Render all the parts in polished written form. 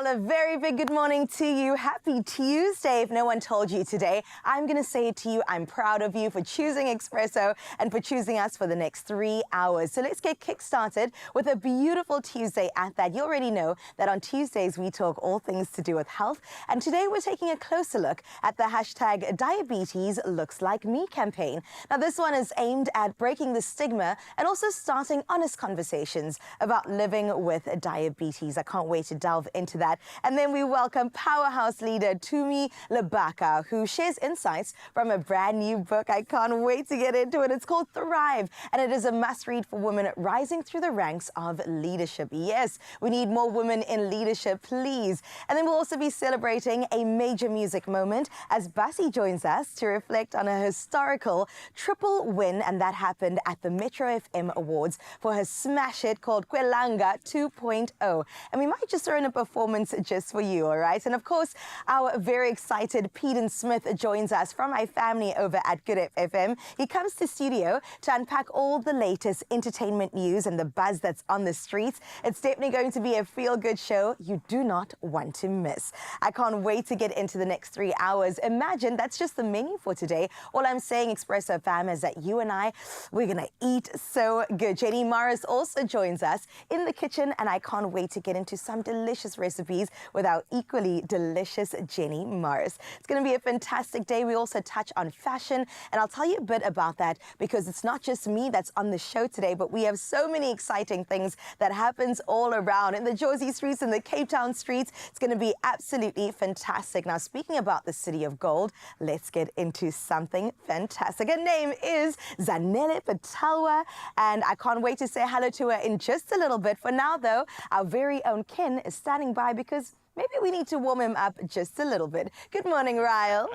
Well, a very big good morning to you. Happy Tuesday. If no one told you today, I'm going to say it to you. I'm proud of you for choosing Expresso and for choosing us for the next 3 hours. So let's get kick-started with a beautiful Tuesday at that. You already know that on Tuesdays we talk all things to do with health. And today we're taking a closer look at the hashtag Diabetes Looks Like Me campaign. Now, this one is aimed at breaking the stigma and also starting honest conversations about living with diabetes. I can't wait to delve into that. And then we welcome powerhouse leader Tumi Lebaka, who shares insights from a brand new book. I can't wait to get into it. It's called Thrive, and it is a must-read for women rising through the ranks of leadership. Yes, we need more women in leadership, please. And then we'll also be celebrating a major music moment as Bassi joins us to reflect on a historical triple win, and that happened at the Metro FM Awards for her smash hit called Kwelanga 2.0. And we might just throw in a performance just for you, all right? And of course, our very excited Peden Smith joins us from my family over at Good FM. He comes to studio to unpack all the latest entertainment news and the buzz that's on the streets. It's definitely going to be a feel-good show you do not want to miss. I can't wait to get into the next 3 hours. Imagine that's just the menu for today. All I'm saying, Expresso fam, is that you and I, we're going to eat so good. Jenny Morris also joins us in the kitchen, and I can't wait to get into some delicious recipes with our equally delicious Jenny Morris. It's going to be a fantastic day. We also touch on fashion, and I'll tell you a bit about that because it's not just me that's on the show today, but we have so many exciting things that happens all around in the Jersey streets and the Cape Town streets. It's going to be absolutely fantastic. Now, speaking about the City of Gold, let's get into something fantastic. Her name is Zanele Patalwa, and I can't wait to say hello to her in just a little bit. For now, though, our very own Ken is standing by because maybe we need to warm him up just a little bit. Good morning, Ryle.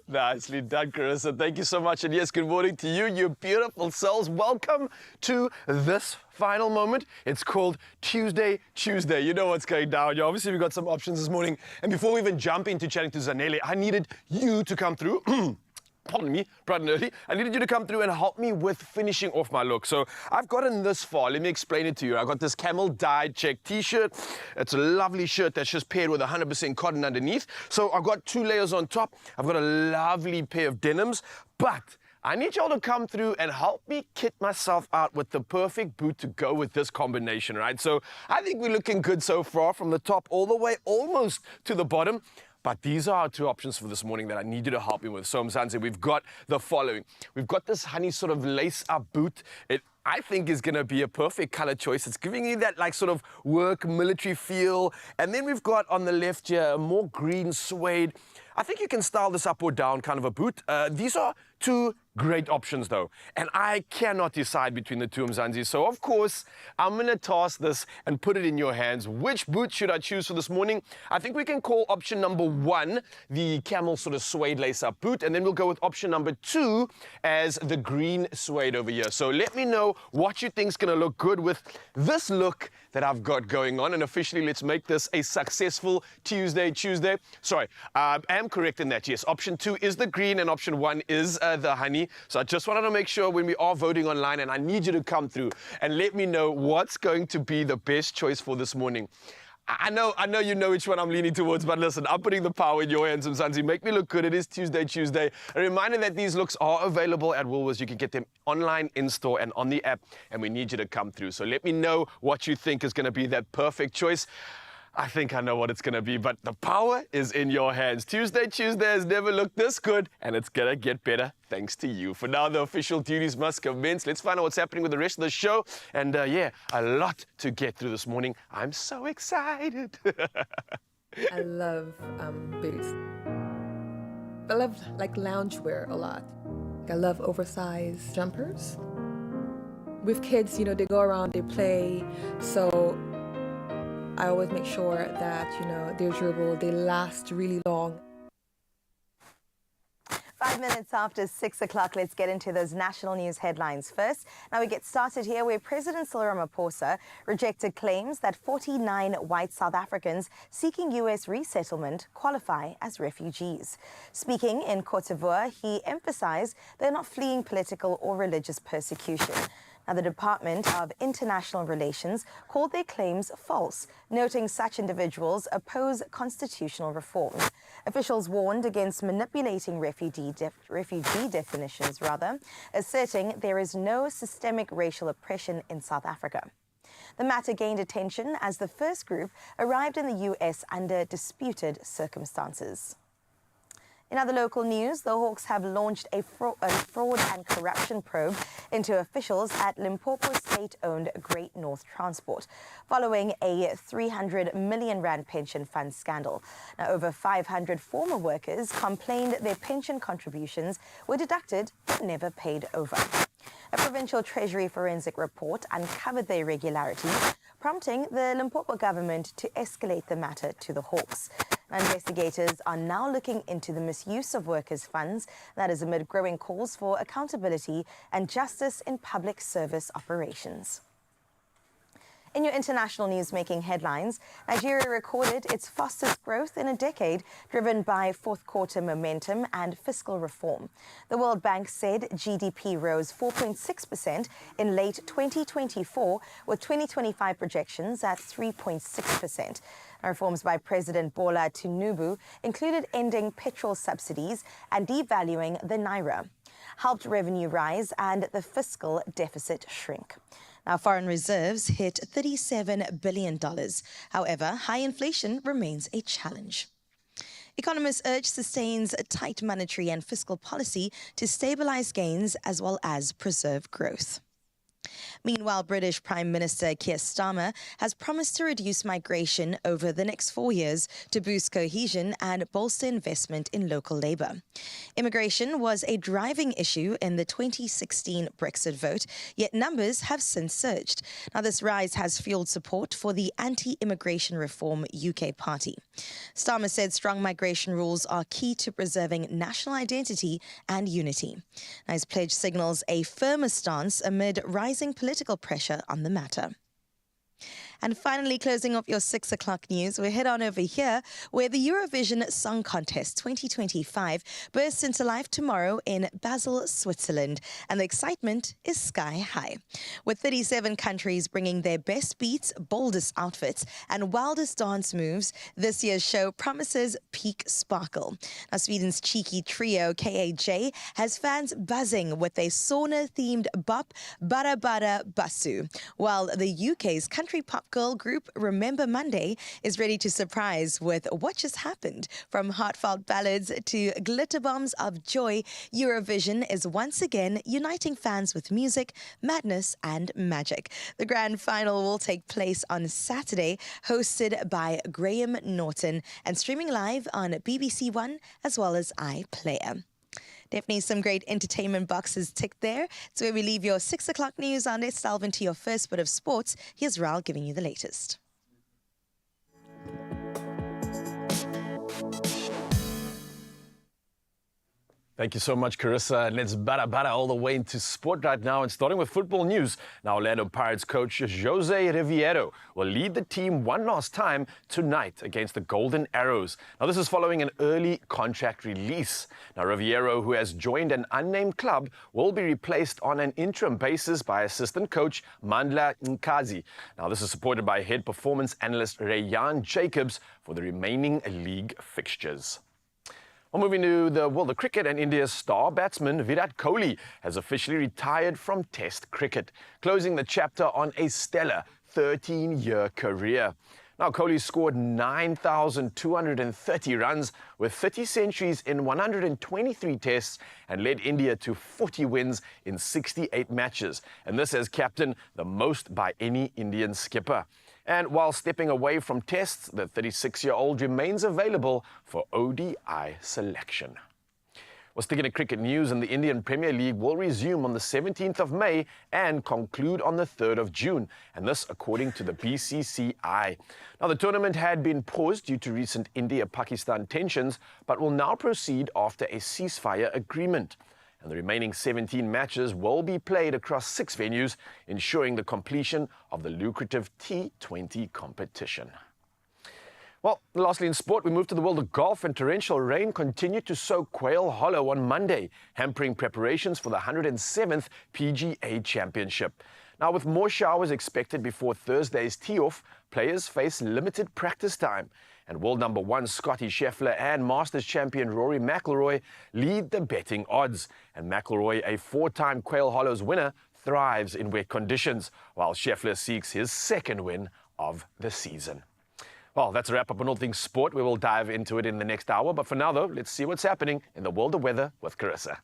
Nicely done, Carissa. Thank you so much. And yes, good morning to you, you beautiful souls. Welcome to this final moment. It's called Tuesday. You know what's going down. Obviously, we've got some options this morning. And before we even jump into chatting to Zanele, I needed you to come through. Pardon me, bright and early. I needed you to come through and help me with finishing off my look. So I've gotten this far. Let me explain it to you. I got this camel dyed check t-shirt. It's a lovely shirt that's just paired with 100% cotton underneath. So I've got 2 layers on top. I've got a lovely pair of denims, but I need y'all to come through and help me kit myself out with the perfect boot to go with this combination, right? So I think we're looking good so far from the top all the way almost to the bottom. But these are our 2 options for this morning that I need you to help me with. So Mzansi, we've got the following. We've got this honey sort of lace-up boot. It, I think, is going to be a perfect color choice. It's giving you that like sort of work military feel. And then we've got on the left here a more green suede. I think you can style this up or down kind of a boot. These are 2 great options though, and I cannot decide between the 2, Mzansi. So of course, I'm going to toss this and put it in your hands. Which boot should I choose for this morning? I think we can call option number 1 the camel sort of suede lace-up boot, and then we'll go with option number 2 as the green suede over here. So let me know what you think is going to look good with this look that I've got going on, and officially let's make this a successful Tuesday. Sorry, I am correct in that. Yes, option 2 is the green and option 1 is the honey. So I just wanted to make sure when we are voting online, and I need you to come through and let me know what's going to be the best choice for this morning. I know you know which one I'm leaning towards, but listen, I'm putting the power in your hands, Mzansi. Make me look good. It is Tuesday. A reminder that these looks are available at Woolworths. You can get them online, in-store, and on the app, and we need you to come through. So let me know what you think is going to be that perfect choice. I think I know what it's going to be, but the power is in your hands. Tuesday has never looked this good, and it's going to get better thanks to you. For now, the official duties must commence. Let's find out what's happening with the rest of the show. And yeah, a lot to get through this morning. I'm so excited. I love boots. I love like loungewear a lot. I love oversized jumpers. With kids, you know, they go around, they play, so I always make sure that, you know, they're durable, they last really long. 5 minutes after 6 o'clock, let's get into those national news headlines first. Now we get started here where President Cyril Ramaphosa rejected claims that 49 white South Africans seeking U.S. resettlement qualify as refugees. Speaking in Cote d'Ivoire, he emphasized they're not fleeing political or religious persecution. Now, the Department of International Relations called their claims false, noting such individuals oppose constitutional reform. Officials warned against manipulating refugee definitions, asserting there is no systemic racial oppression in South Africa. The matter gained attention as the first group arrived in the U.S. under disputed circumstances. In other local news, the Hawks have launched a fraud and corruption probe into officials at Limpopo's state-owned Great North Transport, following a 300 million rand pension fund scandal. Now, over 500 former workers complained their pension contributions were deducted but never paid over. A provincial treasury forensic report uncovered the irregularities, prompting the Limpopo government to escalate the matter to the Hawks. Investigators are now looking into the misuse of workers' funds, that is amid growing calls for accountability and justice in public service operations. In your international news making headlines, Nigeria recorded its fastest growth in a decade, driven by fourth quarter momentum and fiscal reform. The World Bank said GDP rose 4.6% in late 2024, with 2025 projections at 3.6%. Reforms by President Bola Tinubu included ending petrol subsidies and devaluing the naira, helped revenue rise and the fiscal deficit shrink. Now, foreign reserves hit $37 billion. However, high inflation remains a challenge. Economists urge sustains tight monetary and fiscal policy to stabilize gains as well as preserve growth. Meanwhile, British Prime Minister Keir Starmer has promised to reduce migration over the next 4 years to boost cohesion and bolster investment in local labour. Immigration was a driving issue in the 2016 Brexit vote, yet numbers have since surged. Now, this rise has fueled support for the Anti-Immigration Reform UK party. Starmer said strong migration rules are key to preserving national identity and unity. Now, his pledge signals a firmer stance amid rising political pressure on the matter. And finally, closing off your 6 o'clock news, we head on over here where the Eurovision Song Contest 2025 bursts into life tomorrow in Basel, Switzerland, and the excitement is sky high. With 37 countries bringing their best beats, boldest outfits, and wildest dance moves, this year's show promises peak sparkle. Now, Sweden's cheeky trio KAJ has fans buzzing with a sauna-themed bop, Bara Bara Basu, while the UK's country pop girl group Remember Monday is ready to surprise with What Just Happened. From heartfelt ballads to glitter bombs of joy, Eurovision is once again uniting fans with music, madness and magic. The grand final will take place on Saturday, hosted by Graham Norton and streaming live on BBC One as well as iPlayer. Definitely some great entertainment boxes ticked there. It's where we leave your 6 o'clock news on. Let's delve into your first bit of sports. Here's Raul giving you the latest. Thank you so much, Carissa. And let's bada all the way into sport right now. And starting with football news, now Orlando Pirates coach Jose Riviero will lead the team one last time tonight against the Golden Arrows. Now, this is following an early contract release. Now, Riviero, who has joined an unnamed club, will be replaced on an interim basis by assistant coach Mandla Nkazi. Now, this is supported by head performance analyst Rayan Jacobs for the remaining league fixtures. Well, moving to the cricket, and India's star batsman Virat Kohli has officially retired from Test cricket, closing the chapter on a stellar 13-year career. Now, Kohli scored 9,230 runs with 30 centuries in 123 tests and led India to 40 wins in 68 matches. And this as captain, the most by any Indian skipper. And while stepping away from tests, the 36-year-old remains available for ODI selection. Well, sticking to cricket news, and the Indian Premier League will resume on the 17th of May and conclude on the 3rd of June, and this according to the BCCI. Now, the tournament had been paused due to recent India-Pakistan tensions, but will now proceed after a ceasefire agreement. And the remaining 17 matches will be played across 6 venues, ensuring the completion of the lucrative T20 competition. Well, lastly in sport, we move to the world of golf, and torrential rain continued to soak Quail Hollow on Monday, hampering preparations for the 107th PGA Championship. Now, with more showers expected before Thursday's tee-off, players face limited practice time. And world number one Scottie Scheffler and Masters champion Rory McIlroy lead the betting odds. And McIlroy, a four-time Quail Hollows winner, thrives in wet conditions, while Scheffler seeks his second win of the season. Well, that's a wrap up on all things sport. We will dive into it in the next hour. But for now, though, let's see what's happening in the world of weather with Carissa.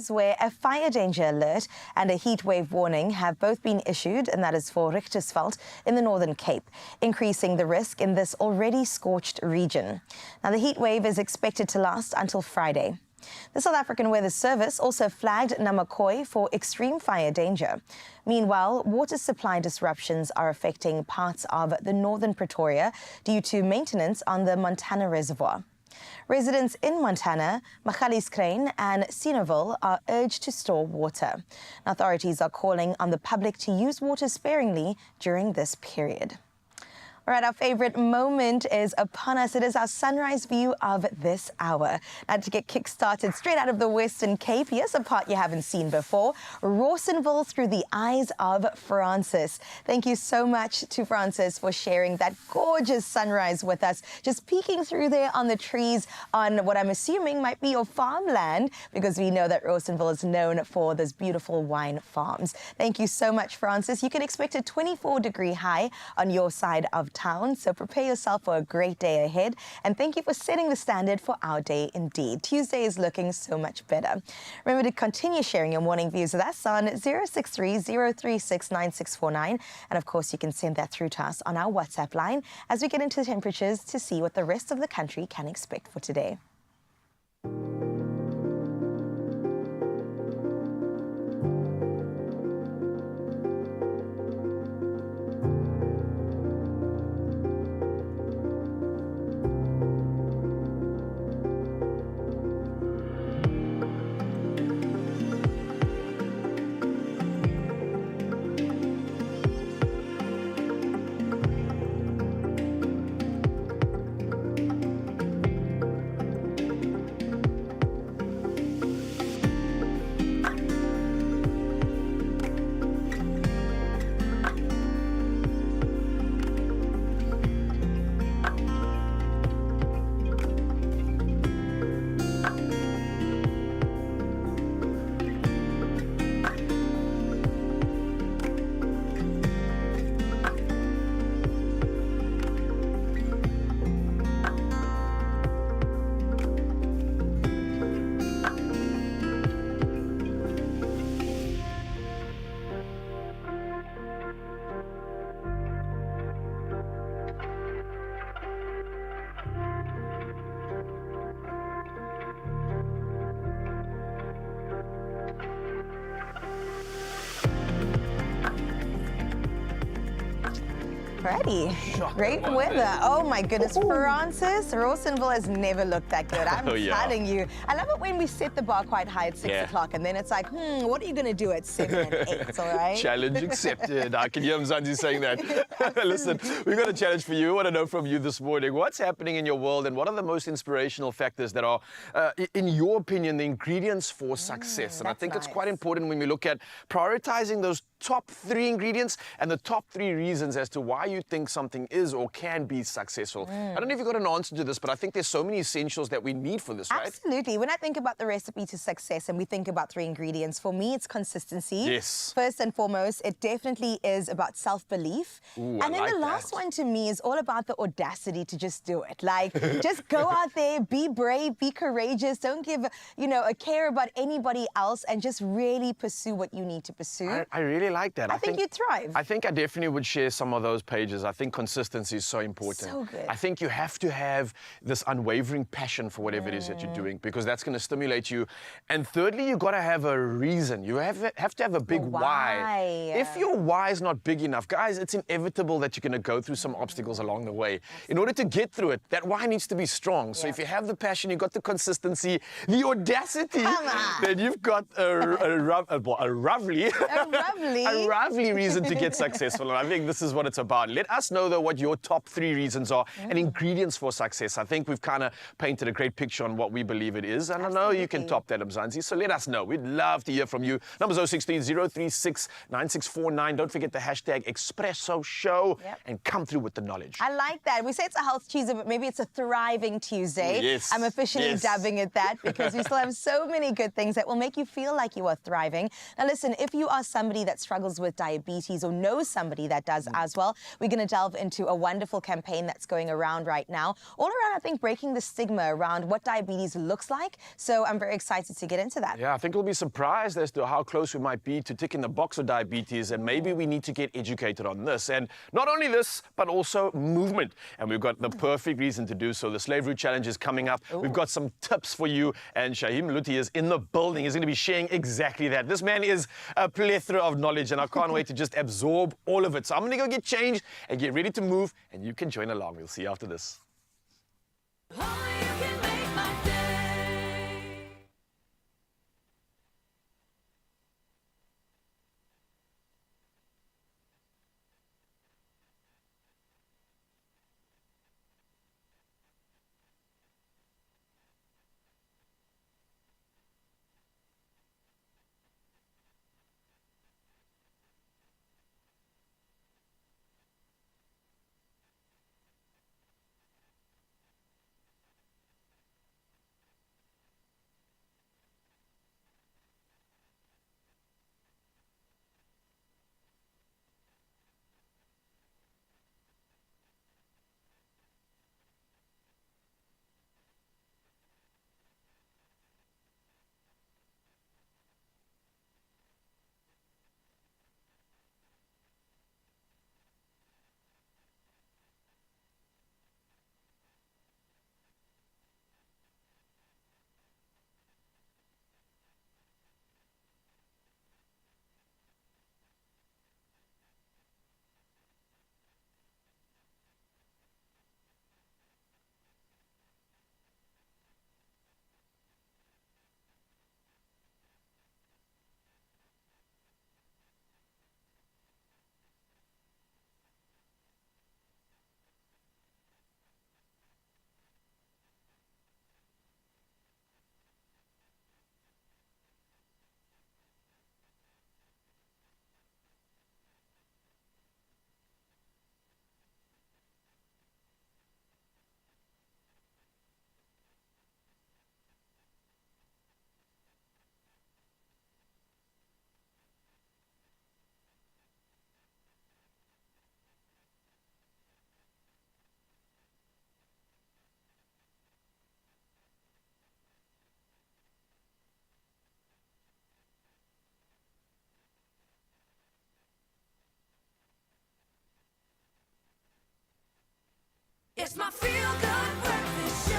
Where a fire danger alert and a heat wave warning have both been issued, and that is for Richtersveld in the Northern Cape, increasing the risk in this already scorched region. Now, the heat wave is expected to last until Friday. The South African Weather Service also flagged Namakwa for extreme fire danger. Meanwhile, water supply disruptions are affecting parts of the northern Pretoria due to maintenance on the Montana Reservoir. Residents in Montana, Magalieskrain and Senoville are urged to store water. Authorities are calling on the public to use water sparingly during this period. All right, our favorite moment is upon us. It is our sunrise view of this hour. Now, to get kick-started straight out of the Western Cape, here's a part you haven't seen before. Rawsonville through the eyes of Francis. Thank you so much to Francis for sharing that gorgeous sunrise with us. Just peeking through there on the trees on what I'm assuming might be your farmland, because we know that Rawsonville is known for those beautiful wine farms. Thank you so much, Francis. You can expect a 24-degree high on your side of town, so prepare yourself for a great day ahead, and thank you for setting the standard for our day indeed. Tuesday is looking so much better. Remember to continue sharing your morning views with us on 063-036-9649, and of course you can send that through to us on our WhatsApp line as we get into the temperatures to see what the rest of the country can expect for today. Alrighty, great weather. Oh my goodness, Francis, Rawsonville has never looked that good. I'm telling you. I love it when we set the bar quite high at 6 o'clock, and then it's like, what are you going to do at 7 and 8, all right? Challenge accepted. I can hear Mzansi saying that. Listen, we've got a challenge for you. We want to know from you this morning, what's happening in your world, and what are the most inspirational factors that are, in your opinion, the ingredients for success? And I think it's quite important when we look at prioritizing those top 3 ingredients and the top 3 reasons as to why you think something is or can be successful. I don't know if you've got an answer to this, but I think there's so many essentials that we need for this, right? Absolutely. When I think about the recipe to success and we think about 3 ingredients, for me, it's consistency. Yes. First and foremost, it definitely is about self-belief. And then the last one to me is all about the audacity to just do it. Like, just go out there, be brave, be courageous, don't give, a care about anybody else, and just really pursue what you need to pursue. I really really like that. I think you'd thrive. I think I definitely would share some of those pages. I think consistency is so important. So good. I think you have to have this unwavering passion for whatever it is that you're doing, because that's going to stimulate you. And thirdly, you've got to have a reason. You have to have a big why. If your why is not big enough, guys, it's inevitable that you're going to go through some obstacles along the way. In order to get through it, that why needs to be strong. So if you have the passion, you've got the consistency, the audacity, then you've got a lovely reason to get successful. And I think this is what it's about. Let us know, though, what your top 3 reasons are and ingredients for success. I think we've kind of painted a great picture on what we believe it is. And I know you can top that, Mzansi. So let us know. We'd love to hear from you. Numbers 016 036 9649. Don't forget the hashtag Expresso Show and come through with the knowledge. I like that. We say it's a Health Tuesday, but maybe it's a Thriving Tuesday. Yes. I'm officially dubbing it that because we still have so many good things that will make you feel like you are thriving. Now, listen, if you are somebody that struggles with diabetes or knows somebody that does as well, we're going to delve into a wonderful campaign that's going around right now. All around, I think, breaking the stigma around what diabetes looks like. So I'm very excited to get into that. Yeah, I think we'll be surprised as to how close we might be to ticking the box of diabetes, and maybe we need to get educated on this. And not only this, but also movement. And we've got the perfect reason to do so. The Slave Route Challenge is coming up. We've got some tips for you, and Shahim Luti is in the building. He's going to be sharing exactly that. This man is a plethora of knowledge, and I can't wait to just absorb all of it. So I'm going to go get changed and get ready to move, and you can join along. We'll see you after this. It's my feel-good breakfast show.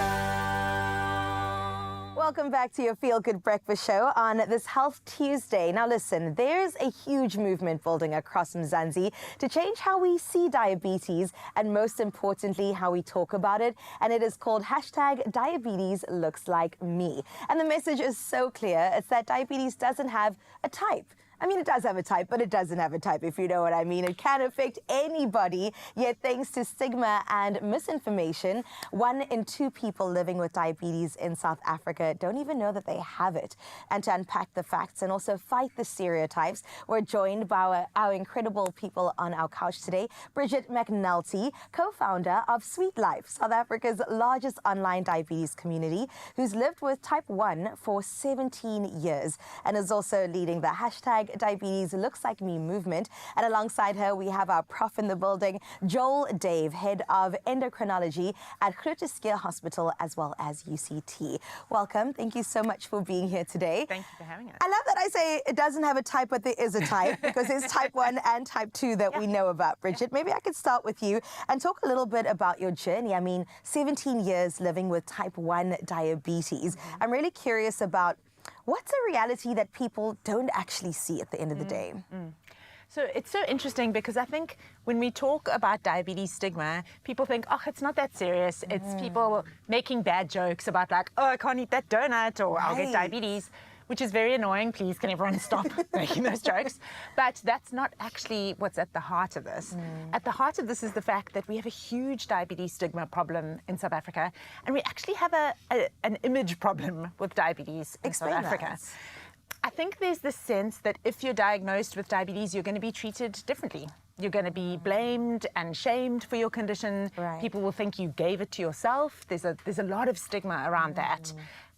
Welcome back to your Feel Good Breakfast Show on this Health Tuesday. Now listen, there's a huge movement building across Mzansi to change how we see diabetes and most importantly, how we talk about it. And it is called hashtag Diabetes Looks Like Me. And the message is so clear. It's that diabetes doesn't have a type. I mean, it does have a type, but it doesn't have a type, if you know what I mean. It can affect anybody, yet thanks to stigma and misinformation, 1 in 2 people living with diabetes in South Africa don't even know that they have it. And to unpack the facts and also fight the stereotypes, we're joined by our incredible people on our couch today. Bridget McNulty, co-founder of Sweet Life, South Africa's largest online diabetes community, who's lived with type 1 for 17 years and is also leading the hashtag #Diabetes Looks Like Me movement. And alongside her, we have our prof in the building, Joel Dave, head of endocrinology at Groote Hospital as well as UCT. Welcome. Thank you so much for being here today. Thank you for having us. I love that I say it doesn't have a type, but there is a type, because there's type 1 and type 2 that we know about. Bridget, maybe I could start with you and talk a little bit about your journey. I mean, 17 years living with type 1 diabetes. I'm really curious about what's a reality that people don't actually see at the end of the day. So it's so interesting because I think when we talk about diabetes stigma, people think, oh, it's not that serious. It's people making bad jokes about like, oh, I can't eat that donut or I'll get diabetes, which is very annoying. Please, can everyone stop making those jokes? But that's not actually what's at the heart of this. At the heart of this is the fact that we have a huge diabetes stigma problem in South Africa, and we actually have an image problem with diabetes in South Africa. I think there's this sense that if you're diagnosed with diabetes, you're going to be treated differently. You're going to be blamed and shamed for your condition. Right. People will think you gave it to yourself. There's a lot of stigma around that.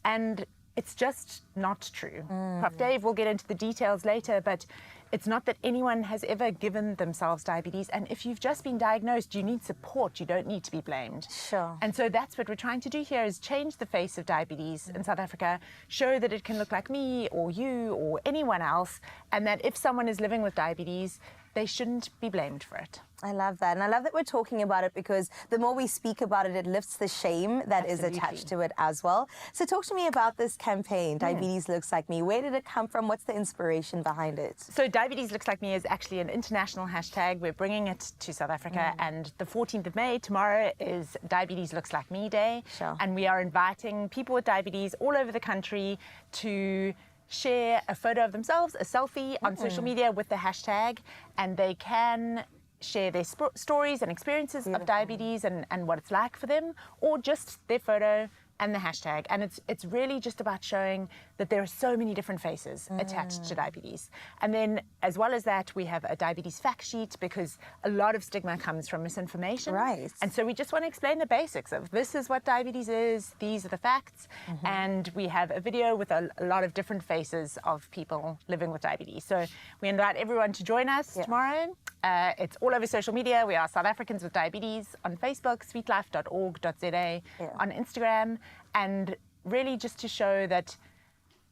And it's just not true. Prof. Dave will get into the details later, but it's not that anyone has ever given themselves diabetes. And if you've just been diagnosed, you need support. You don't need to be blamed. Sure. And so that's what we're trying to do here, is change the face of diabetes in South Africa, show that it can look like me or you or anyone else, and that if someone is living with diabetes, they shouldn't be blamed for it. I love that. And I love that we're talking about it, because the more we speak about it, it lifts the shame that is attached to it as well. So talk to me about this campaign, Diabetes Looks Like Me. Where did it come from? What's the inspiration behind it? So Diabetes Looks Like Me is actually an international hashtag. We're bringing it to South Africa, and the 14th of May, tomorrow, is Diabetes Looks Like Me Day. Sure. And we are inviting people with diabetes all over the country to share a photo of themselves, a selfie, on social media with the hashtag, and they can share their stories and experiences of diabetes and what it's like for them, or just their photo and the hashtag. And it's really just about showing that there are so many different faces attached to diabetes. And then, as well as that, we have a diabetes fact sheet, because a lot of stigma comes from misinformation. Right. And so we just want to explain the basics of this is what diabetes is, these are the facts, and we have a video with a lot of different faces of people living with diabetes. So we invite everyone to join us tomorrow. It's all over social media. We are South Africans with Diabetes on Facebook, sweetlife.org.za, on Instagram, and really just to show that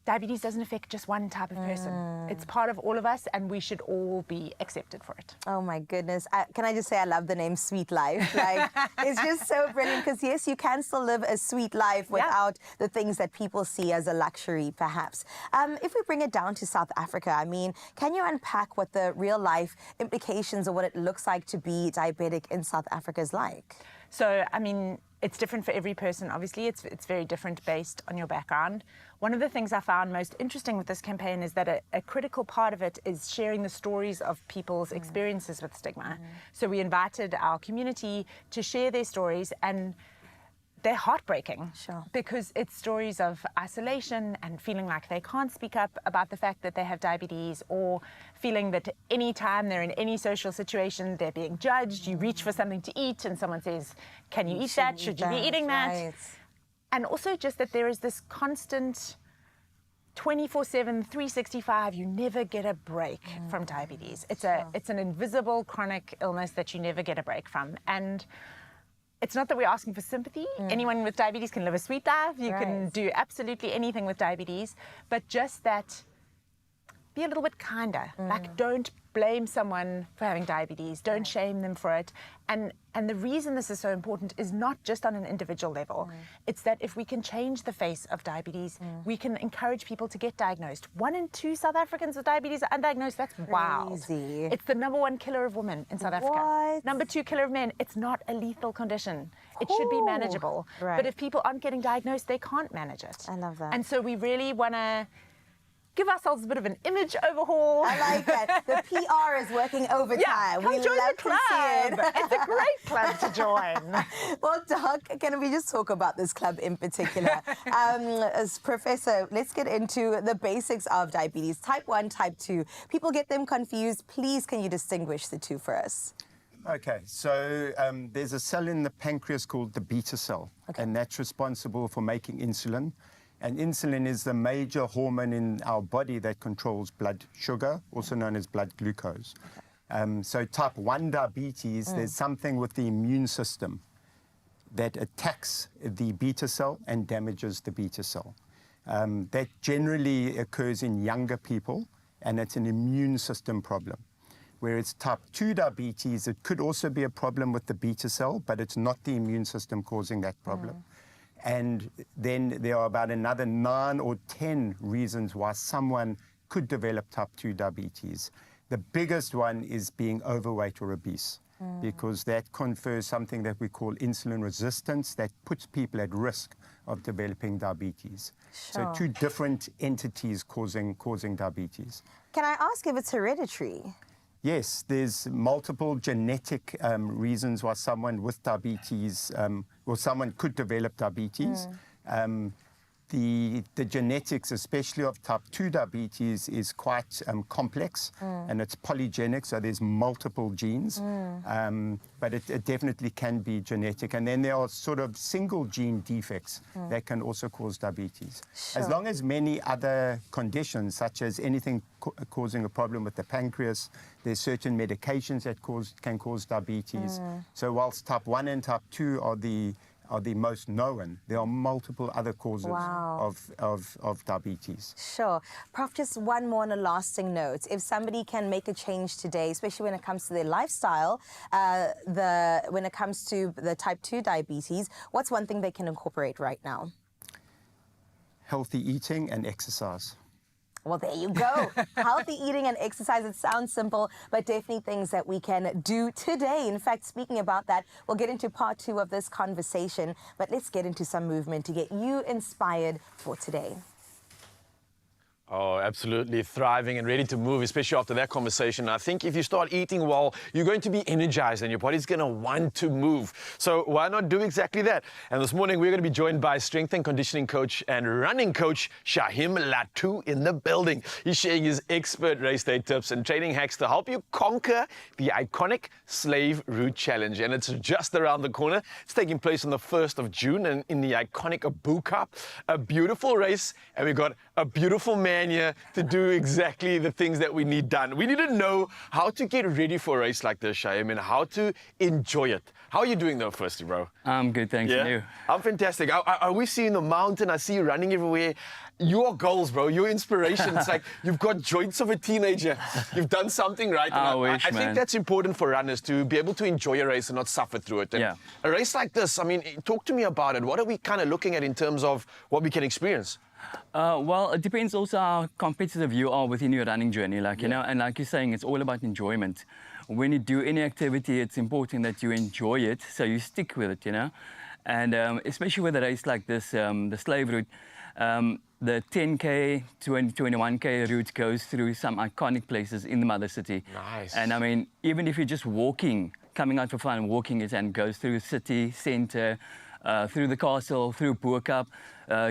diabetes doesn't affect just one type of person. It's part of all of us, and we should all be accepted for it. Oh my goodness. Can I just say I love the name Sweet Life? Like, it's just so brilliant, because yes, you can still live a sweet life without the things that people see as a luxury, perhaps. If we bring it down to South Africa, I mean, can you unpack what the real life implications of what it looks like to be diabetic in South Africa is like? So, I mean, it's different for every person. Obviously, it's very different based on your background. One of the things I found most interesting with this campaign is that a critical part of it is sharing the stories of people's experiences with stigma. So we invited our community to share their stories, and they're heartbreaking. Sure. Because it's stories of isolation and feeling like they can't speak up about the fact that they have diabetes, or feeling that any time they're in any social situation, they're being judged. You reach for something to eat and someone says, can you eat that? Should you be eating that? Right. And also just that there is this constant 24/7, 365, you never get a break from diabetes. It's an invisible chronic illness that you never get a break from. And it's not that we're asking for sympathy. Anyone with diabetes can live a sweet life. You can do absolutely anything with diabetes, but just that, be a little bit kinder. Like, don't blame someone for having diabetes. Don't shame them for it. And the reason this is so important is not just on an individual level. It's that if we can change the face of diabetes, we can encourage people to get diagnosed. 1 in 2 South Africans with diabetes are undiagnosed. That's wild. Crazy. It's the #1 killer of women in South Africa. What? #2 killer of men. It's not a lethal condition. It should be manageable. Right. But if people aren't getting diagnosed, they can't manage it. I love that. And so we really want to give ourselves a bit of an image overhaul. I like that. The PR is working overtime. Yeah, come join love the to see it. club. It's a great club to join. Well, Doc, can we just talk about this club in particular? As Professor, let's get into the basics of diabetes. Type 1, type 2. People get them confused. Please, can you distinguish the two for us? Okay, so there's a cell in the pancreas called the beta cell, and that's responsible for making insulin. And insulin is the major hormone in our body that controls blood sugar, also known as blood glucose. So type 1 diabetes, there's something with the immune system that attacks the beta cell and damages the beta cell. That generally occurs in younger people, and it's an immune system problem. Whereas type 2 diabetes, it could also be a problem with the beta cell, but it's not the immune system causing that problem. And then there are about another 9 or 10 reasons why someone could develop type 2 diabetes. The biggest one is being overweight or obese, because that confers something that we call insulin resistance that puts people at risk of developing diabetes. So 2 different entities causing diabetes. Can I ask if it's hereditary? Yes, there's multiple genetic reasons why someone with diabetes, or someone could develop diabetes. The genetics, especially of type 2 diabetes, is quite complex, and it's polygenic, so there's multiple genes, but it definitely can be genetic. And then there are sort of single gene defects that can also cause diabetes. As long as many other conditions, such as anything causing a problem with the pancreas, there's certain medications that can cause diabetes. So whilst type 1 and type 2 are the most known, there are multiple other causes of diabetes. Sure. Prof, just one more on a lasting note. If somebody can make a change today, especially when it comes to their lifestyle, when it comes to the type 2 diabetes, what's one thing they can incorporate right now? Healthy eating and exercise. Well, there you go. Healthy eating and exercise. It sounds simple, but definitely things that we can do today. In fact, speaking about that, we'll get into part 2 of this conversation, but let's get into some movement to get you inspired for today. Oh, absolutely thriving and ready to move, especially after that conversation. I think if you start eating well, you're going to be energized and your body's going to want to move. So why not do exactly that? And this morning, we're going to be joined by strength and conditioning coach and running coach, Shahim Latu, in the building. He's sharing his expert race day tips and training hacks to help you conquer the iconic Slave Route Challenge. And it's just around the corner. It's taking place on the 1st of June and in the iconic Abu Cup. A beautiful race, and we've got a beautiful man here to do exactly the things that we need done. We need to know how to get ready for a race like this, Shahim, and how to enjoy it. How are you doing though, firstly, bro? I'm good, thanks. Yeah? And you? I'm fantastic. Are we seeing the mountain? I see you running everywhere. Your goals, bro, your inspiration. It's like you've got joints of a teenager. You've done something right. I wish, I think man. that's important for runners to be able to enjoy a race and not suffer through it. And Yeah. a race like this, I mean, talk to me about it. What are we kind of looking at in terms of what we can experience? Well, it depends also how competitive you are within your running journey, like, you know, and like you're saying, it's all about enjoyment. When you do any activity, it's important that you enjoy it, so you stick with it, you know. And especially with a race like this, the Slave Route, the 10K, 21K route goes through some iconic places in the mother city. Nice. And I mean, even if you're just walking, coming out for fun and walking it, and goes through city centre, through the castle, through Boerkap,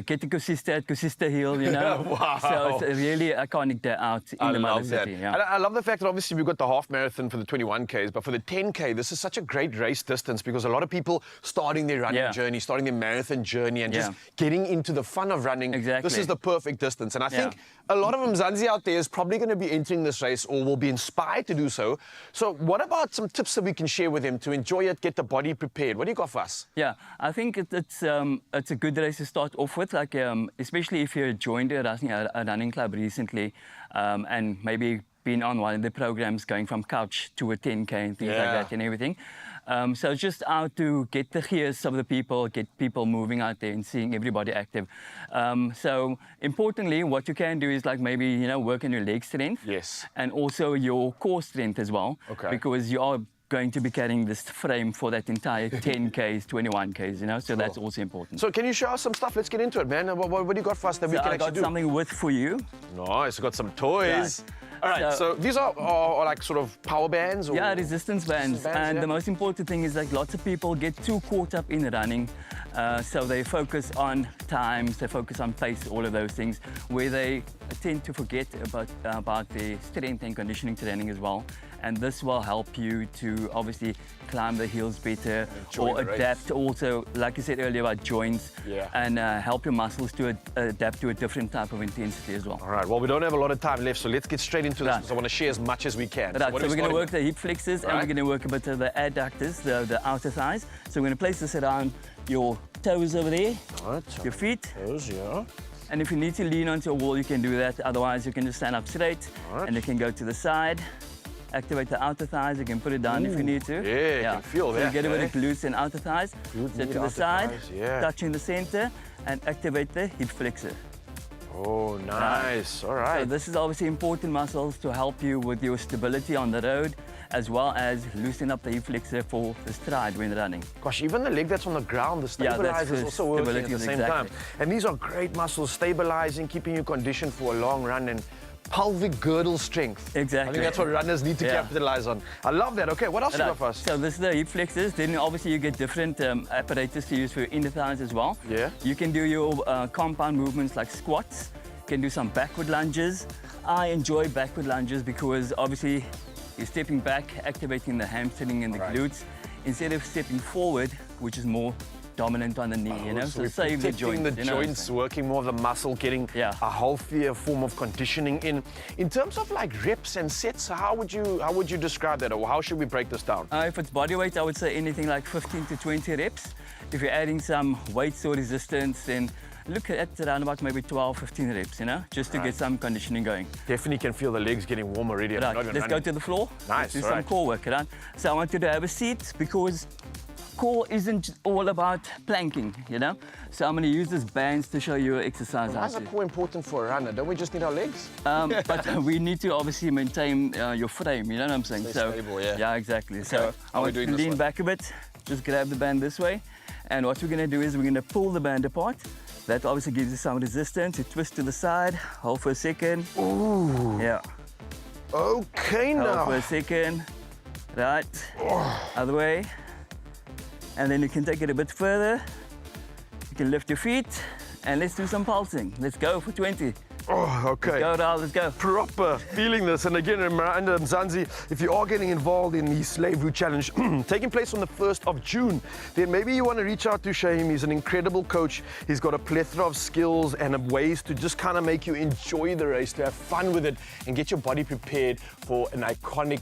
get to Kusista at Kusista Hill, you know. Wow. So it's a really iconic day out in the mother city. And Yeah. I love the fact that obviously we've got the half marathon for the 21Ks, but for the 10K, this is such a great race distance because a lot of people starting their running journey, starting their marathon journey, and just getting into the fun of running. Exactly. This is the perfect distance. And I think a lot of Mzansi out there is probably going to be entering this race or will be inspired to do so. So what about some tips that we can share with them to enjoy it, get the body prepared? What do you got for us? Yeah, I think it's a good race to start off with, like especially if you joined a running club recently, and maybe been on one of the programs going from couch to a 10K and things like that and everything. So it's just out to get the gears of the people, get people moving out there and seeing everybody active. So importantly, what you can do is like maybe, you know, work on your leg strength. Yes. And also your core strength as well. Okay. Because you are going to be carrying this frame for that entire 10Ks, 21Ks, you know, so that's also important. So can you show us some stuff? Let's get into it, man. What do you got for us that we So can I actually got do? something with for you. Nice, we've got some toys. Yeah. All right, so these are like sort of power bands? Or? Yeah, resistance bands. And the most important thing is like lots of people get too caught up in running. So they focus on times, they focus on pace, all of those things, where they tend to forget about the strength and conditioning training as well. and this will help you to obviously climb the hills better Enjoy or the race. adapt also, like you said earlier about joints, Yeah. and help your muscles to adapt to a different type of intensity as well. All right, well, we don't have a lot of time left, so let's get straight into this Right. because I want to share as much as we can. Right, what so are we we're going to starting work the hip flexors and Right. we're going to work a bit of the adductors, the outer thighs. So we're going to place this around your toes over there, with? All right, your feet. toes, yeah. And if you need to lean onto a wall, you can do that. Otherwise, you can just stand up straight Alright. and you can go to the side. Activate the outer thighs. You can put it down if you need to. yeah, I can feel so that, you get a bit of eh? glutes and outer thighs. Glute, So knee, to the outer side, thighs, yeah. touching the center, and activate the hip flexor. Oh, nice. All right. So this is obviously important muscles to help you with your stability on the road, as well as loosen up the hip flexor for the stride when running. Gosh, even the leg that's on the ground, the Yeah, that's stabilizer is for also working at stability, the same exactly. time. And these are great muscles, stabilizing, keeping you conditioned for a long run, and pelvic girdle strength. I Exactly. think that's what runners need to Yeah. capitalize on. I love that. Okay, what else you got for us? So this is the hip flexors. Then obviously you get different apparatus to use for your inner thighs as well. Yeah. You can do your compound movements like squats. You can do some backward lunges. I enjoy backward lunges because obviously you're stepping back, activating the hamstring and the Right. glutes, instead of stepping forward, which is more dominant on the knee, you know, so we're save the protecting joints. the you know what I'm joints, saying? working more of the muscle, getting Yeah. a healthier form of conditioning in. In terms of like reps and sets, how would you describe that, or how should we break this down? If it's body weight, I would say anything like 15 to 20 reps. If you're adding some weights or resistance, then look at around about maybe 12, 15 reps, you know, just to get some conditioning going. Definitely can feel the legs getting warm already. and Right, not even let's go running. to the floor. Nice, Let's do all some right. core work, right? So I want you to have a seat because core isn't all about planking, you know? So I'm going to use these bands to show you an exercise. Why is how the to- core important for a runner? Don't we just need our legs? But we need to obviously maintain your frame, you know what I'm saying? Stay stable, yeah. Yeah, exactly. So I How are we want you doing to this lean one? back a bit, just grab the band this way. And what we're going to do is we're going to pull the band apart. That obviously gives you some resistance. You twist to the side, hold for a second. Ooh. Yeah, Okay hold now. for a second. Right, other way. And then you can take it a bit further. You can lift your feet and let's do some pulsing. Let's go for 20. Oh, okay. Go, Raul, let's go. Proper feeling this. And again, reminder, Mzansi, if you are getting involved in the Slave Route Challenge taking place on the 1st of June, then maybe you want to reach out to Shaim. He's an incredible coach. He's got a plethora of skills and ways to just kind of make you enjoy the race, to have fun with it, and get your body prepared for an iconic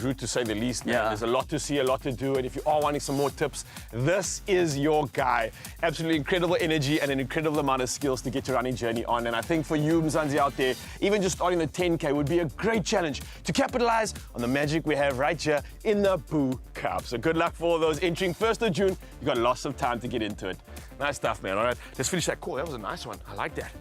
route, to say the least. Man. Yeah. There's a lot to see, a lot to do, and if you are wanting some more tips, this is your guy. Absolutely incredible energy and an incredible amount of skills to get your running journey on. And I think for you, Mzansi, out there, even just starting the 10K would be a great challenge to capitalize on the magic we have right here in the Boo Cup. So good luck for all those entering 1st of June. You've got lots of time to get into it. Nice stuff, man. All right, let's finish that call. That was a nice one. I like that.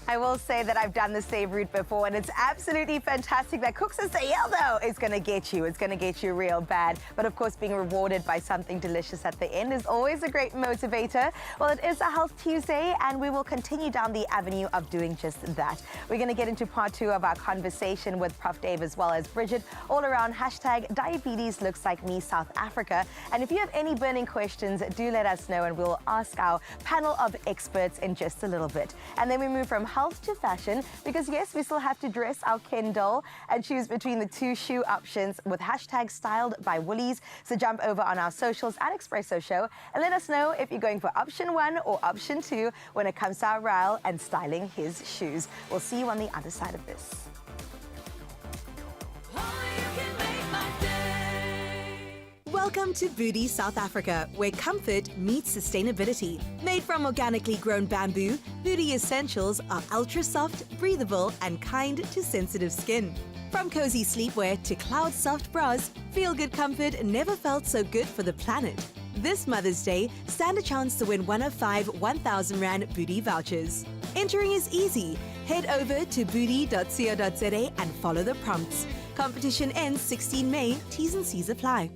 I will say that I've done the save route before, and it's absolutely fantastic. That Cooks and Sayel, though, is going to get you. It's going to get you real bad. But of course, being rewarded by something delicious at the end is always a great motivator. Well, it is a Health Tuesday, and we will continue down the avenue of doing just that. We're going to get into part 2 of our conversation with Prof. Dave as well as Bridget, all around hashtag Diabetes Looks Like Me South Africa. And if you have any burning questions, do let us know, and we'll ask our panel of experts in just a little bit. And then we move from health to fashion, because yes, we still have to dress our Ken doll and choose between the 2 shoe options with hashtag Styled by Woolies. So jump over on our socials at Expresso Show and let us know if you're going for option 1 or option 2 when it comes to our Ryle and styling his shoes. We'll see you on the other side of this. Welcome to Booty South Africa, where comfort meets sustainability. Made from organically grown bamboo, Booty Essentials are ultra soft, breathable, and kind to sensitive skin. From cozy sleepwear to cloud soft bras, feel-good comfort never felt so good for the planet. This Mother's Day, stand a chance to win one of 5 1,000 Rand Booty vouchers. Entering is easy. Head over to booty.co.za and follow the prompts. Competition ends 16 May. T's and C's apply.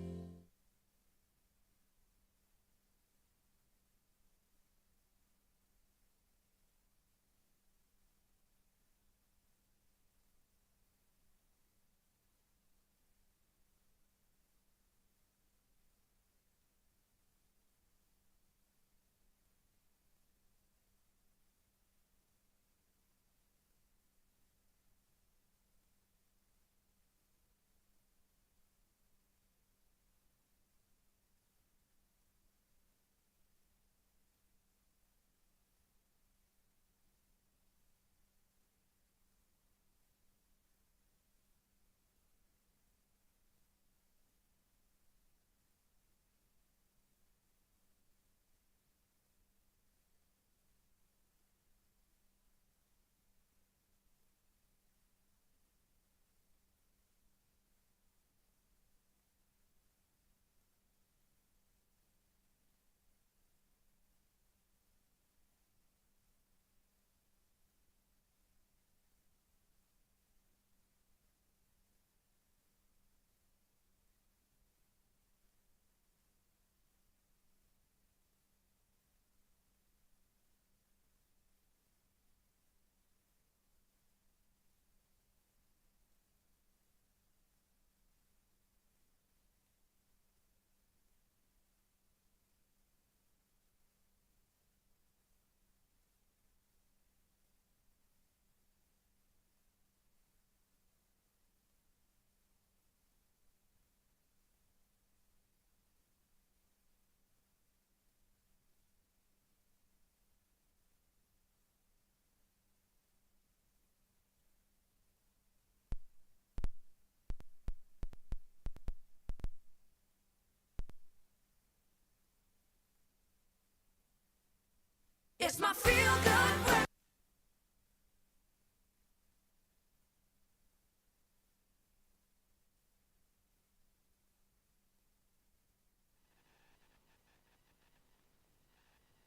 It's my feel good breakfast.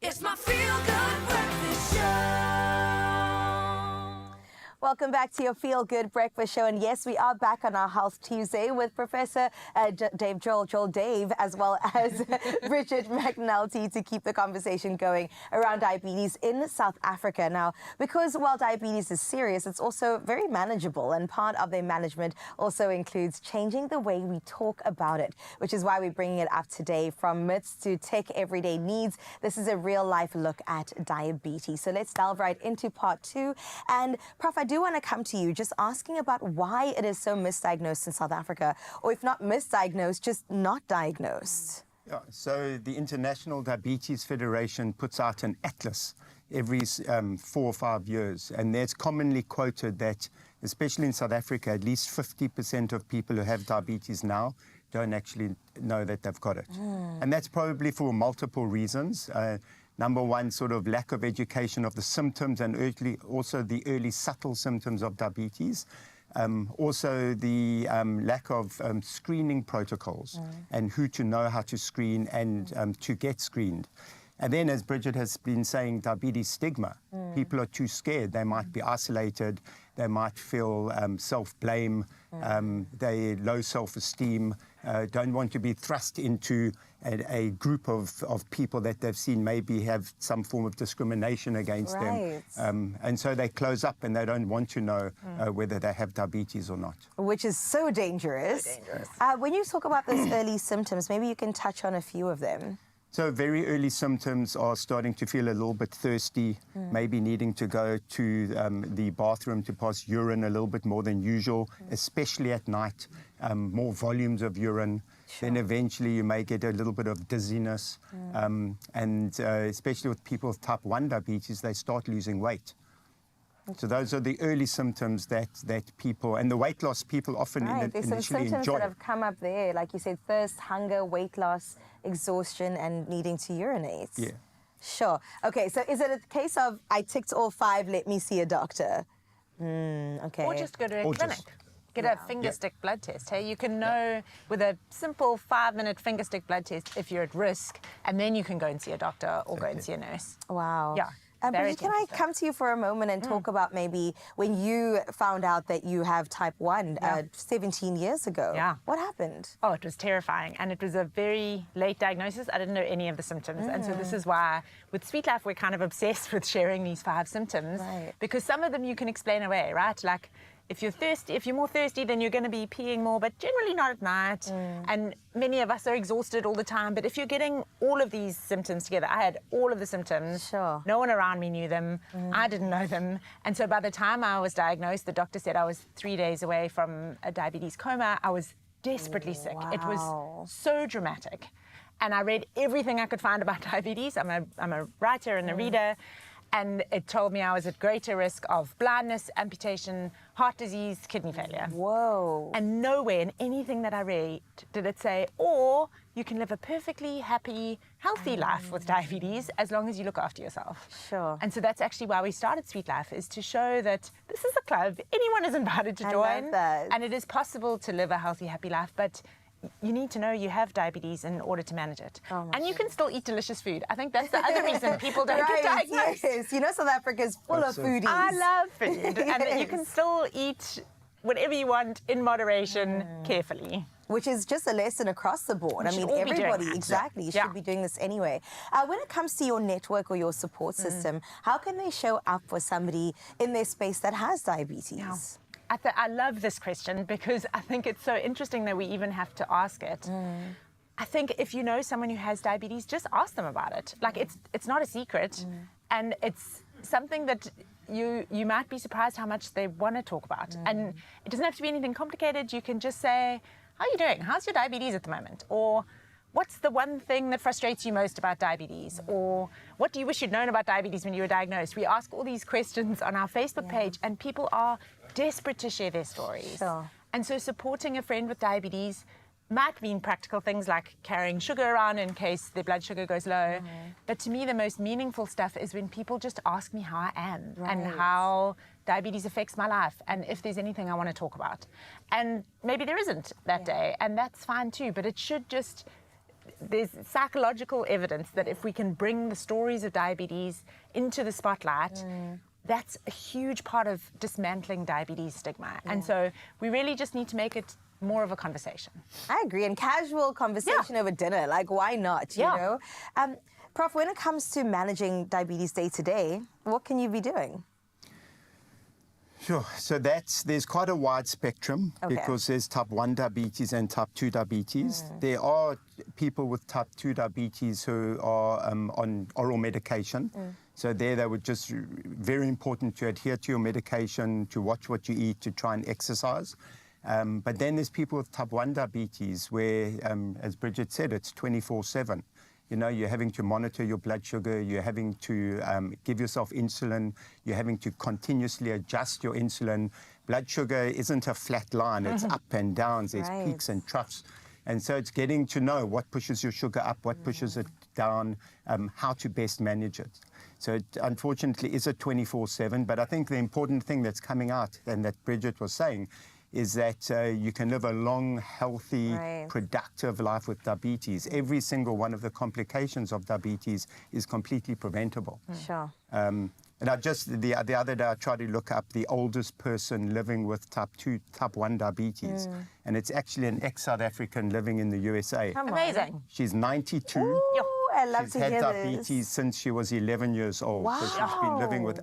It's my feel good breakfast show. Welcome back to your Feel Good Breakfast Show. And yes, we are back on our Health Tuesday with Professor Dave, as well as Richard McNulty to keep the conversation going around diabetes in South Africa. Now, because while diabetes is serious, it's also very manageable. And part of their management also includes changing the way we talk about it, which is why we're bringing it up today. From myths to tech everyday needs, this is a real life look at diabetes. So let's delve right into part 2. And Prof, I do want to come to you just asking about why it is so misdiagnosed in South Africa, or if not misdiagnosed, just not diagnosed. Yeah, so the International Diabetes Federation puts out an atlas every 4 or 5 years, and there's commonly quoted that, especially in South Africa, at least 50% of people who have diabetes now don't actually know that they've got it. And that's probably for multiple reasons. Number one, sort of lack of education of the symptoms and also the early subtle symptoms of diabetes. Also the lack of screening protocols and who to know how to screen and to get screened. And then, as Bridget has been saying, diabetes stigma. People are too scared. They might be isolated. They might feel self-blame. They low self-esteem, don't want to be thrust into a group of people that they've seen maybe have some form of discrimination against them. And so they close up and they don't want to know whether they have diabetes or not. Which is so dangerous. When you talk about those early symptoms, maybe you can touch on a few of them. So very early symptoms are starting to feel a little bit thirsty, maybe needing to go to the bathroom to pass urine a little bit more than usual, especially at night, more volumes of urine. Then eventually you may get a little bit of dizziness. And especially with people with type 1 diabetes, they start losing weight. So those are the early symptoms that people, and the weight loss people often There's some initially symptoms enjoy. that have come up there, like you said, thirst, hunger, weight loss, exhaustion, and needing to urinate. Yeah. Sure. Okay, so is it a case of, I ticked all 5, let me see a doctor? Okay. Or just go to a Or clinic. just- Get a finger stick blood test. Hey, you can know with a simple 5-minute finger stick blood test if you're at risk, and then you can go and see a doctor or go and see a nurse. Wow. Yeah. But can I come to you for a moment and talk about maybe when you found out that you have type 1 17 years ago? Yeah. What happened? Oh, it was terrifying. And it was a very late diagnosis. I didn't know any of the symptoms. And so this is why with Sweet Life, we're kind of obsessed with sharing these 5 symptoms. Right. Because some of them you can explain away, right? Like if you're thirsty, if you're more thirsty, then you're going to be peeing more, but generally not at night. And many of us are exhausted all the time. But if you're getting all of these symptoms together, I had all of the symptoms. Sure. No one around me knew them. I didn't know them. And so by the time I was diagnosed, the doctor said I was 3 days away from a diabetes coma. I was desperately sick. It was so dramatic. And I read everything I could find about diabetes. I'm a writer and a reader. And it told me I was at greater risk of blindness, amputation, heart disease, kidney failure. Whoa. And nowhere in anything that I read did it say, or you can live a perfectly happy, healthy life with diabetes as long as you look after yourself. Sure. And so that's actually why we started Sweet Life, is to show that this is a club. Anyone is invited to join. love that. And it is possible to live a healthy, happy life, but you need to know you have diabetes in order to manage it. And you can still eat delicious food. I think that's the other reason people don't get diagnosed. Yes. You know, South Africa is full of foodies. I love food. And you can still eat whatever you want in moderation, carefully. Which is just a lesson across the board. I should mean, all be doing everybody, that. exactly, Yeah. should be doing this anyway. When it comes to your network or your support system, how can they show up for somebody in their space that has diabetes? Yeah. I love this question because I think it's so interesting that we even have to ask it. I think if you know someone who has diabetes, just ask them about it. Like it's not a secret, and it's something that you might be surprised how much they want to talk about. And it doesn't have to be anything complicated. You can just say, how are you doing? How's your diabetes at the moment? Or what's the one thing that frustrates you most about diabetes? Or what do you wish you'd known about diabetes when you were diagnosed? We ask all these questions on our Facebook page, and people are desperate to share their stories. Sure. And so supporting a friend with diabetes might mean practical things like carrying sugar around in case their blood sugar goes low. But to me, the most meaningful stuff is when people just ask me how I am and how diabetes affects my life and if there's anything I want to talk about. And maybe there isn't that day, and that's fine too, but it should just, there's psychological evidence that if we can bring the stories of diabetes into the spotlight, that's a huge part of dismantling diabetes stigma. And so we really just need to make it more of a conversation. I agree. And casual conversation over dinner, like why not, you know? Prof, when it comes to managing diabetes day to day, what can you be doing? Sure. So there's quite a wide spectrum because there's type 1 diabetes and type 2 diabetes. There are people with type 2 diabetes who are on oral medication. So there they would just, very important to adhere to your medication, to watch what you eat, to try and exercise. But then there's people with type 1 diabetes where, as Bridget said, it's 24/7. You know, you're having to monitor your blood sugar, you're having to give yourself insulin, you're having to continuously adjust your insulin. Blood sugar isn't a flat line, it's up and downs, there's peaks and troughs. And so it's getting to know what pushes your sugar up, what pushes it down, how to best manage it. So it unfortunately is a 24/7, but I think the important thing that's coming out, and that Bridget was saying, is that you can live a long, healthy, productive life with diabetes. Every single one of the complications of diabetes is completely preventable. Sure. And I just, the other day, I tried to look up the oldest person living with type 1 diabetes. And it's actually an ex-South African living in the USA. Amazing. She's 92. Ooh, I love She's to had hear diabetes this. since she was 11 years old. So she's been living with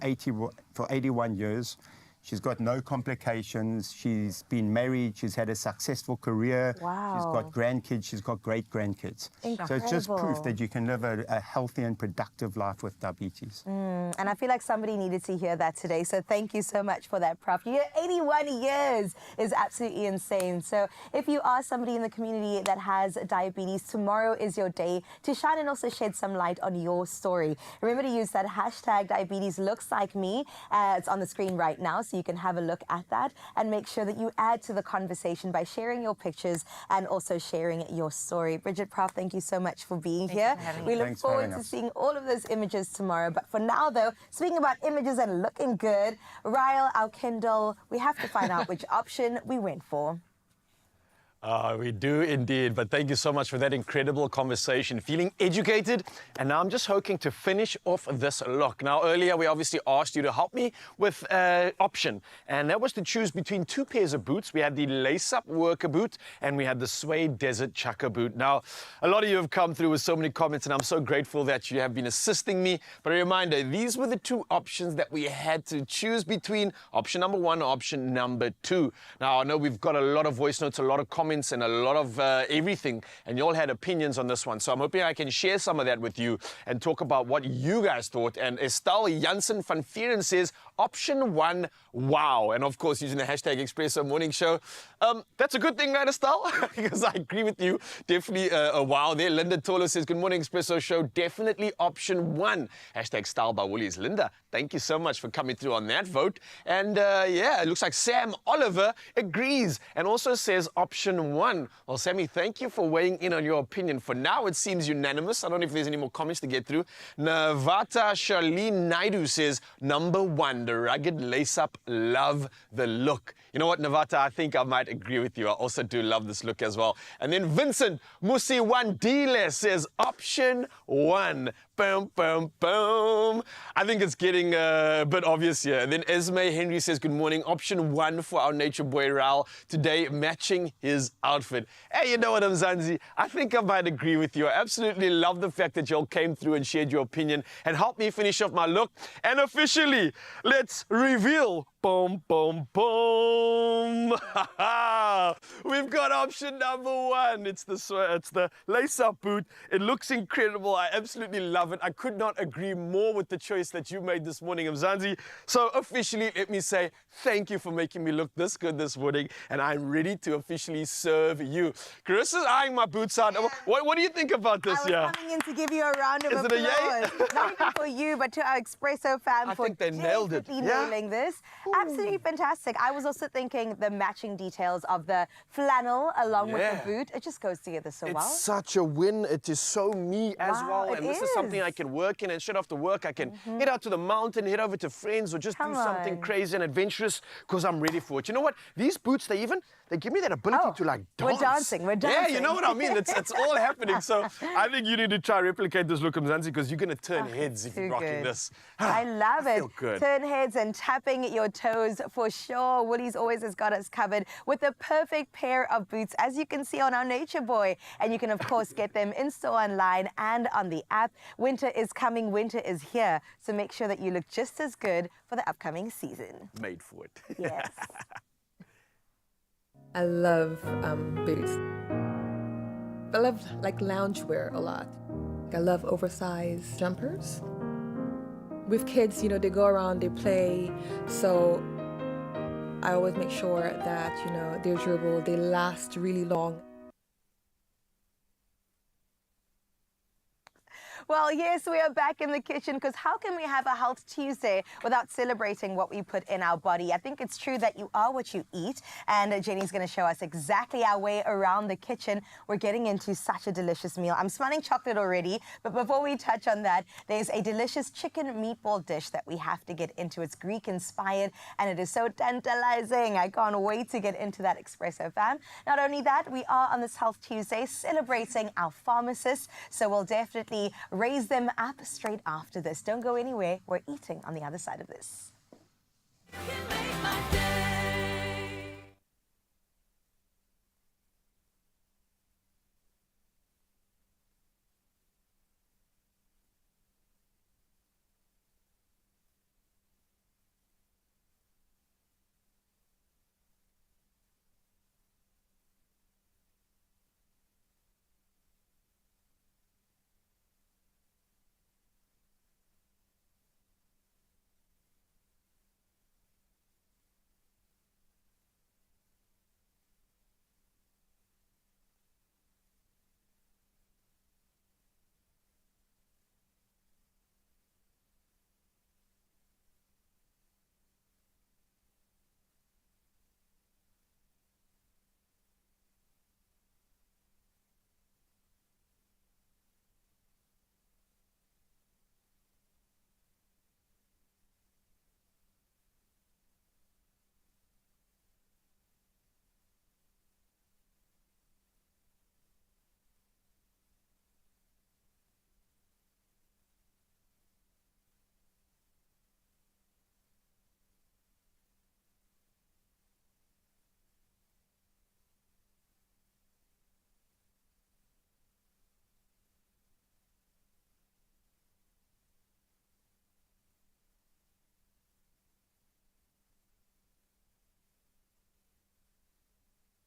for 81 years. She's got no complications. She's been married. She's had a successful career. Wow. She's got grandkids. She's got great-grandkids. So it's just proof that you can live a healthy and productive life with diabetes. And I feel like somebody needed to hear that today. So thank you so much for that, Prof. You're 81 years is absolutely insane. So if you are somebody in the community that has diabetes, tomorrow is your day to shine and also shed some light on your story. Remember to use that hashtag diabetes looks like me. It's on the screen right now, so you can have a look at that and make sure that you add to the conversation by sharing your pictures and also sharing your story. Bridget, Prof, thank you so much for being here. We look Thanks for forward having to us. seeing all of those images tomorrow. But for now, though, speaking about images and looking good, Ryle, our Kindle, we have to find out which option we went for. We do indeed, but thank you so much for that incredible conversation. Feeling educated, and now I'm just hoping to finish off this look. Now, earlier we obviously asked you to help me with an option, and that was to choose between two pairs of boots. We had the lace-up worker boot, and we had the suede desert chukka boot. Now, a lot of you have come through with so many comments, and I'm so grateful that you have been assisting me. But a reminder, these were the two options that we had to choose between, option number 1 or option number 2. Now, I know we've got a lot of voice notes, a lot of comments, and a lot of everything, and you all had opinions on this one. So I'm hoping I can share some of that with you and talk about what you guys thought. And Estelle Janssen van Vieren says, option 1, wow. And of course, using the hashtag Expresso Morning Show. That's a good thing, right, Estelle? Because I agree with you. Definitely a wow there. Linda Tolo says, good morning, Expresso Show. Definitely option 1. Hashtag Style by Woolies. Linda, thank you so much for coming through on that vote. And yeah, it looks like Sam Oliver agrees and also says option 1. Well, Sammy, thank you for weighing in on your opinion. For now, it seems unanimous. I don't know if there's any more comments to get through. Navata Charlene Naidu says, number 1, the rugged lace-up, love the look. You know what, Navata, I think I might agree with you. I also do love this look as well. And then Vincent Musiwandile says, option 1. Boom, boom, boom. I think it's getting a bit obvious here. And then Esme Henry says, good morning. Option 1 for our nature boy Raul. Today, matching his outfit. Hey, you know what, Mzansi? I think I might agree with you. I absolutely love the fact that you all came through and shared your opinion and helped me finish off my look. And officially, let's reveal. Boom, boom, boom. We've got option number 1. It's the lace-up boot. It looks incredible. I absolutely love it. I could not agree more with the choice that you made this morning, Mzansi. So officially, let me say thank you for making me look this good this morning, and I'm ready to officially serve you. Carissa's eyeing my boots out. What do you think about this? I was coming in to give you a round of Is it a applause. yay? Not even for you, but to our Espresso fam I for think they nailed it. definitely nailing this. Absolutely fantastic. I was also thinking the matching details of the flannel along with the boot. It just goes together so well. It's such a win. It is so me as Wow, well. it And this is something I is. can work in. And straight after work, I can head out to the mountain, head over to friends, or just Come do something on. crazy and adventurous because I'm ready for it. You know what? These boots, they give me that ability to like we're dance. dancing, we're Yeah, you dancing. know what I mean? It's all happening. So I think you need to try replicate this look, Mzansi, because you're going to turn heads if too you're rocking good. this. I love I it. feel good. Turn heads and tapping your toes for sure. Woolies always has got us covered with the perfect pair of boots, as you can see on our Nature Boy. And you can, of course, get them in store online and on the app. Winter is coming, winter is here. So make sure that you look just as good for the upcoming season. Made for it. Yes. I love boots. I love like loungewear a lot. I love oversized jumpers. With kids, you know, they go around, they play, so I always make sure that, you know, they're durable, they last really long. Well, yes, we are back in the kitchen because how can we have a Health Tuesday without celebrating what we put in our body? I think it's true that you are what you eat, and Jenny's going to show us exactly our way around the kitchen. We're getting into such a delicious meal. I'm smelling chocolate already, but before we touch on that, there's a delicious chicken meatball dish that we have to get into. It's Greek-inspired, and it is so tantalizing. I can't wait to get into that, Expresso fam. Not only that, we are on this Health Tuesday celebrating our pharmacists, so we'll definitely raise them up straight after this. Don't go anywhere. We're eating on the other side of this. You make my day.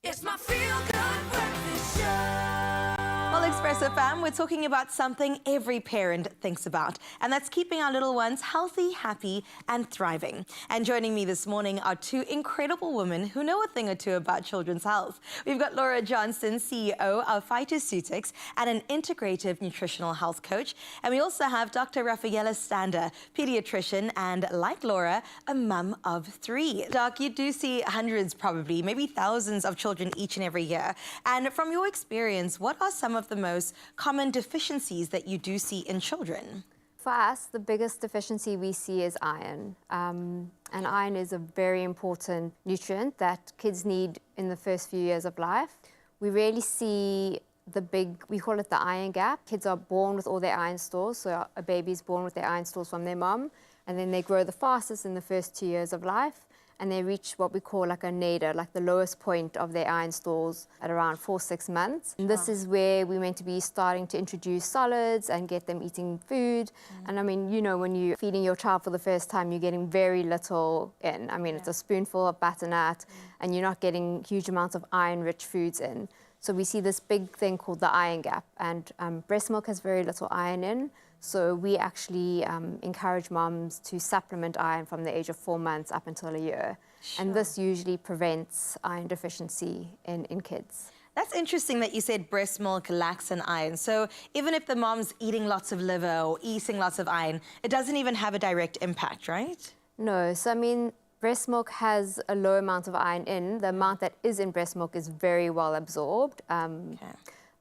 It's my feel-good breakfast show. Well, Expresso fam, we're talking about something every parent thinks about, and that's keeping our little ones healthy, happy, and thriving. And joining me this morning are two incredible women who know a thing or two about children's health. We've got Laura Johnston, CEO of Phytoceutics and an integrative nutritional health coach. And we also have Dr. Rafaela Stander, pediatrician, and like Laura, a mum of 3. Doc, you do see hundreds, probably, maybe thousands of children each and every year. And from your experience, what are some of the most common deficiencies that you do see in children? For us, the biggest deficiency we see is iron. And iron is a very important nutrient that kids need in the first few years of life. We rarely see the big, we call it the iron gap. Kids are born with all their iron stores, so a baby is born with their iron stores from their mom, and then they grow the fastest in the first 2 years of life, and they reach what we call like a nadir, like the lowest point of their iron stores at around 4-6 months. And this is where we're meant to be starting to introduce solids and get them eating food. And I mean, you know, when you're feeding your child for the first time, you're getting very little in. I mean, it's a spoonful of butternut, and you're not getting huge amounts of iron-rich foods in. So we see this big thing called the iron gap, and breast milk has very little iron in. So we actually encourage moms to supplement iron from the age of 4 months up until a year. Sure. And this usually prevents iron deficiency in kids. That's interesting that you said breast milk lacks in iron. So even if the mom's eating lots of liver or eating lots of iron, it doesn't even have a direct impact, right? No, so I mean, Breast milk has a low amount of iron in. The amount that is in breast milk is very well absorbed,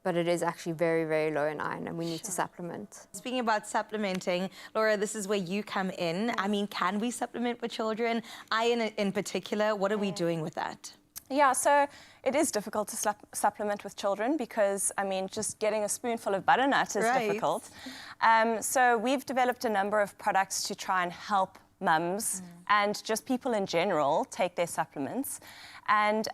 but it is actually very, very low in iron, and we need to supplement. Speaking about supplementing, Laura, this is where you come in. I mean, can we supplement with children? Iron in particular, what are we doing with that? Yeah, so it is difficult to supplement with children because, I mean, just getting a spoonful of butternut is difficult. So we've developed a number of products to try and help mums and just people in general take their supplements. And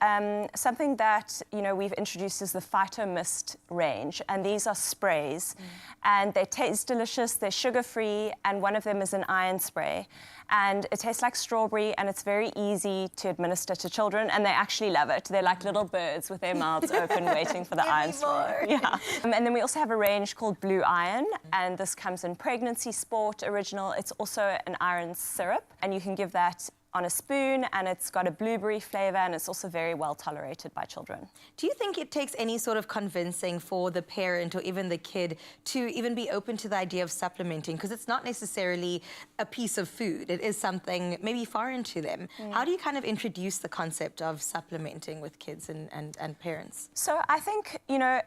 something that, you know, we've introduced is the Phyto Mist range, and these are sprays. And they taste delicious, they're sugar-free, and one of them is an iron spray. And it tastes like strawberry, and it's very easy to administer to children, and they actually love it. They're like little birds with their mouths open waiting for the iron spray. Yeah. And then we also have a range called Blue Iron, and this comes in Pregnancy Sport Original. It's also an iron syrup, and you can give that on a spoon, and it's got a blueberry flavor, and it's also very well tolerated by children. Do you think it takes any sort of convincing for the parent or even the kid to even be open to the idea of supplementing? Because it's not necessarily a piece of food. It is something maybe foreign to them. How do you kind of introduce the concept of supplementing with kids and parents? So I think, you know,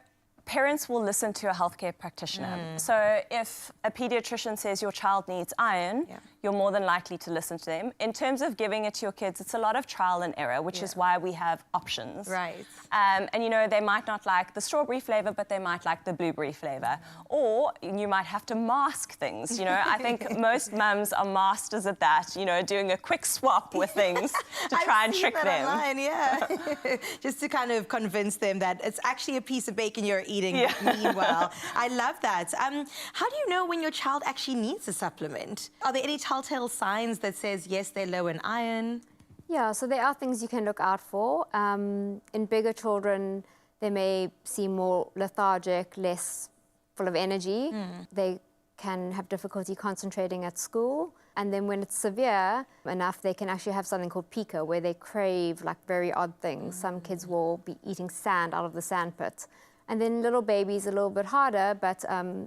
parents will listen to a healthcare practitioner. So if a pediatrician says your child needs iron, you're more than likely to listen to them. In terms of giving it to your kids, it's a lot of trial and error, which is why we have options. Right. And, you know, they might not like the strawberry flavor, but they might like the blueberry flavor. Or you might have to mask things, you know. I think most mums are masters at that, you know, doing a quick swap with things to try and trick them. Online, yeah. Just to kind of convince them that it's actually a piece of bacon you're eating meanwhile. I love that. How do you know when your child actually needs a supplement? Are there any telltale signs that says, yes, they're low in iron? Yeah, so there are things you can look out for. In bigger children, they may seem more lethargic, less full of energy. They can have difficulty concentrating at school. And then when it's severe enough, they can actually have something called pica, where they crave like very odd things. Some kids will be eating sand out of the sand pit. And then little babies a little bit harder, but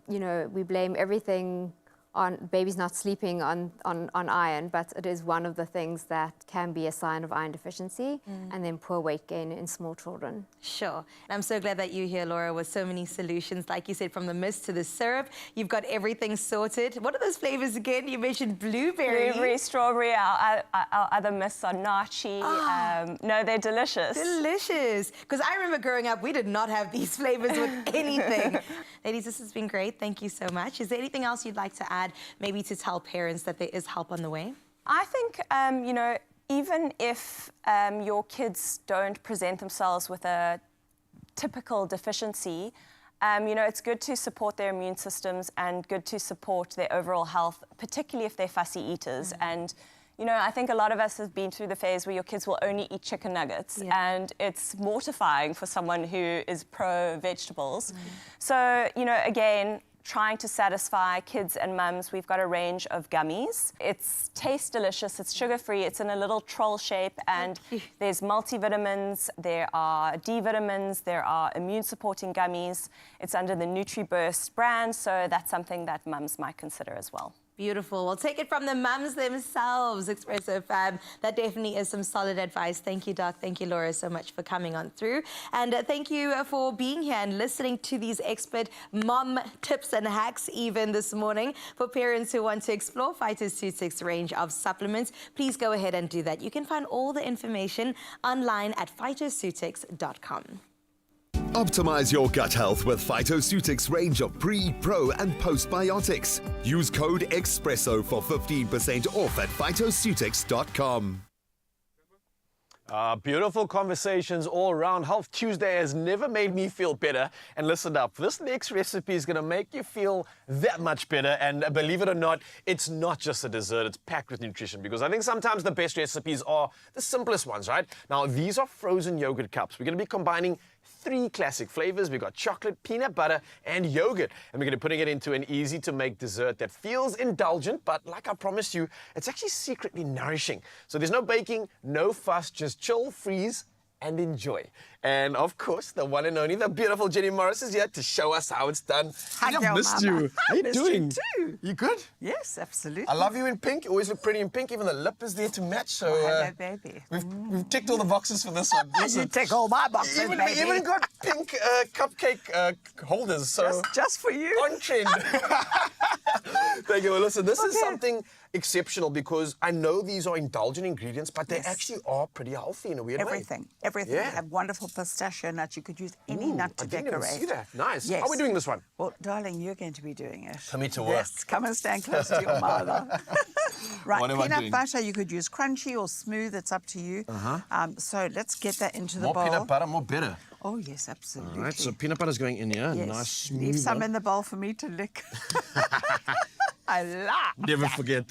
you know, we blame everything on babies not sleeping on iron, but it is one of the things that can be a sign of iron deficiency, and then poor weight gain in small children. Sure. And I'm so glad that you're here, Laura, with so many solutions. Like you said, from the mist to the syrup, you've got everything sorted. What are those flavors again? You mentioned blueberry. Blueberry, strawberry, our other mists are nachi. No, they're delicious. Delicious. Because I remember growing up, we did not have these flavors with anything. Ladies, this has been great. Thank you so much. Is there anything else you'd like to add, maybe to tell parents that there is help on the way? I think, you know, even if your kids don't present themselves with a typical deficiency, you know, it's good to support their immune systems and good to support their overall health, particularly if they're fussy eaters. And, you know, I think a lot of us have been through the phase where your kids will only eat chicken nuggets, and it's mortifying for someone who is pro-vegetables. So, you know, again, trying to satisfy kids and mums, we've got a range of gummies. It's tastes delicious, it's sugar-free, it's in a little troll shape, and there's multivitamins, there are D vitamins, there are immune-supporting gummies. It's under the NutriBurst brand, so that's something that mums might consider as well. Beautiful. We'll take it from the mums themselves, Expresso Fab. That definitely is some solid advice. Thank you, Doc. Thank you, Laura, so much for coming on through. And thank you for being here and listening to these expert mom tips and hacks even this morning. For parents who want to explore Phyto range of supplements, please go ahead and do that. You can find all the information online at phytoceutics.com. Optimize your gut health with Phytoceutics range of pre, pro, and postbiotics. Use code EXPRESSO for 15% off at phytoceutics.com. Beautiful conversations all around. Health Tuesday has never made me feel better. And listen up, this next recipe is going to make you feel that much better. And believe it or not, it's not just a dessert, it's packed with nutrition. Because I think sometimes the best recipes are the simplest ones, right? Now, these are frozen yogurt cups. We're going to be combining 3 classic flavors. We've got chocolate, peanut butter, and yogurt. And we're going to be putting it into an easy-to-make dessert that feels indulgent, but like I promised you, it's actually secretly nourishing. So there's no baking, no fuss, just chill, freeze, and enjoy. And of course, the one and only, the beautiful Jenny Morris is here to show us how it's done. I've Hello, missed Mama. you. How you Missed you doing? too. You good? Yes, absolutely. I love you in pink. You always look pretty in pink. Even the lip is there to match. So Hello, baby. we've ticked all the boxes for this one. You Listen, tick all my boxes, we baby. even got pink cupcake holders. So Just for you. on trend. Thank you. Well, listen, this is something exceptional because I know these are indulgent ingredients, but they actually are pretty healthy in a weird way. Everything. Yeah. You have wonderful pistachio nuts. You could use any Ooh, nut to I didn't decorate. even see that. Nice. Yes. How are we doing this one? Well, darling, you're going to be doing it. For me to work. Yes, come and stand close to your mother. Right, What am I peanut doing? butter, you could use crunchy or smooth, it's up to you. So let's get that into the More bowl. peanut butter, more better. Oh, yes, absolutely. All right, so peanut butter's going in here. Yes. Nice, smooth. Leave some one. in the bowl for me to lick. I love Never that. forget.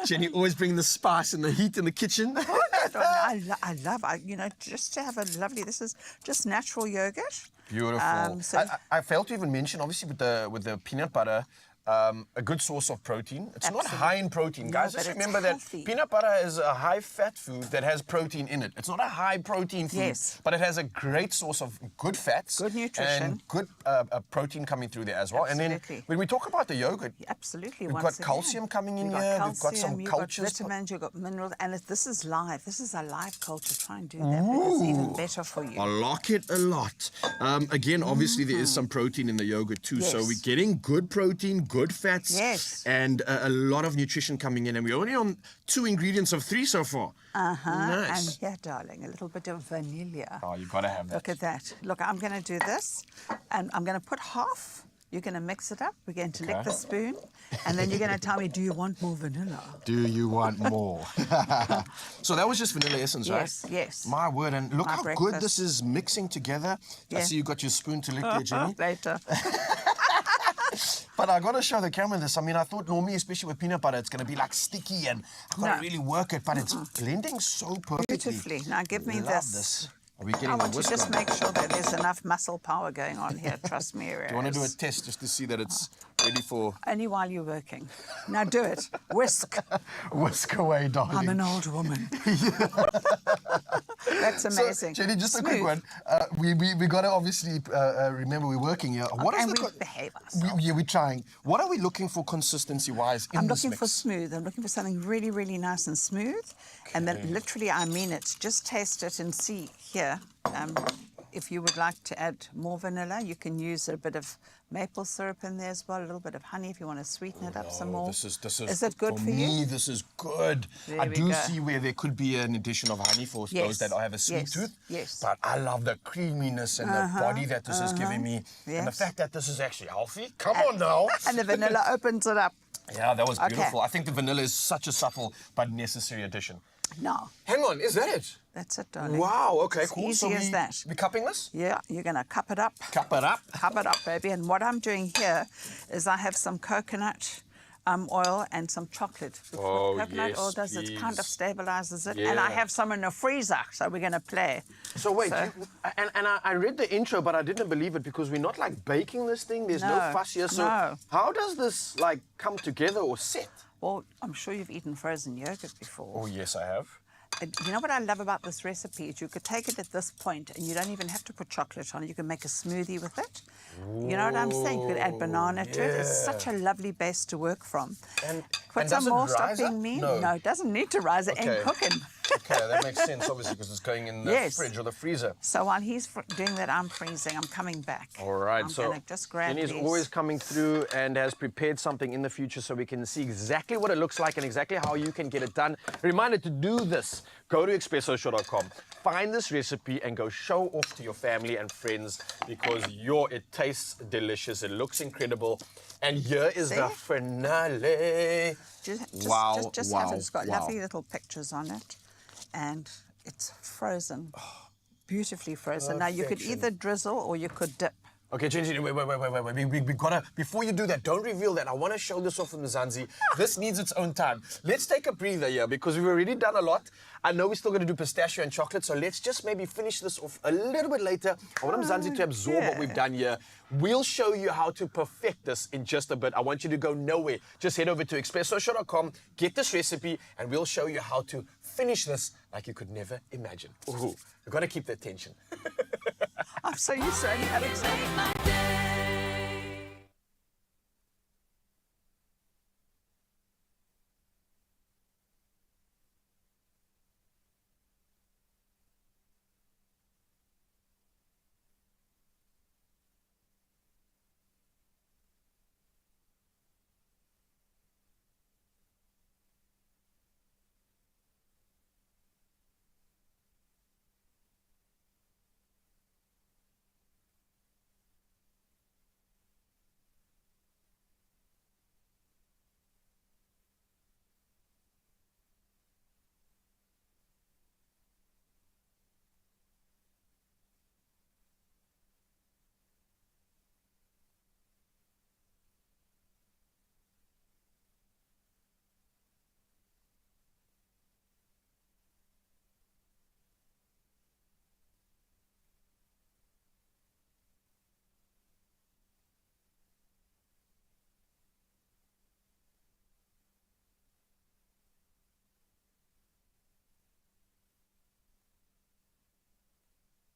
Jenny always bring the spice and the heat in the kitchen. I love, just to have a lovely, this is just natural yogurt. Beautiful. So- I failed to even mention, obviously, with the peanut butter, a good source of protein. It's not high in protein, No, guys. but Just it's remember that healthy. peanut butter is a high-fat food that has protein in it. It's not a high-protein food, Yes. but it has a great source of good fats, Good nutrition. and good protein coming through there as well. And Absolutely. then when we talk about the yogurt, Absolutely. we've got once again. calcium coming in You've got here. calcium, We've got some you've cultures. got vitamins, you've got minerals, and this is live. This is a live culture. Try and do that. Because it's even better for you. I like it a lot. Again, obviously, there is some protein in the yogurt too. So Yes. we're getting good protein, good fats, Yes. and a lot of nutrition coming in. And we're only on 2 ingredients of 3 so far. Nice. And here, darling, a little bit of vanilla. Oh, you got to have that. Look at that. Look, I'm going to do this, and I'm going to put half. You're going to mix it up. We're going to lick the spoon, and then you're going to tell me, do you want more vanilla? Do you want more? So that was just vanilla essence, right? Yes, yes. My word. And look My how good breakfast. this is mixing together. I Yeah. see you got your spoon to lick there, Jenny. Later. But I got to show the camera this. I mean, I thought normally, especially with peanut butter, it's going to be like sticky and I've got to No. really work it, but it's blending so perfectly. Beautifully. Now give me Love this. Are we getting I the want to whisk just on? make sure that there's enough muscle power going on here. Trust me, Do you want to do a test just to see that it's ready for Only while you're working. Now do it. Whisk. whisk away, darling? I'm an old woman. That's amazing. So, Jenny, just a quick Smooth. one. We got to obviously remember we're working here. What is And the we behave ourselves. Yeah, we're trying. What are we looking for consistency-wise in I'm this looking mix? for smooth. I'm looking for something really, really nice and smooth. And then literally, I mean it. Just taste it and see here. If you would like to add more vanilla, you can use a bit of maple syrup in there as well, a little bit of honey if you want to sweeten it up some more. This is Is it good for you? me, this is good. There I we do go. see where there could be an addition of honey for those Yes, that have a sweet yes, tooth. yes. But I love the creaminess and the body that this is giving me. And the Yes. fact that this is actually healthy. Come on now. And the vanilla opens it up. Yeah, that was Okay. beautiful. I think the vanilla is such a subtle but necessary addition. No, Hang on, is that it? that's it, darling. Wow, okay, It's cool. easy so as that. we cupping this? Yeah, you're going to cup it up. Cup it up. Cup it up, baby. And what I'm doing here is I have some coconut oil and some chocolate. Because Oh, what coconut yes, oil does, it kind of please. stabilizes it. And I Yeah. have some in the freezer, so we're going to play. So wait, So- I read the intro, but I didn't believe it because we're not like baking this thing. There's no No, fuss here. So no. how does this like come together or set? Well, I'm sure you've eaten frozen yogurt before. Oh yes, I have. And you know what I love about this recipe is you could take it at this point and you don't even have to put chocolate on it. You can make a smoothie with it. You know what I'm saying? You could add banana to it. It's such a lovely base to work from. And Put and some does it more stuff rise up? being mean. No. It doesn't need to rise. It Okay. ain't cooking. Okay, that makes sense obviously because it's going in the Yes. fridge or the freezer. So while he's doing that, I'm freezing. I'm coming back. All right, I'm so gonna just grab Jenny's these. always coming through and has prepared something in the future so we can see exactly what it looks like and exactly how you can get it done. Reminder to do this. Go to expressoshow.com, find this recipe and go show off to your family and friends because it tastes delicious, it looks incredible. And here is the See? finale. Just Wow, have it. wow, It's got wow. lovely little pictures on it, and it's frozen, beautifully frozen. Now you could Perfection. either drizzle or you could dip. Okay, Gingy, wait. We gotta, before you do that, don't reveal that. I want to show this off from the Zanzi. This needs its own time. Let's take a breather here because we've already done a lot. I know we're still going to do pistachio and chocolate, so let's just maybe finish this off a little bit later. I want Mzansi to absorb what we've done here. We'll show you how to perfect this in just a bit. I want you to go nowhere. Just head over to expressoshow.com, get this recipe, and we'll show you how to finish this like you could never imagine. Ooh, you've got to keep the attention. I'm so used to only having some.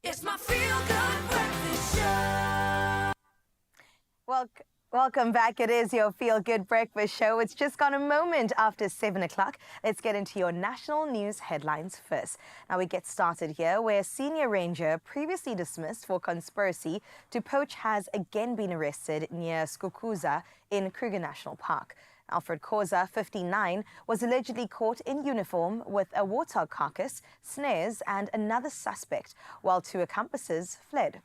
It's my feel-good breakfast show. Welcome back. It is your Feel Good Breakfast Show. It's just gone a moment after 7 o'clock. Let's get into your national news headlines first. Now we get started here where a senior ranger previously dismissed for conspiracy to poach has again been arrested near Skukuza in Kruger National Park. Alfred Khoza, 59, was allegedly caught in uniform with a warthog carcass, snares and another suspect, while 2 accomplices fled.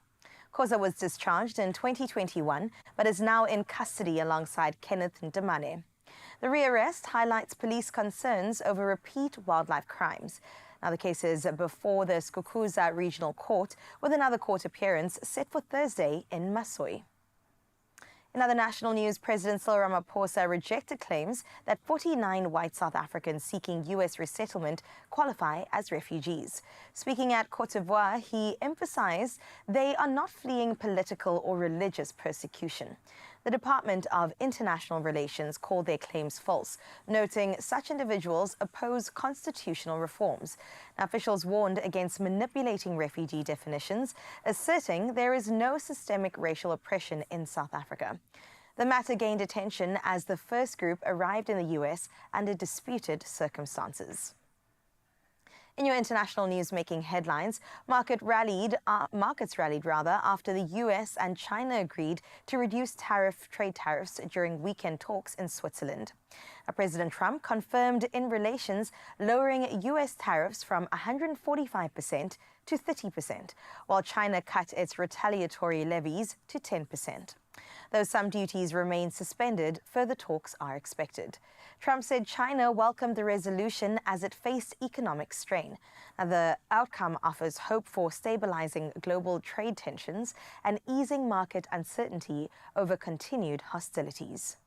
Khoza was discharged in 2021, but is now in custody alongside Kenneth Ndamane. The rearrest highlights police concerns over repeat wildlife crimes. Now the case is before the Skukuza Regional Court, with another court appearance set for Thursday in Masoi. In other national news, President Cyril Ramaphosa rejected claims that 49 white South Africans seeking U.S. resettlement qualify as refugees. Speaking at Cote d'Ivoire, he emphasized they are not fleeing political or religious persecution. The Department of International Relations called their claims false, noting such individuals oppose constitutional reforms. Now, officials warned against manipulating refugee definitions, asserting there is no systemic racial oppression in South Africa. The matter gained attention as the first group arrived in the U.S. under disputed circumstances. In your international news making headlines, markets rallied after the US and China agreed to reduce trade tariffs during weekend talks in Switzerland. President Trump confirmed in relations lowering US tariffs from 145% to 30%, while China cut its retaliatory levies to 10%. Though some duties remain suspended, further talks are expected. Trump said China welcomed the resolution as it faced economic strain. Now, the outcome offers hope for stabilizing global trade tensions and easing market uncertainty over continued hostilities.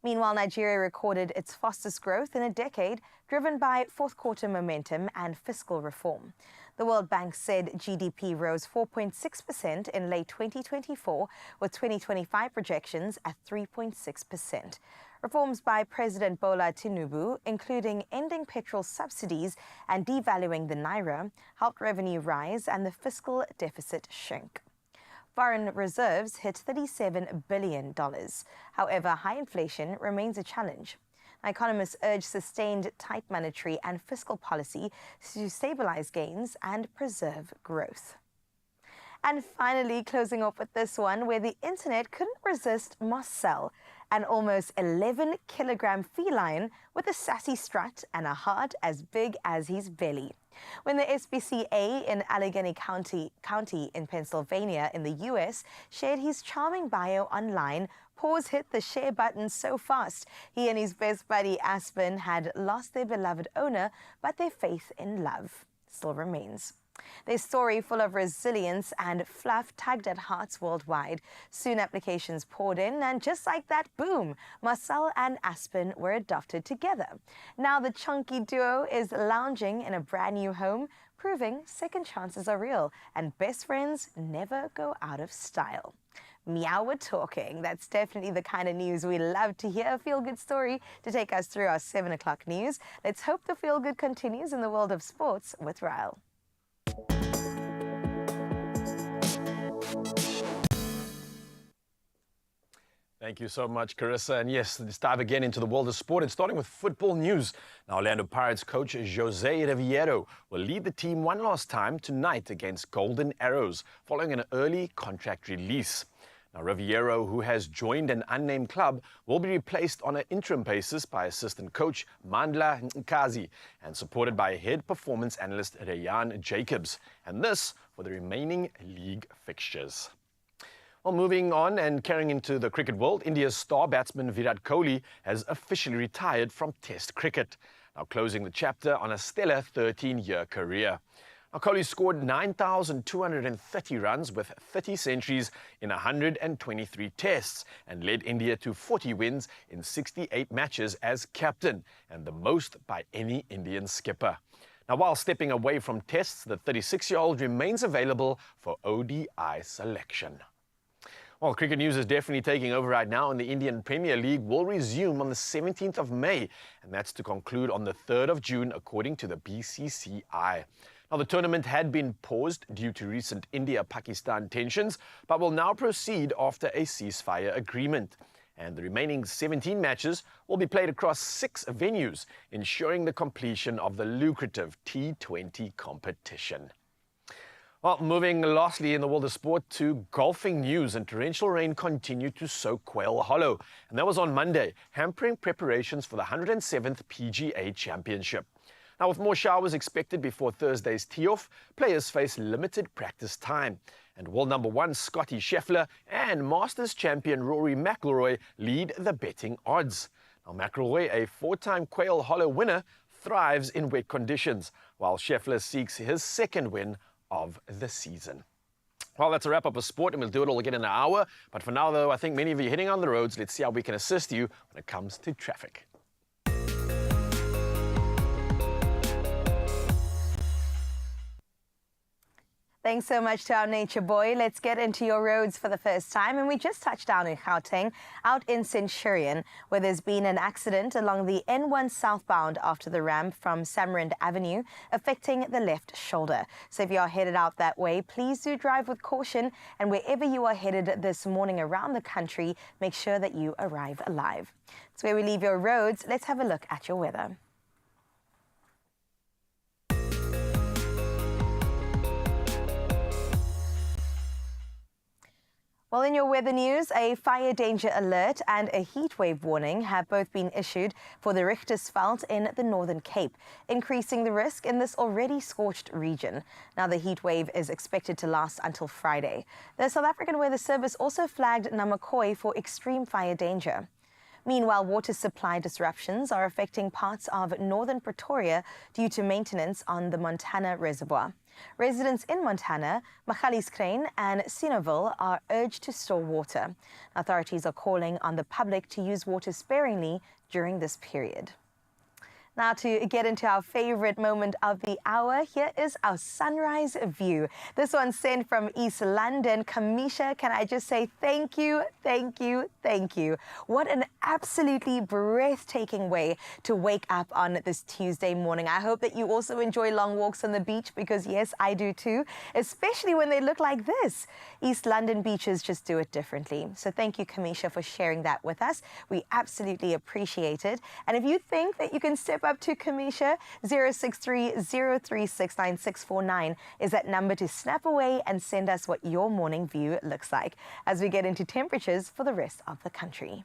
Meanwhile, Nigeria recorded its fastest growth in a decade, driven by fourth-quarter momentum and fiscal reform. The World Bank said GDP rose 4.6% in late 2024, with 2025 projections at 3.6%. Reforms by President Bola Tinubu, including ending petrol subsidies and devaluing the naira, helped revenue rise and the fiscal deficit shrink. Foreign reserves hit $37 billion. However, high inflation remains a challenge. Economists urge sustained tight monetary and fiscal policy to stabilize gains and preserve growth. And finally, closing off with this one, where the internet couldn't resist Marcel, an almost 11-kilogram feline with a sassy strut and a heart as big as his belly. When the SPCA in Allegheny County in Pennsylvania in the U.S. shared his charming bio online, paws hit the share button so fast. He and his best buddy Aspen had lost their beloved owner, but their faith in love still remains. Their story, full of resilience and fluff, tugged at hearts worldwide. Soon applications poured in, and just like that, boom, Marcel and Aspen were adopted together. Now the chunky duo is lounging in a brand new home, proving second chances are real and best friends never go out of style. Meow, we're talking. That's definitely the kind of news we love to hear. A feel-good story to take us through our 7 o'clock news. Let's hope the feel-good continues in the world of sports with Ryle. Thank you so much, Carissa. And yes, let's dive again into the world of sport, and starting with football news. Now, Orlando Pirates coach Jose Riviero will lead the team one last time tonight against Golden Arrows, following an early contract release. Now, Riviero, who has joined an unnamed club, will be replaced on an interim basis by assistant coach Mandla Nkazi and supported by head performance analyst Rayan Jacobs. And this for the remaining league fixtures. Well, moving on and carrying into the cricket world, India's star batsman Virat Kohli has officially retired from Test cricket, now closing the chapter on a stellar 13-year career. Now, Kohli scored 9,230 runs with 30 centuries in 123 tests and led India to 40 wins in 68 matches as captain, and the most by any Indian skipper. Now, while stepping away from tests, the 36-year-old remains available for ODI selection. Well, cricket news is definitely taking over right now, and the Indian Premier League will resume on the 17th of May, and that's to conclude on the 3rd of June, according to the BCCI. Now, the tournament had been paused due to recent India-Pakistan tensions, but will now proceed after a ceasefire agreement. And the remaining 17 matches will be played across 6 venues, ensuring the completion of the lucrative T20 competition. Well, moving lastly in the world of sport to golfing news, and torrential rain continued to soak Quail Hollow, and that was on Monday, hampering preparations for the 107th PGA Championship. Now, with more showers expected before Thursday's tee-off, players face limited practice time. And world number 1 Scottie Scheffler and Masters champion Rory McIlroy lead the betting odds. Now, McIlroy, a 4-time Quail Hollow winner, thrives in wet conditions, while Scheffler seeks his second win of the season. Well, that's a wrap up of sport, and we'll do it all again in an hour. But for now, though, I think many of you are heading on the roads. Let's see how we can assist you when it comes to traffic. Thanks so much to our nature boy. Let's get into your roads for the first time. And we just touched down in Gauteng, out in Centurion, where there's been an accident along the N1 southbound after the ramp from Samrand Avenue, affecting the left shoulder. So if you are headed out that way, please do drive with caution. And wherever you are headed this morning around the country, make sure that you arrive alive. It's where we leave your roads. Let's have a look at your weather. Well, in your weather news, a fire danger alert and a heat wave warning have both been issued for the Richtersveld in the Northern Cape, increasing the risk in this already scorched region. Now, the heat wave is expected to last until Friday. The South African Weather Service also flagged Namakwa for extreme fire danger. Meanwhile, water supply disruptions are affecting parts of northern Pretoria due to maintenance on the Montana Reservoir. Residents in Montana, Magalieskrain and Sinoville are urged to store water. Authorities are calling on the public to use water sparingly during this period. Now, to get into our favorite moment of the hour, here is our sunrise view. This one's sent from East London. Kamisha, can I just say thank you, thank you, thank you. What an absolutely breathtaking way to wake up on this Tuesday morning. I hope that you also enjoy long walks on the beach, because yes, I do too, especially when they look like this. East London beaches just do it differently. So thank you, Kamisha, for sharing that with us. We absolutely appreciate it. And if you think that you can step up to Kamisha, 063-0369649 is that number to snap away and send us what your morning view looks like, as we get into temperatures for the rest of the country.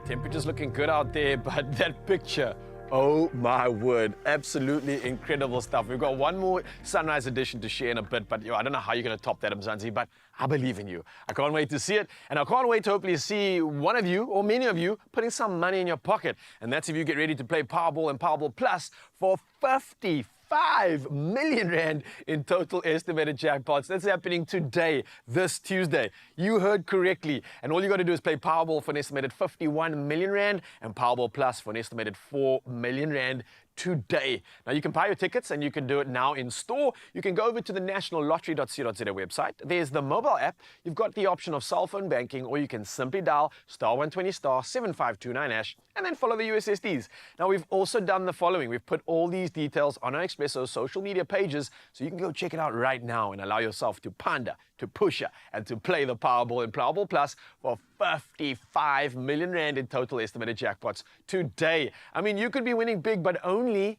temperature's looking good out there, but that picture, oh my word, absolutely incredible stuff. We've got one more sunrise edition to share in a bit, but I don't know how you're going to top that, Mzansi, but I believe in you. I can't wait to see it, and I can't wait to hopefully see one of you, or many of you, putting some money in your pocket. And that's if you get ready to play Powerball and Powerball Plus for 55 million rand in total estimated jackpots. That's happening today, this Tuesday. You heard correctly. And all you got to do is play Powerball for an estimated 51 million rand and Powerball Plus for an estimated 4 million rand today. Now you can buy your tickets and you can do it now in store. You can go over to the nationallottery.co.za website. There's the mobile app. You've got the option of cell phone banking, or you can simply dial *120 *7529# and then follow the USSDs. Now we've also done the following. We've put all these details on our Expresso social media pages, so you can go check it out right now and allow yourself to ponder, to push and to play the Powerball and Powerball Plus for 55 million rand in total estimated jackpots today. I mean, you could be winning big, but only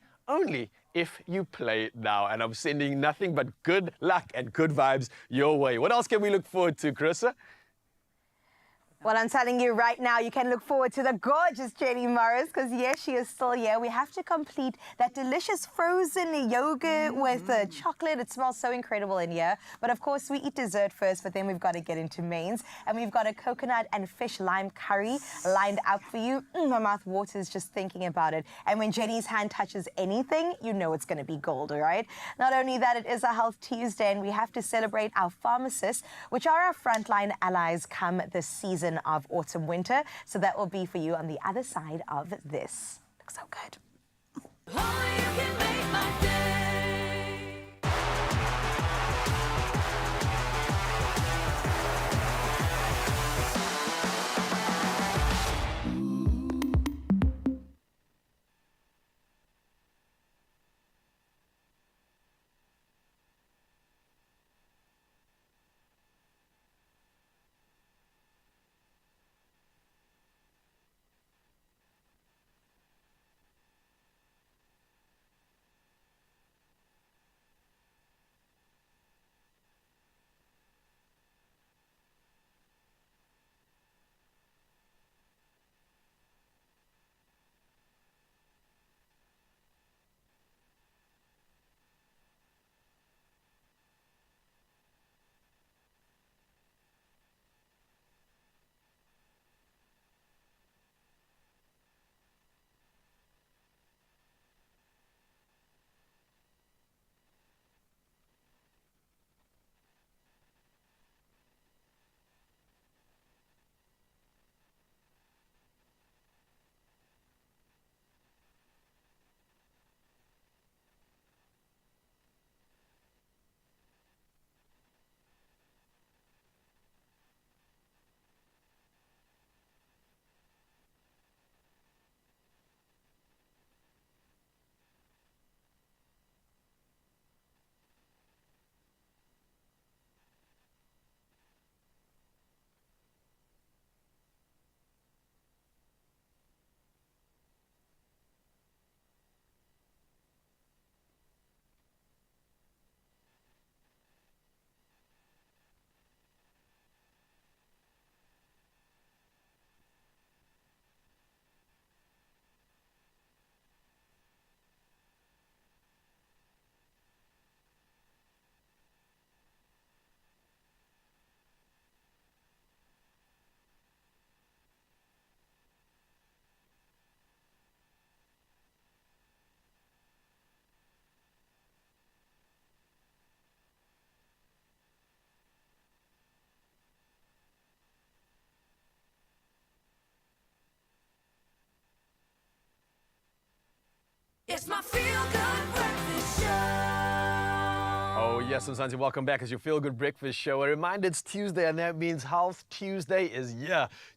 if you play now. And I'm sending nothing but good luck and good vibes your way. What else can we look forward to, Carissa? Well, I'm telling you right now, you can look forward to the gorgeous Jenny Morris, because yes, she is still here. We have to complete that delicious frozen yogurt with the chocolate. It smells so incredible in here. But of course, we eat dessert first, but then we've got to get into mains. And we've got a coconut and fish lime curry lined up for you. My mouth waters just thinking about it. And when Jenny's hand touches anything, you know it's going to be gold, all right? Not only that, it is a Health Tuesday, and we have to celebrate our pharmacists, which are our frontline allies come this season of autumn winter. So that will be for you on the other side of this. Looks so good. Only you can make my day. It's my feel-good breakfast show. Oh yes, Mzansi, welcome back as your feel-good breakfast show. A reminder, it's Tuesday, and that means Health Tuesday is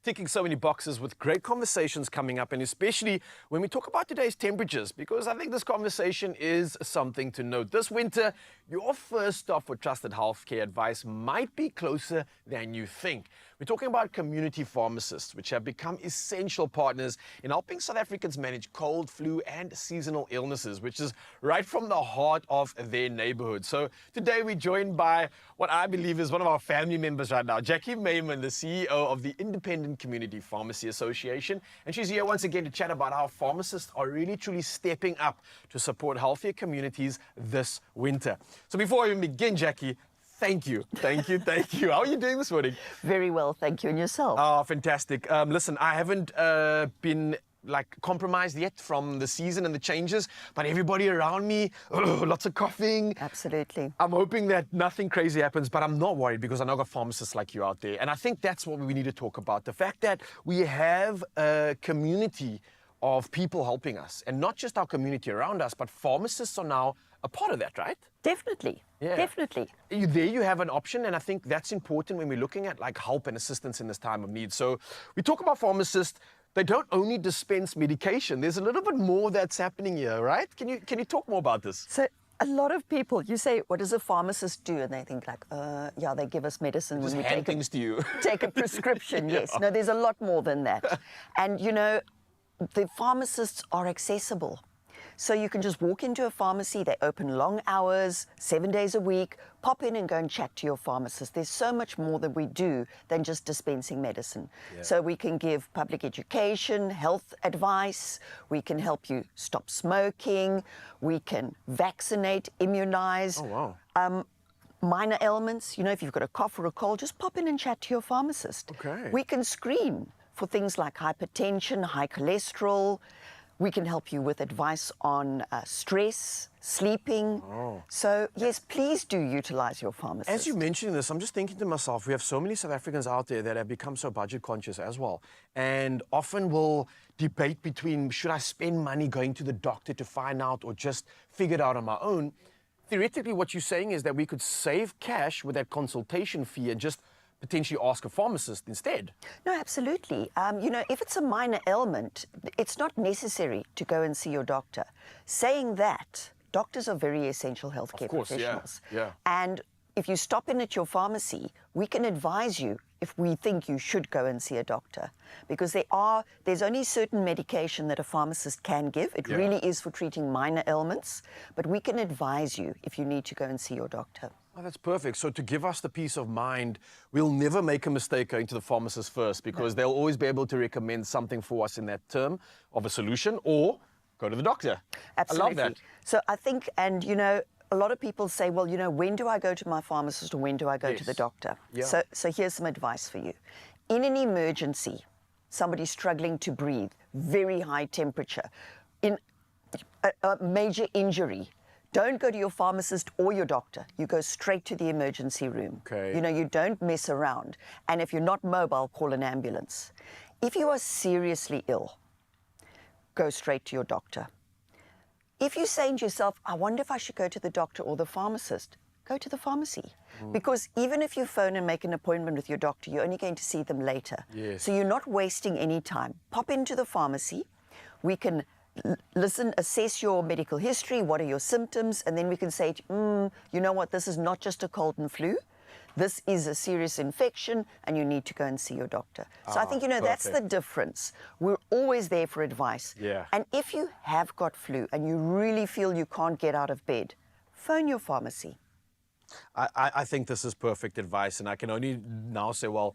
ticking so many boxes with great conversations coming up, and especially when we talk about today's temperatures, because I think this conversation is something to note. This winter, your first stop for trusted healthcare advice might be closer than you think. We're talking about community pharmacists, which have become essential partners in helping South Africans manage cold, flu, and seasonal illnesses, which is right from the heart of their neighborhood. So today we're joined by what I believe is one of our family members right now, Jackie Mayman, the CEO of the Independent Community Pharmacy Association. And she's here once again to chat about how pharmacists are really truly stepping up to support healthier communities this winter. So before I even begin, Jackie, thank you. How are you doing this morning? Very well, thank you. And yourself? Oh, fantastic. Listen, I haven't been compromised yet from the season and the changes, but everybody around me, lots of coughing. Absolutely. I'm hoping that nothing crazy happens, but I'm not worried because I know I've got pharmacists like you out there. And I think that's what we need to talk about. The fact that we have a community of people helping us, and not just our community around us, but pharmacists are now a part of that, right? Definitely. Yeah. Definitely. There you have an option, and I think that's important when we're looking at help and assistance in this time of need. So we talk about pharmacists. They don't only dispense medication. There's a little bit more that's happening here, right? Can you talk more about this? So a lot of people, you say, what does a pharmacist do? And they think yeah, they give us medicine. Just when we hand things to you. Take a prescription, yes. Yeah. No, there's a lot more than that. And, the pharmacists are accessible. So you can just walk into a pharmacy, they open long hours, 7 days a week, pop in and go and chat to your pharmacist. There's so much more that we do than just dispensing medicine. Yeah. So we can give public education, health advice, we can help you stop smoking, we can vaccinate, immunize. Oh, wow. Minor ailments, if you've got a cough or a cold, just pop in and chat to your pharmacist. Okay. We can screen for things like hypertension, high cholesterol. We can help you with advice on stress, sleeping. Oh. So, yes, please do utilize your pharmacist. As you mentioned this, I'm just thinking to myself, we have so many South Africans out there that have become so budget conscious as well, and often will debate between should I spend money going to the doctor to find out or just figure it out on my own. Theoretically, what you're saying is that we could save cash with that consultation fee and just potentially ask a pharmacist instead. No, absolutely. If it's a minor ailment, it's not necessary to go and see your doctor. Saying that, doctors are very essential healthcare professionals. Yeah. And if you stop in at your pharmacy, we can advise you if we think you should go and see a doctor. Because there's only certain medication that a pharmacist can give. It really is for treating minor ailments, but we can advise you if you need to go and see your doctor. Oh, that's perfect. So to give us the peace of mind, we'll never make a mistake going to the pharmacist first, because they'll always be able to recommend something for us in that term of a solution, or go to the doctor. Absolutely. I love that. So I think, and a lot of people say, well, when do I go to my pharmacist or when do I go to the doctor? Yeah. So here's some advice for you. In an emergency, somebody struggling to breathe, very high temperature, in a major injury, don't go to your pharmacist or your doctor. You go straight to the emergency room. Okay. You don't mess around. And if you're not mobile, call an ambulance. If you are seriously ill, go straight to your doctor. If you're saying to yourself, I wonder if I should go to the doctor or the pharmacist, go to the pharmacy. Because even if you phone and make an appointment with your doctor, you're only going to see them later. Yes. So you're not wasting any time. Pop into the pharmacy. We can assess your medical history, what are your symptoms, and then we can say, you know what, this is not just a cold and flu. This is a serious infection, and you need to go and see your doctor. So I think, that's the difference. We're always there for advice. Yeah. And if you have got flu and you really feel you can't get out of bed, phone your pharmacy. I think this is perfect advice, and I can only now say, well,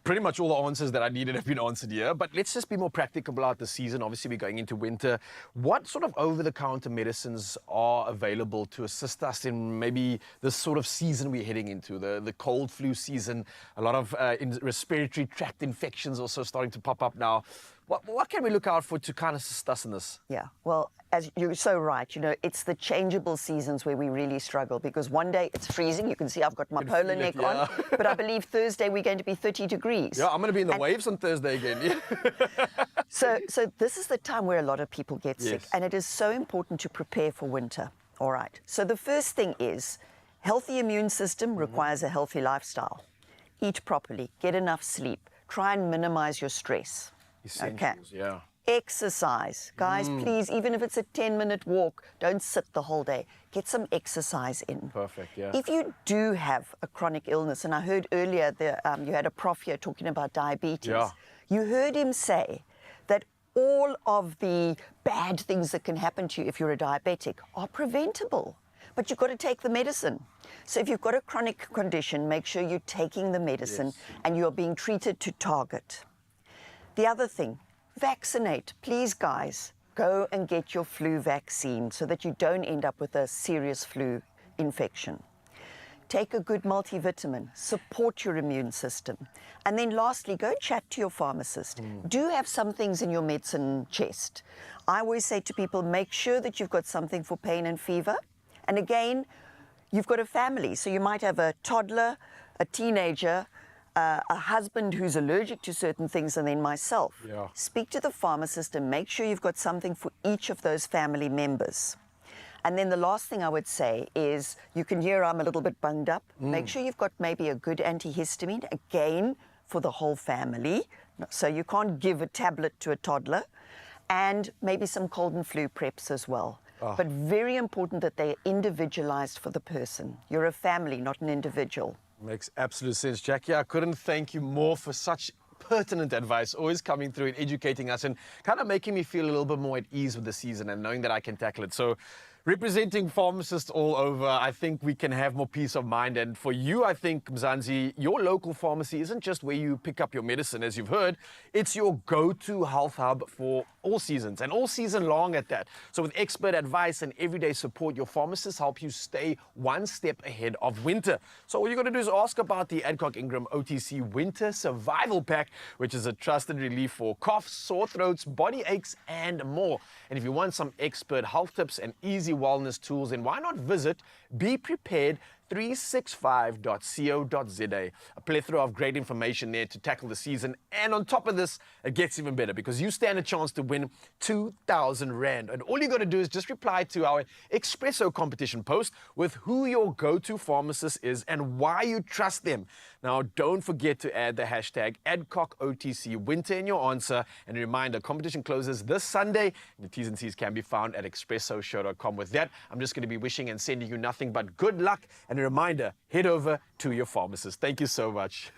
pretty much all the answers that I needed have been answered here, but let's just be more practical about the season. Obviously, we're going into winter. What sort of over-the-counter medicines are available to assist us in maybe this sort of season we're heading into, the cold flu season? A lot of respiratory tract infections also starting to pop up now. What can we look out for to kind of assist us in this? Yeah, well, as you're so right, it's the changeable seasons where we really struggle, because one day it's freezing. You can see I've got my polar neck on, but I believe Thursday we're going to be 30 degrees. Yeah, I'm going to be in the waves on Thursday again. So this is the time where a lot of people get sick, Yes. and it is so important to prepare for winter. All right, so the first thing is healthy immune system requires a healthy lifestyle. Eat properly, get enough sleep, try and minimize your stress. Essentials, yeah. Exercise. Guys, please, even if it's a 10-minute walk, don't sit the whole day. Get some exercise in. Perfect, yeah. If you do have a chronic illness, and I heard earlier you had a prof here talking about diabetes, Yeah. you heard him say that all of the bad things that can happen to you if you're a diabetic are preventable, but you've got to take the medicine. So if you've got a chronic condition, make sure you're taking the medicine and you're being treated to target. The other thing, vaccinate. Please, guys, go and get your flu vaccine so that you don't end up with a serious flu infection. Take a good multivitamin, support your immune system. And then lastly, go chat to your pharmacist. Do have some things in your medicine chest. I always say to people, make sure that you've got something for pain and fever. And again, you've got a family, so you might have a toddler, a teenager, a husband who's allergic to certain things, and then myself. Yeah. Speak to the pharmacist and make sure you've got something for each of those family members. And then the last thing I would say is, you can hear I'm a little bit bunged up. Make sure you've got maybe a good antihistamine, again, for the whole family. So you can't give a tablet to a toddler. And maybe some cold and flu preps as well. But very important that they're individualized for the person. You're a family, not an individual. Makes absolute sense, Jackie. I couldn't thank you more for such pertinent advice, always coming through and educating us and kind of making me feel a little bit more at ease with the season and knowing that I can tackle it. So representing pharmacists all over, I think we can have more peace of mind. And for you, I think, Mzansi, your local pharmacy isn't just where you pick up your medicine, as you've heard. It's your go-to health hub for all seasons and all season long at that. So with expert advice and everyday support, your pharmacists help you stay one step ahead of winter. So all you got to do is ask about the Adcock Ingram OTC Winter Survival Pack, which is a trusted relief for coughs, sore throats, body aches, and more. And if you want some expert health tips and easy wellness tools, then why not visit Be Prepared 365.co.za. A plethora of great information there to tackle the season. And on top of this, it gets even better because you stand a chance to win 2,000 Rand. And all you got to do is just reply to our Expresso competition post with who your go-to pharmacist is and why you trust them. Now, don't forget to add the hashtag AdcockOTC Winter in your answer. And a reminder, competition closes this Sunday. And the T's and C's can be found at expressoshow.com. With that, I'm just going to be wishing and sending you nothing but good luck. And a reminder, head over to your pharmacist. Thank you so much.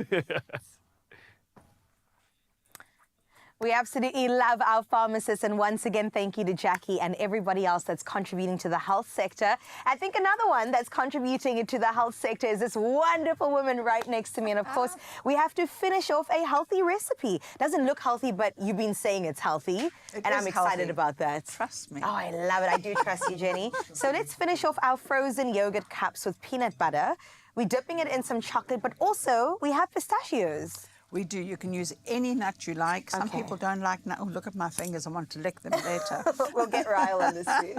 We absolutely love our pharmacists, and once again, thank you to Jackie and everybody else that's contributing to the health sector. I think another one that's contributing to the health sector is this wonderful woman right next to me, and of course, we have to finish off a healthy recipe. Doesn't look healthy, but you've been saying it's healthy, and I'm excited about that. Trust me. Oh, I love it. I do trust you, Jenny. So let's finish off our frozen yogurt cups with peanut butter. We're dipping it in some chocolate, but also we have pistachios. We do. You can use any nut you like. Some people don't like nut. Oh, look at my fingers. I want to lick them later. We'll get Ryle on this too.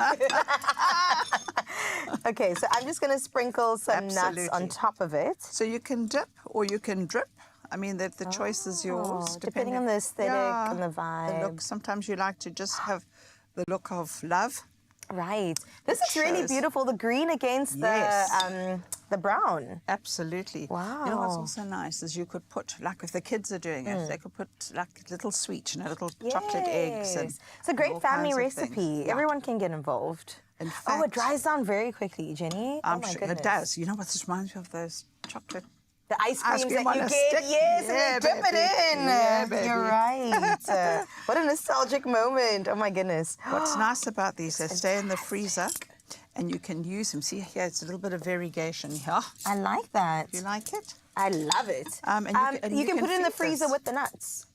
Okay, so I'm just going to sprinkle some nuts on top of it. So you can dip or you can drip. I mean, the choice is yours. Depending on the aesthetic and the vibe. The look. Sometimes you like to just have the look of love. Right. This is really beautiful. The green against the brown. Absolutely. Wow. You know what's also nice is you could put, like if the kids are doing it, they could put like little sweet, little chocolate eggs. And it's a great family recipe. Yeah. Everyone can get involved. In fact, oh, it dries down very quickly, Jenny. I'm oh my sure goodness. it does. You know what this reminds me of? Those chocolate. The ice creams that on you a get, stick. yes, Yeah, and they dip baby. it in. Yeah, baby. You're right. What a nostalgic moment. Oh my goodness. What's nice about these, they stay in the freezer and you can use them. See here, it's a little bit of variegation here. I like that. You like it? I love it. And you can put it in the feed freezer this. with the nuts.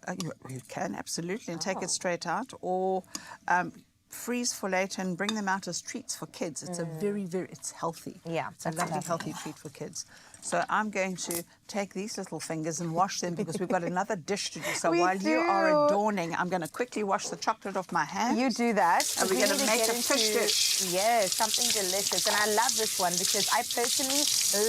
You can, absolutely, and take it straight out. Or freeze for later and bring them out as treats for kids. It's a it's healthy. Yeah, it's a lovely, healthy treat for kids. So I'm going to take these little fingers and wash them because we've got another dish to do. So while you are adorning, I'm going to quickly wash the chocolate off my hands. You do that. And we're going to make a into, fish dish. Yes, something delicious. And I love this one because I personally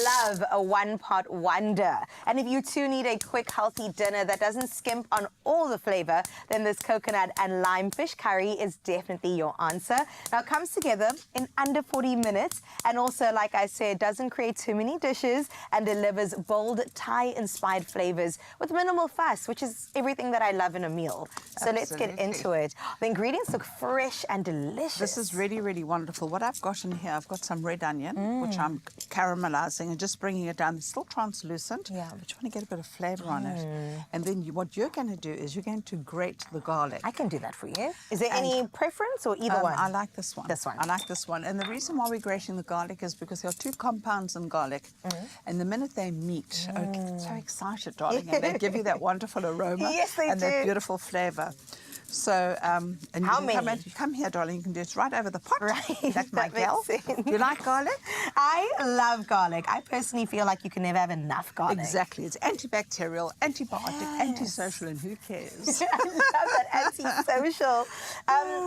love a one-pot wonder. And if you too need a quick, healthy dinner that doesn't skimp on all the flavor, then this coconut and lime fish curry is definitely your answer. Now, it comes together in under 40 minutes. And also, like I said, doesn't create too many dishes. and delivers bold Thai-inspired flavors with minimal fuss, which is everything that I love in a meal. So let's get into it. The ingredients look fresh and delicious. This is really, really wonderful. What I've got in here, I've got some red onion, which I'm caramelizing and just bringing it down. It's still translucent, but you want to get a bit of flavor on it. And then what you're going to do is you're going to grate the garlic. I can do that for you. Is there any preference or either one? I like this one. This one. I like this one. And the reason why we're grating the garlic is because there are two compounds in garlic. And the minute they meet, so excited, darling, and they give you that wonderful aroma Yes, they and do. that beautiful flavor. So, and you How can many? come here, darling. You can do it right over the pot. Right, Like my that gal. makes sense. Do you like garlic? I love garlic. I personally feel like you can never have enough garlic. Exactly. It's antibacterial, antibiotic, antisocial, and who cares? I love that, antisocial.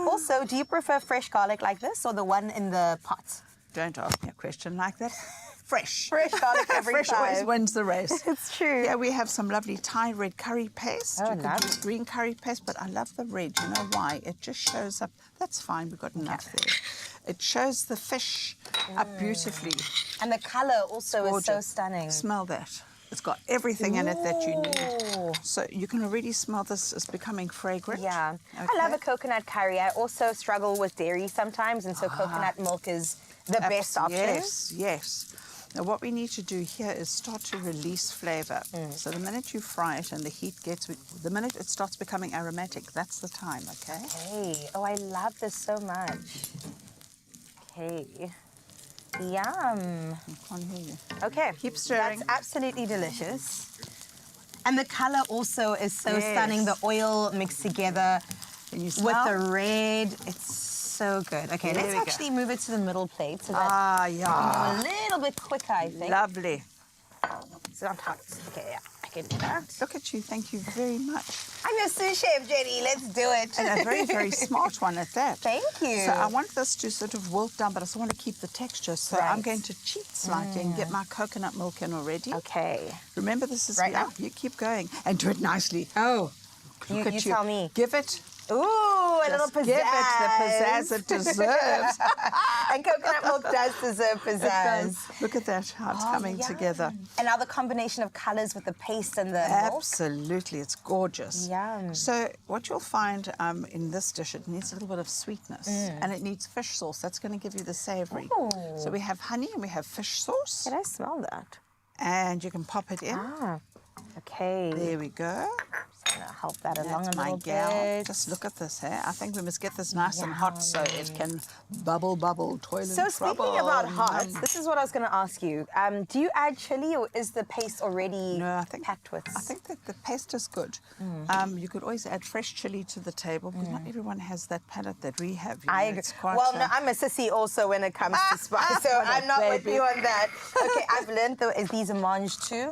Also, do you prefer fresh garlic like this or the one in the pot? Don't ask me a question like that. Fresh. Fresh garlic every Fresh time. always wins the race. It's true. Yeah, we have some lovely Thai red curry paste. Oh, You could lovely. use green curry paste, but I love the red. You know why? It just shows up. That's fine, we've got enough there. It shows the fish up beautifully. And the color also is so Gorgeous. stunning. Smell that. It's got everything in it that you need. So you can already smell this is becoming fragrant. Yeah. I Okay. love a coconut curry. I also struggle with dairy sometimes, and so coconut milk is the best option. Yes, yes. Now what we need to do here is start to release flavor. So the minute you fry it and the heat gets, the minute it starts becoming aromatic, that's the time, okay? Hey, oh, I love this so much. Okay. Yum. I can't hear you. Okay. Keep stirring. That's absolutely delicious. And the color also is so Yes. stunning. The oil mixed together Can you with smell? the red. It's so good. Okay, There let's we go. actually move it to the middle plate so that Ah, we yeah. go a little bit quicker, I think. Lovely. It's not hot. Okay, yeah, I can do that. Look at you. Thank you very much. I'm your sous chef, Jenny. Let's do it. And a very, very smart one at that. Thank you. So I want this to sort of wilt down, but I also want to keep the texture. So I'm Right. going to cheat slightly and get my coconut milk in already. Okay. Remember, this is Right now? You keep going and do it nicely. Oh, Look you at tell me. Give it. Ooh, a little Just pizzazz. give it the pizzazz it deserves. And coconut milk does deserve It pizzazz. does. Look at that, how it's coming yum. together. And now the combination of colors with the paste and the milk. Absolutely, it's gorgeous. Yum. So what you'll find in this dish, it needs a little bit of sweetness, and it needs fish sauce. That's going to give you the savory. Ooh. So we have honey and we have fish sauce, Can I smell that? and you can pop it in. Ah, okay. There we go. Just gonna help that along That's a my little gal. bit. Just look at this, hey? I think we must get this nice and hot so it can bubble, toil So and trouble. speaking about hot, Yum. this is what I was going to ask you. Do you add chili or is the paste already No, I think packed with? I think that the paste is good. You could always add fresh chili to the table because not everyone has that palate that we have. You I know, agree. it's quite, Well, no, I'm a sissy also when it comes to spice, so what a I'm not with baby. you on that. Okay, I've learned though, is these a mange too?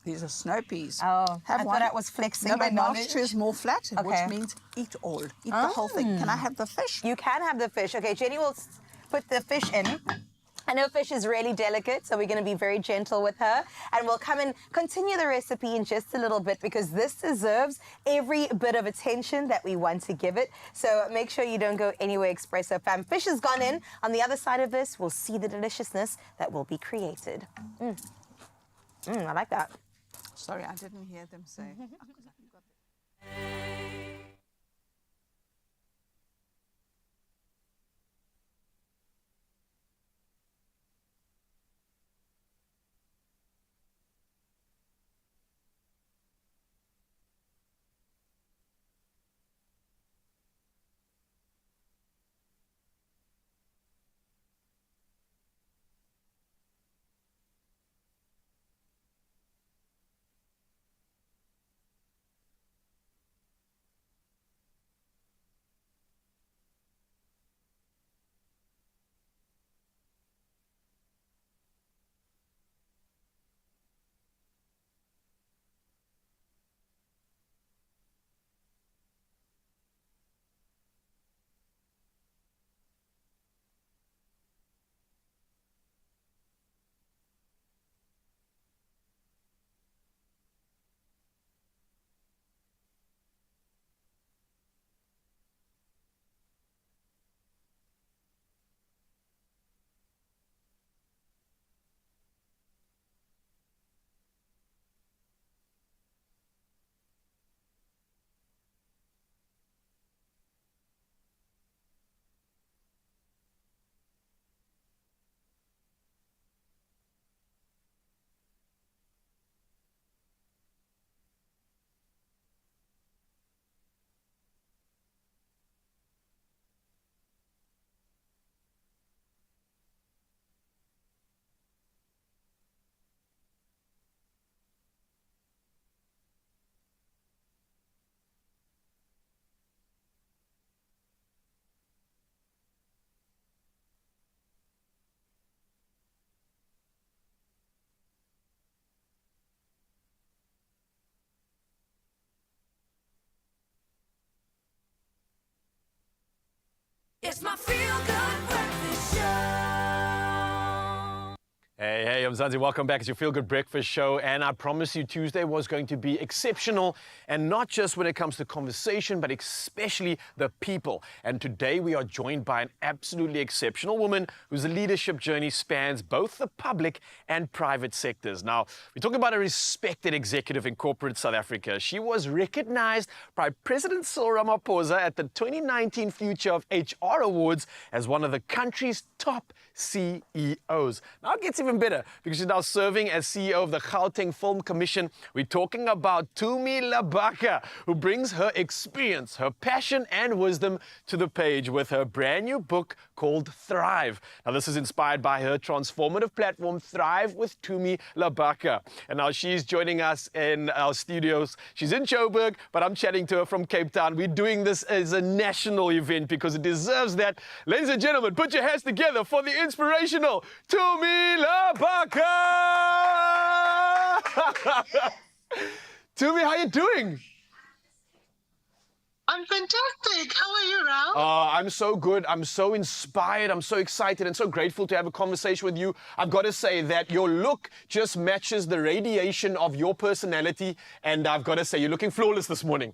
These are snow peas. Oh, Have I one. thought I was flexing No, my but knowledge. mange two is more flat, Okay. which means eat all. Eat the whole thing. Can I have the fish? You can have the fish. Okay, Jenny will put the fish in. I know fish is really delicate, so we're going to be very gentle with her. And we'll come and continue the recipe in just a little bit because this deserves every bit of attention that we want to give it. So make sure you don't go anywhere, Expresso fam. Fish has gone in. On the other side of this, we'll see the deliciousness that will be created. I like that. Sorry, I didn't hear them say. It's my feel-good breakfast show. Hey, I'm Zanzi. Welcome back. It's your Feel Good Breakfast Show. And I promise you, Tuesday was going to be exceptional. And not just when it comes to conversation, but especially the people. And today we are joined by an absolutely exceptional woman whose leadership journey spans both the public and private sectors. Now, we're talking about a respected executive in corporate South Africa. She was recognized by President Cyril Ramaphosa at the 2019 Future of HR Awards as one of the country's top CEOs. Now it gets even better because she's now serving as CEO of the Gauteng Film Commission. We're talking about Tumi Labaka, who brings her experience, her passion and wisdom to the page with her brand new book called Thrive. Now this is inspired by her transformative platform, Thrive with Tumi Labaka. And now she's joining us in our studios. She's in Joburg, but I'm chatting to her from Cape Town. We're doing this as a national event because it deserves that. Ladies and gentlemen, put your hands together for the inspirational Tumi Labaka! Tumi, how you doing? I'm fantastic. How are you, Ralph? I'm so good. I'm so inspired. I'm so excited and so grateful to have a conversation with you. I've got to say that your look just matches the radiation of your personality. And I've got to say, you're looking flawless this morning.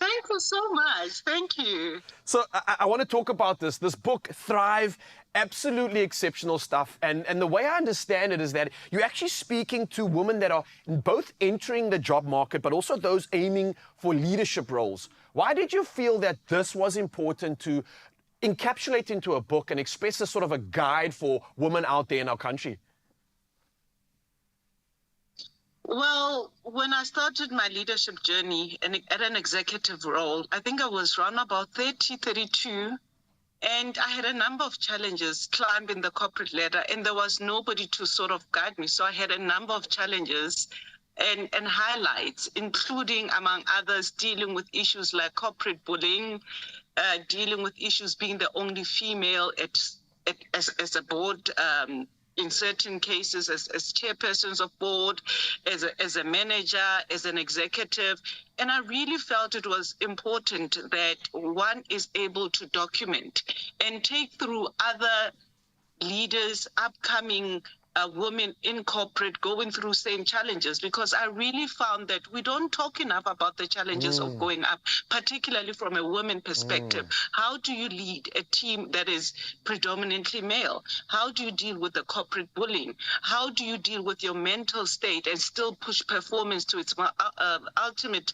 Thank you so much. Thank you. So I want to talk about this book, Thrive, absolutely exceptional stuff. And the way I understand it is that you're actually speaking to women that are both entering the job market, but also those aiming for leadership roles. Why did you feel that this was important to encapsulate into a book and express as sort of a guide for women out there in our country? Well, when I started my leadership journey at an executive role, I think I was around about 30, 32, and I had a number of challenges climbing the corporate ladder, and there was nobody to sort of guide me. So I had a number of challenges and highlights, including, among others, dealing with issues like corporate bullying, dealing with issues being the only female as a board in certain cases as chairpersons of board, as a manager, as an executive. And I really felt it was important that one is able to document and take through other leaders, upcoming women in corporate going through same challenges, because I really found that we don't talk enough about the challenges of going up, particularly from a woman perspective. How do you lead a team that is predominantly male? How do you deal with the corporate bullying? How do you deal with your mental state and still push performance to its ultimate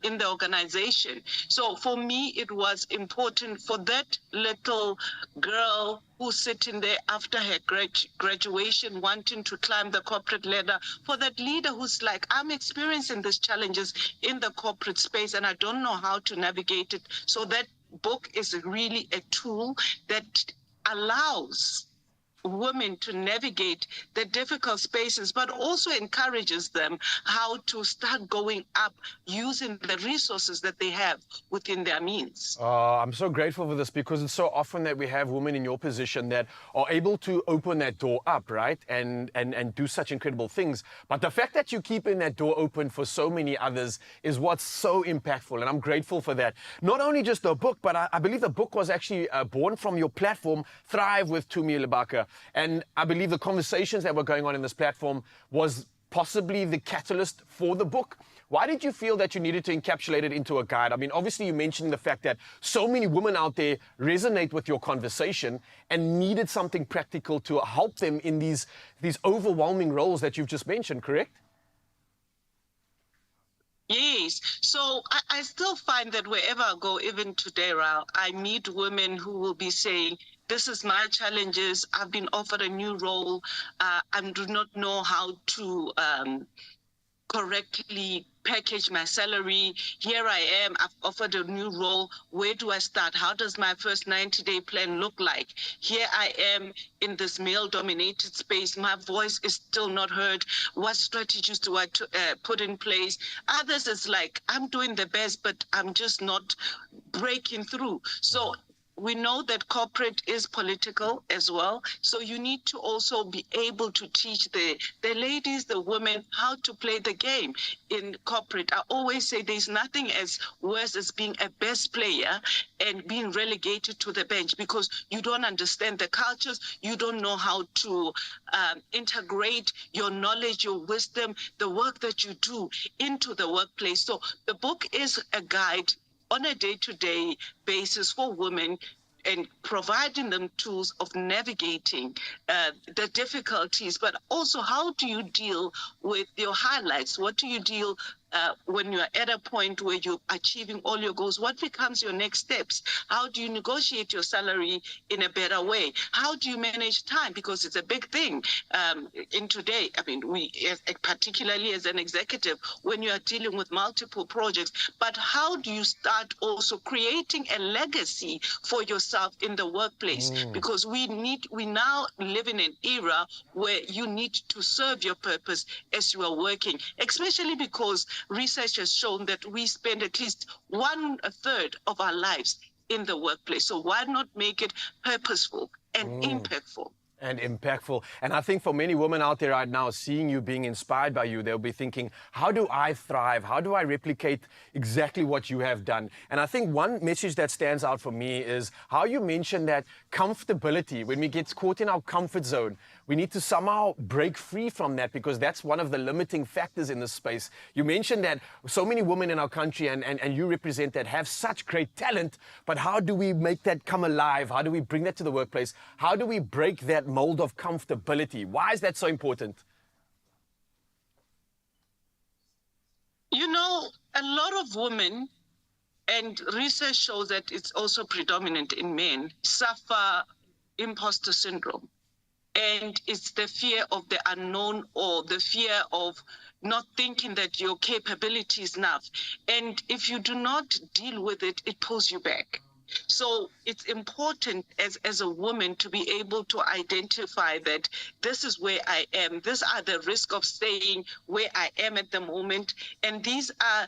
in the organization? So for me, it was important for that little girl who's sitting there after her graduation, wanting to climb the corporate ladder, for that leader who's like, I'm experiencing these challenges in the corporate space and I don't know how to navigate it. So that book is really a tool that allows women to navigate the difficult spaces, but also encourages them how to start going up using the resources that they have within their means. I'm so grateful for this because it's so often that we have women in your position that are able to open that door up, right? And do such incredible things. But the fact that you keep in that door open for so many others is what's so impactful. And I'm grateful for that. Not only just the book, but I believe the book was actually born from your platform, Thrive with Tumi Labaka. And I believe the conversations that were going on in this platform was possibly the catalyst for the book. Why did you feel that you needed to encapsulate it into a guide? I mean, obviously you mentioned the fact that so many women out there resonate with your conversation and needed something practical to help them in these overwhelming roles that you've just mentioned, correct? Yes. So I still find that wherever I go, even today, Raul, I meet women who will be saying, this is my challenges. I've been offered a new role. I do not know how to correctly package my salary. Here I am, I've offered a new role. Where do I start? How does my first 90-day plan look like? Here I am in this male-dominated space. My voice is still not heard. What strategies do I put in place? Others is like, I'm doing the best, but I'm just not breaking through. So we know that corporate is political as well. So you need to also be able to teach the ladies, the women, how to play the game in corporate. I always say there's nothing as worse as being a best player and being relegated to the bench because you don't understand the cultures, you don't know how to integrate your knowledge, your wisdom, the work that you do into the workplace. So the book is a guide on a day-to-day basis for women and providing them tools of navigating the difficulties, but also how do you deal with your highlights? What do you deal when you're at a point where you're achieving all your goals? What becomes your next steps? How do you negotiate your salary in a better way? How do you manage time? Because it's a big thing in today. I mean, particularly as an executive, when you are dealing with multiple projects, but how do you start also creating a legacy for yourself in the workplace? Because we now live in an era where you need to serve your purpose as you are working, especially because research has shown that we spend at least 1/3 of our lives in the workplace. So why not make it purposeful and impactful? And impactful. And I think for many women out there right now, seeing you, being inspired by you, they'll be thinking, how do I thrive? How do I replicate exactly what you have done? And I think one message that stands out for me is how you mentioned that comfortability, when we get caught in our comfort zone, we need to somehow break free from that because that's one of the limiting factors in this space. You mentioned that so many women in our country, and you represent that, have such great talent, but how do we make that come alive? How do we bring that to the workplace? How do we break that mold of comfortability? Why is that so important? You know, a lot of women, and research shows that it's also predominant in men, suffer imposter syndrome. And it's the fear of the unknown or the fear of not thinking that your capability is enough. And if you do not deal with it, it pulls you back. So it's important as a woman to be able to identify that this is where I am. These are the risk of staying where I am at the moment. And these are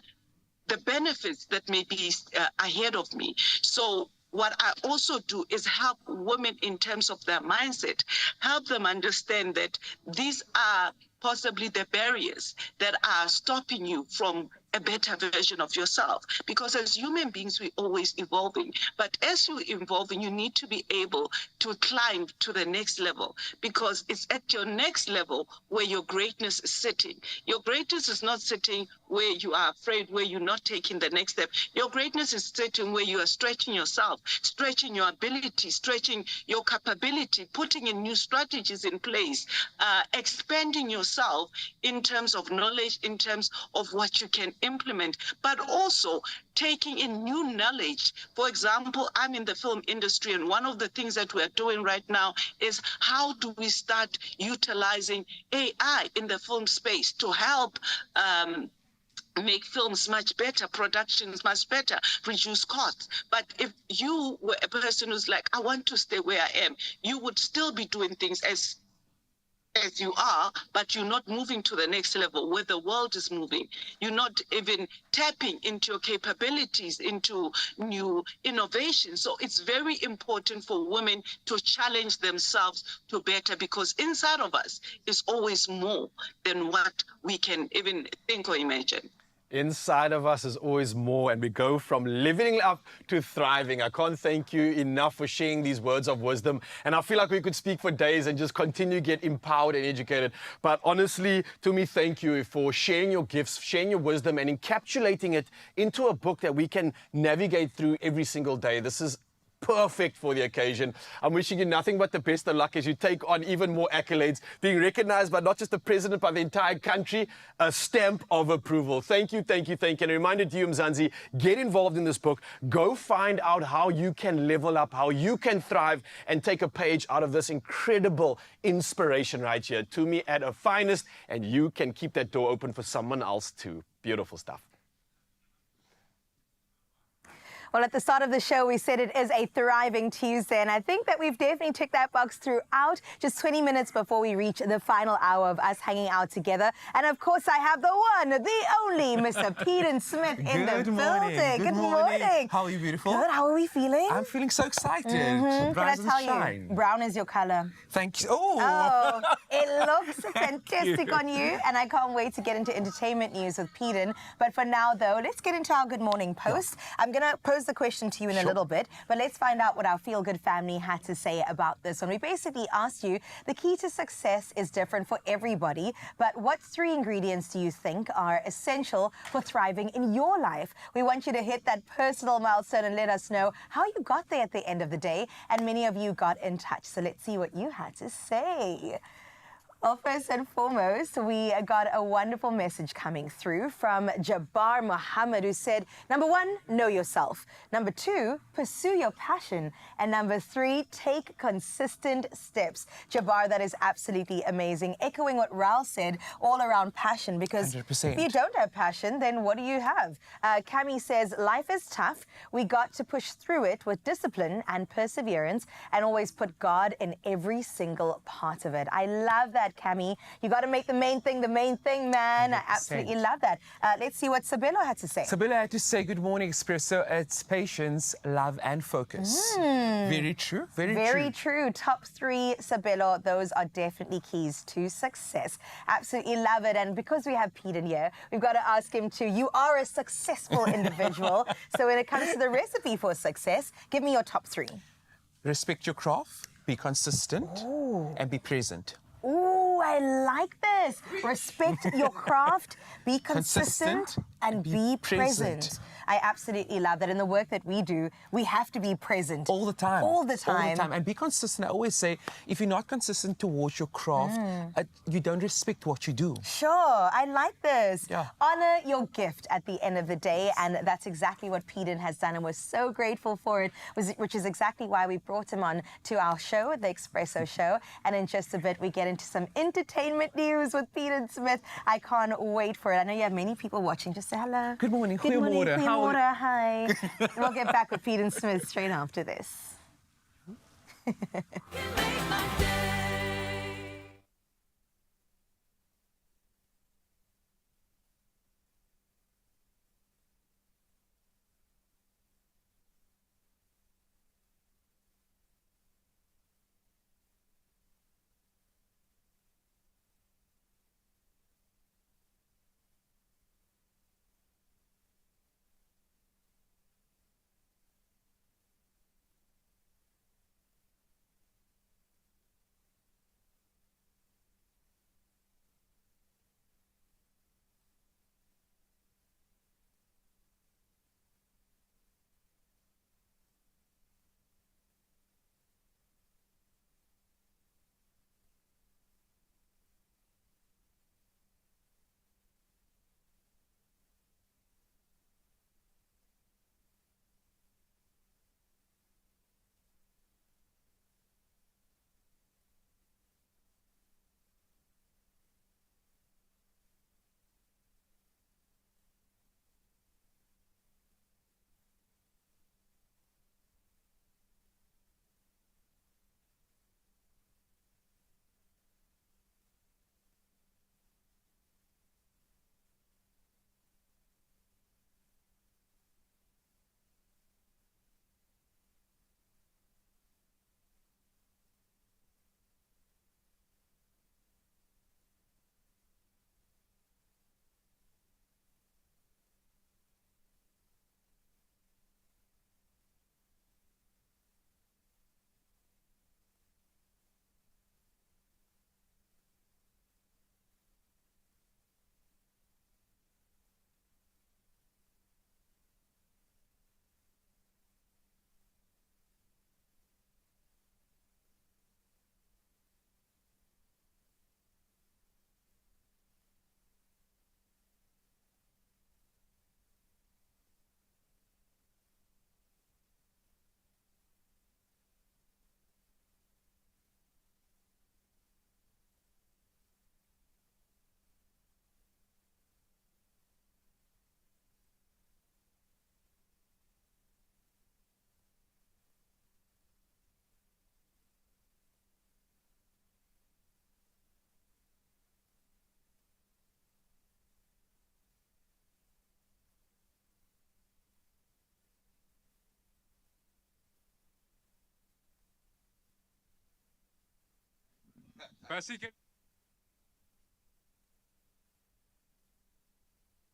the benefits that may be ahead of me. So what I also do is help women in terms of their mindset, help them understand that these are possibly the barriers that are stopping you from a better version of yourself. Because as human beings, we're always evolving. But as you're evolving, you need to be able to climb to the next level, because it's at your next level where your greatness is sitting. Your greatness is not sitting where you are afraid, where you're not taking the next step. Your greatness is sitting where you are stretching yourself, stretching your ability, stretching your capability, putting in new strategies in place, expanding yourself in terms of knowledge, in terms of what you can implement, but also taking in new knowledge. For example, I'm in the film industry, and one of the things that we're doing right now is how do we start utilizing AI in the film space to help make films much better, productions much better, reduce costs. But if you were a person who's like, I want to stay where I am, you would still be doing things as you are, but you're not moving to the next level where the world is moving. You're not even tapping into your capabilities, into new innovation. So it's very important for women to challenge themselves to better, because inside of us is always more than what we can even think or imagine. Inside of us is always more, and we go from living up to thriving. I can't thank you enough for sharing these words of wisdom, and I feel like we could speak for days and just continue to get empowered and educated. But honestly, Tumi, thank you for sharing your gifts, sharing your wisdom, and encapsulating it into a book that we can navigate through every single day. This is perfect for the occasion. I'm wishing you nothing but the best of luck as you take on even more accolades, being recognized by not just the president, but the entire country, a stamp of approval. Thank you, thank you, thank you. And a reminder to you, Mzansi, get involved in this book. Go find out how you can level up, how you can thrive, and take a page out of this incredible inspiration right here. Tumi at her finest, and you can keep that door open for someone else too. Beautiful stuff. Well, at the start of the show, we said it is a thriving Tuesday, and I think that we've definitely ticked that box throughout. Just 20 minutes before we reach the final hour of us hanging out together. And of course, I have the one, the only Mr. Peden Smith in the building. Good morning. How are you, beautiful? Good. How are we feeling? I'm feeling so excited. Can I Rise and tell shine. you, brown is your color. Thank you. Oh, it looks fantastic on you, and I can't wait to get into entertainment news with Peden. But for now, though, let's get into our Good Morning post. I'm going to pose the question to you in a little bit, but let's find out what our Feel Good family had to say about this one. We basically asked you, the key to success is different for everybody, but what 3 ingredients do you think are essential for thriving in your life? We want you to hit that personal milestone and let us know how you got there at the end of the day, and many of you got in touch. So let's see what you had to say. Well, first and foremost, we got a wonderful message coming through from Jabbar Muhammad, who said, number 1, know yourself. Number 2, pursue your passion. And number 3, take consistent steps. Jabbar, that is absolutely amazing. Echoing what Raul said, all around passion, because 100%. if you don't have passion, then what do you have? Cami says, life is tough. We got to push through it with discipline and perseverance, and always put God in every single part of it. I love that, Cami. You got to make the main thing, man. 100%. I absolutely love that. Let's see what Sabelo had to say. Sabella had to say, good morning, Expresso. It's patience, love, and focus. Very true. Very true. Top 3, Sabelo, those are definitely keys to success. Absolutely love it. And because we have Peden here, we've got to ask him too. You are a successful individual. So when it comes to the recipe for success, give me your top 3. Respect your craft, be consistent, and be present. Ooh, I like this. Respect your craft, be consistent, and be present. I absolutely love that. In the work that we do, we have to be present. All the time. All the time. All the time. And be consistent. I always say, if you're not consistent towards your craft, you don't respect what you do. Sure, I like this. Yeah. Honor your gift at the end of the day, and that's exactly what Peden has done, and we're so grateful for it, which is exactly why we brought him on to our show, The Expresso Show. And in just a bit, we get into some entertainment news with Peden Smith. I can't wait for it. I know you have many people watching. Just say hello. Good morning. Good morning. Goeiemorgen. How are- Hi. We'll get back with Peden Smith straight after this.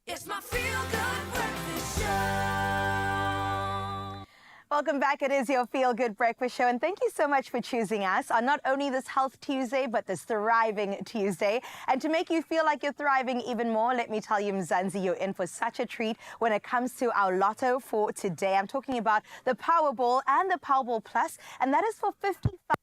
It's my feel-good breakfast show. Welcome back. It is your Feel Good Breakfast Show, and thank you so much for choosing us on not only this Health Tuesday, but this Thriving Tuesday. And to make you feel like you're thriving even more, let me tell you, Mzansi, you're in for such a treat when it comes to our lotto for today. I'm talking about the Powerball and the Powerball Plus, and that is for 55.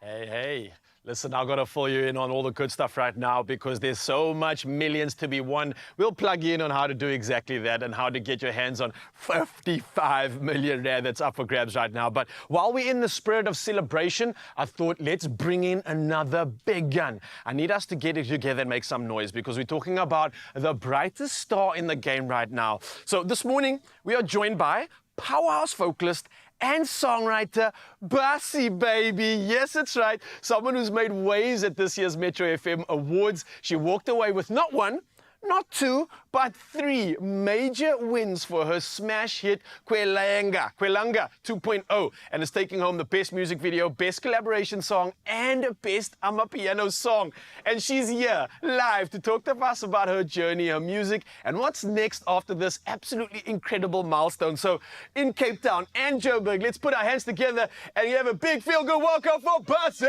Hey, listen, I've got to fill you in on all the good stuff right now because there's so much millions to be won. We'll plug you in on how to do exactly that and how to get your hands on 55 million rand that's up for grabs right now. But while we're in the spirit of celebration, I thought let's bring in another big gun. I need us to get it together and make some noise because we're talking about the brightest star in the game right now. So this morning, we are joined by powerhouse vocalist and songwriter, Bussy, baby. Yes, it's right. Someone who's made waves at this year's Metro FM Awards. She walked away with not one, not two, but 3 major wins for her smash hit Kwelanga 2.0, and is taking home the Best Music Video, Best Collaboration Song, and Best Amapiano Song. And she's here live to talk to us about her journey, her music, and what's next after this absolutely incredible milestone. So in Cape Town and Joburg, let's put our hands together and you have a big feel-good welcome for Bussy!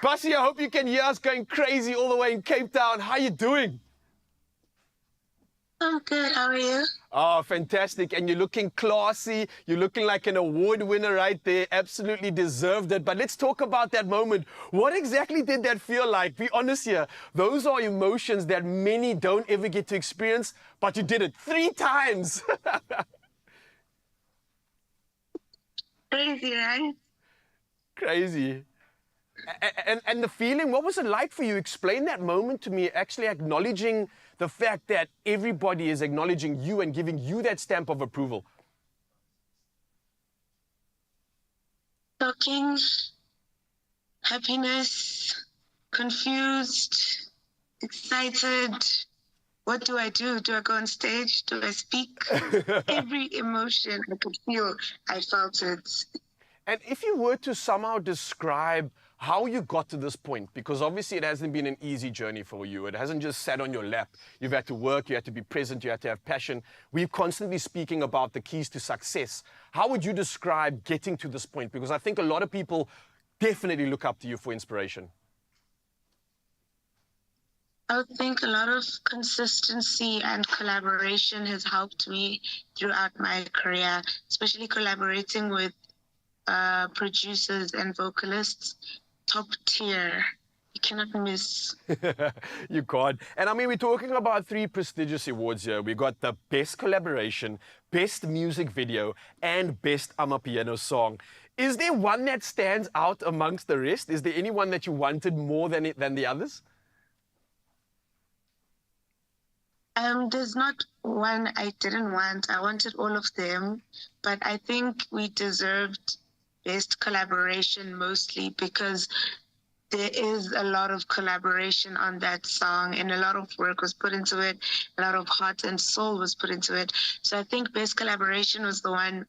Bussy, I hope you can hear us going crazy all the way in Cape Town. How you doing? I'm good. How are you? Oh, fantastic. And you're looking classy. You're looking like an award winner right there. Absolutely deserved it. But let's talk about that moment. What exactly did that feel like? Be honest here. Those are emotions that many don't ever get to experience, but you did it 3 times. Crazy, right? Crazy. And the feeling, what was it like for you? Explain that moment to me, actually acknowledging the fact that everybody is acknowledging you and giving you that stamp of approval. Shocking, happiness, confused, excited. What do I do? Do I go on stage? Do I speak? Every emotion I could feel, I felt it. And if you were to somehow describe how you got to this point, because obviously it hasn't been an easy journey for you. It hasn't just sat on your lap. You've had to work, you had to be present, you had to have passion. We're constantly speaking about the keys to success. How would you describe getting to this point? Because I think a lot of people definitely look up to you for inspiration. I would think a lot of consistency and collaboration has helped me throughout my career, especially collaborating with producers and vocalists. Top tier. You cannot miss. You can't. And I mean, we're talking about 3 prestigious awards here. We got the Best Collaboration, Best Music Video, and Best Amapiano Song. Is there one that stands out amongst the rest? Is there anyone that you wanted more than the others? There's not one I didn't want. I wanted all of them, but I think we deserved Best Collaboration mostly because there is a lot of collaboration on that song and a lot of work was put into it, a lot of heart and soul was put into it. So I think Best Collaboration was the one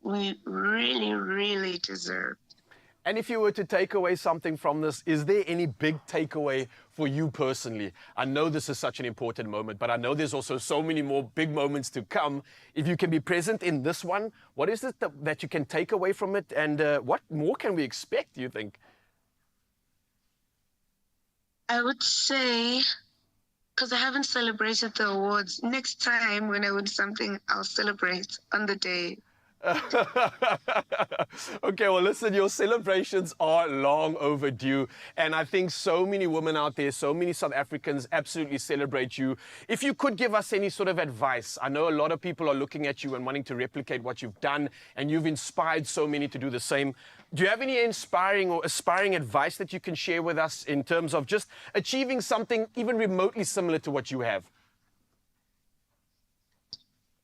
we really, really deserved. And if you were to take away something from this, is there any big takeaway for you personally? I know this is such an important moment, but I know there's also so many more big moments to come. If you can be present in this one, what is it that you can take away from it? And what more can we expect, do you think? I would say, because I haven't celebrated the awards, next time when I win something, I'll celebrate on the day. Okay, well, listen, your celebrations are long overdue. And I think so many women out there, so many South Africans absolutely celebrate you. If you could give us any sort of advice, I know a lot of people are looking at you and wanting to replicate what you've done, and you've inspired so many to do the same. Do you have any inspiring or aspiring advice that you can share with us in terms of just achieving something even remotely similar to what you have?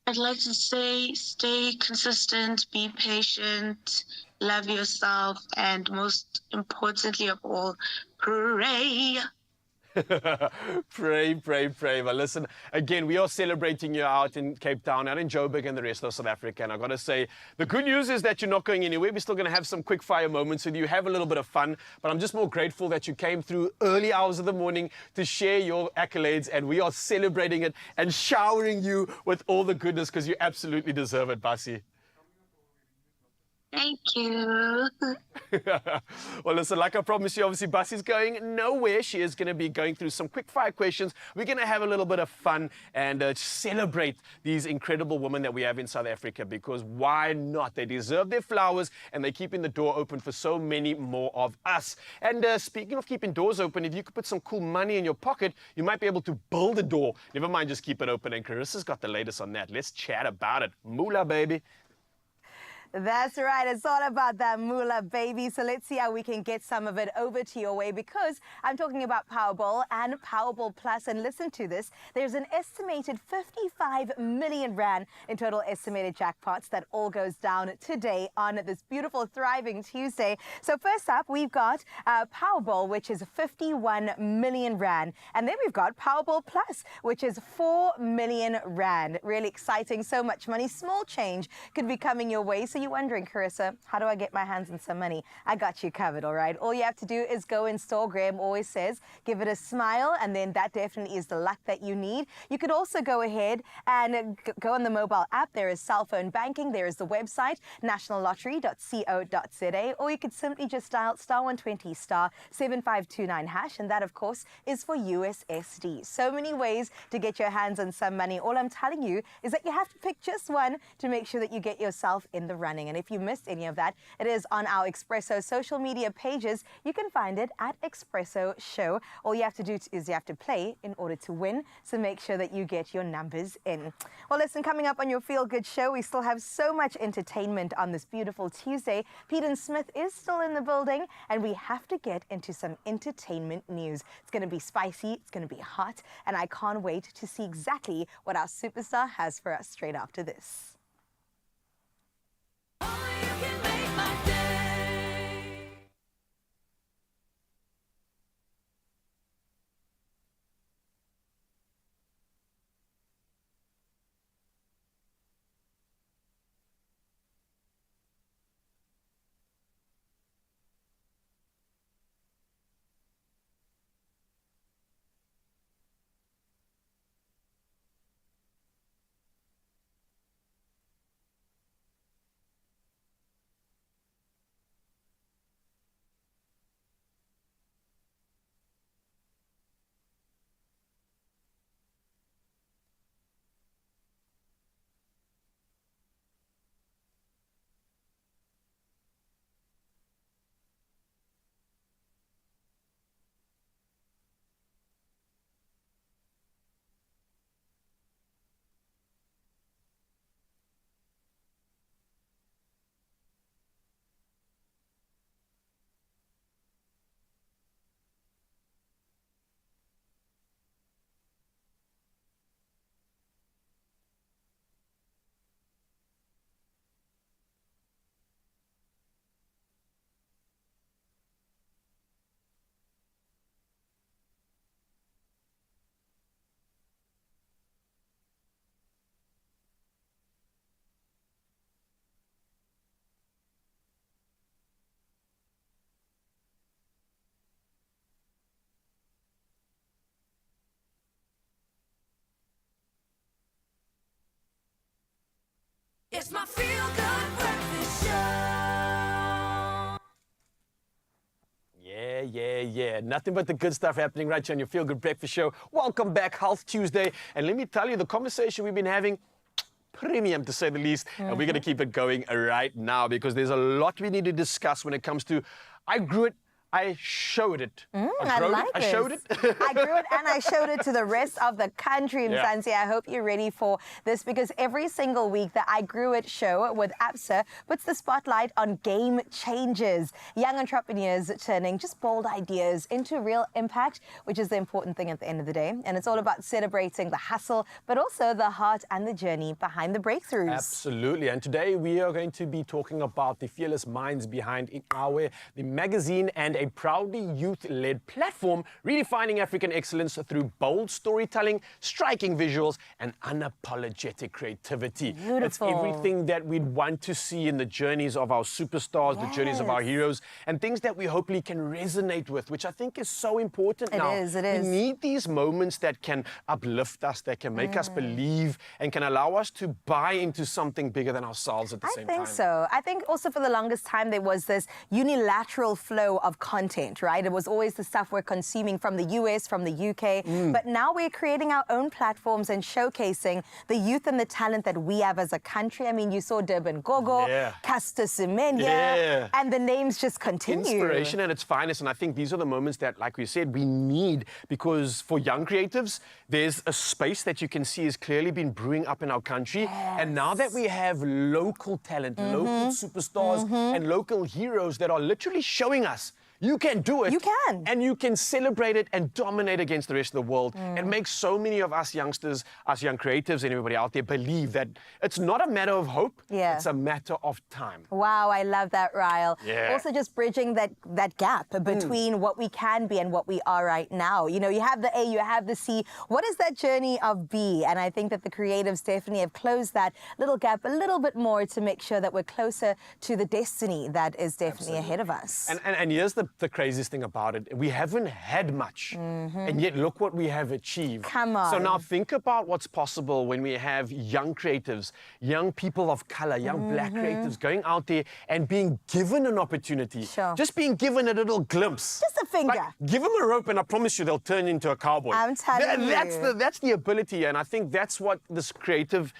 I'd like to say stay consistent, be patient, love yourself, and most importantly of all, pray. Pray, pray, pray. But listen, again, we are celebrating you out in Cape Town, out in Joburg and the rest of South Africa. And I've got to say, the good news is that you're not going anywhere. We're still going to have some quick fire moments with you, have a little bit of fun. But I'm just more grateful that you came through early hours of the morning to share your accolades. And we are celebrating it and showering you with all the goodness because you absolutely deserve it, Basi. Thank you. Well, listen, like I promised you, obviously, Basi's going nowhere. She is going to be going through some quick fire questions. We're going to have a little bit of fun and celebrate these incredible women that we have in South Africa because why not? They deserve their flowers and they're keeping the door open for so many more of us. And speaking of keeping doors open, if you could put some cool money in your pocket, you might be able to build a door. Never mind, just keep it open. And Carissa's got the latest on that. Let's chat about it. Moolah, baby. That's right. It's all about that moolah, baby. So let's see how we can get some of it over to your way because I'm talking about Powerball and Powerball Plus. And listen to this. There's an estimated 55 million rand in total estimated jackpots that all goes down today on this beautiful, thriving Tuesday. So first up, we've got Powerball, which is 51 million rand. And then we've got Powerball Plus, which is 4 million rand. Really exciting. So much money. Small change could be coming your way. So you're wondering, Carissa, how do I get my hands on some money? I got you covered, all right? All you have to do is go in store. Graham always says, give it a smile, and then that definitely is the luck that you need. You could also go ahead and go on the mobile app. There is cell phone banking. There is the website, nationallottery.co.za, or you could simply just dial *120 *7529 hash, and that, of course, is for USSD. So many ways to get your hands on some money. All I'm telling you is that you have to pick just one to make sure that you get yourself in the running. And if you missed any of that, it is on our Expresso social media pages. You can find it at Expresso Show. All you have to do is you have to play in order to win. So make sure that you get your numbers in. Well, listen, coming up on your Feel Good Show, we still have so much entertainment on this beautiful Tuesday. Pete Smith is still in the building, and we have to get into some entertainment news. It's going to be spicy, it's going to be hot, and I can't wait to see exactly what our superstar has for us straight after this. It's my Feel Good Breakfast Show. Yeah. Nothing but the good stuff happening right here on your Feel Good Breakfast Show. Welcome back, Health Tuesday. And let me tell you, the conversation we've been having, premium to say the least. And we're going to keep it going right now because there's a lot we need to discuss when it comes to, I grew it I showed it. I growed like it. this. I showed it. I grew it and I showed it to the rest of the country, Yeah. Mzansi. I hope you're ready for this because every single week the I Grew It show with ABSA puts the spotlight on game changers, young entrepreneurs turning just bold ideas into real impact, which is the important thing at the end of the day. And it's all about celebrating the hustle, but also the heart and the journey behind the breakthroughs. Absolutely. And today we are going to be talking about the fearless minds behind Ikawe, the magazine and a proudly youth-led platform redefining African excellence through bold storytelling, striking visuals, and unapologetic creativity. Beautiful. It's everything that we'd want to see in the journeys of our superstars, the journeys of our heroes, and things that we hopefully can resonate with, which I think is so important now. It is. We need these moments that can uplift us, that can make us believe, and can allow us to buy into something bigger than ourselves at the same time. I think so. I think also for the longest time there was this unilateral flow of content, right? It was always the stuff we're consuming from the US, from the UK. But now we're creating our own platforms and showcasing the youth and the talent that we have as a country. I mean, you saw Durban Gogo, Caster Semenya, and the names just continue. Inspiration at its finest. And I think these are the moments that, like we said, we need because for young creatives, there's a space that you can see has clearly been brewing up in our country. And now that we have local talent, local superstars, and local heroes that are literally showing us you can do it. You can. And you can celebrate it and dominate against the rest of the world. It makes so many of us youngsters, us young creatives, and everybody out there believe that it's not a matter of hope, it's a matter of time. Wow, I love that, Ryle. Yeah. Also just bridging that gap between what we can be and what we are right now. You know, you have the A, you have the C. What is that journey of B? And I think that the creatives definitely have closed that little gap a little bit more to make sure that we're closer to the destiny that is definitely ahead of us. And here's the craziest thing about it. We haven't had much, and yet look what we have achieved. Come on. So now think about what's possible when we have young creatives, young people of color, young black creatives going out there and being given an opportunity. Just being given a little glimpse. Just a finger. Like, give them a rope and I promise you they'll turn into a cowboy. I'm telling you. That's the ability, and I think that's what this creative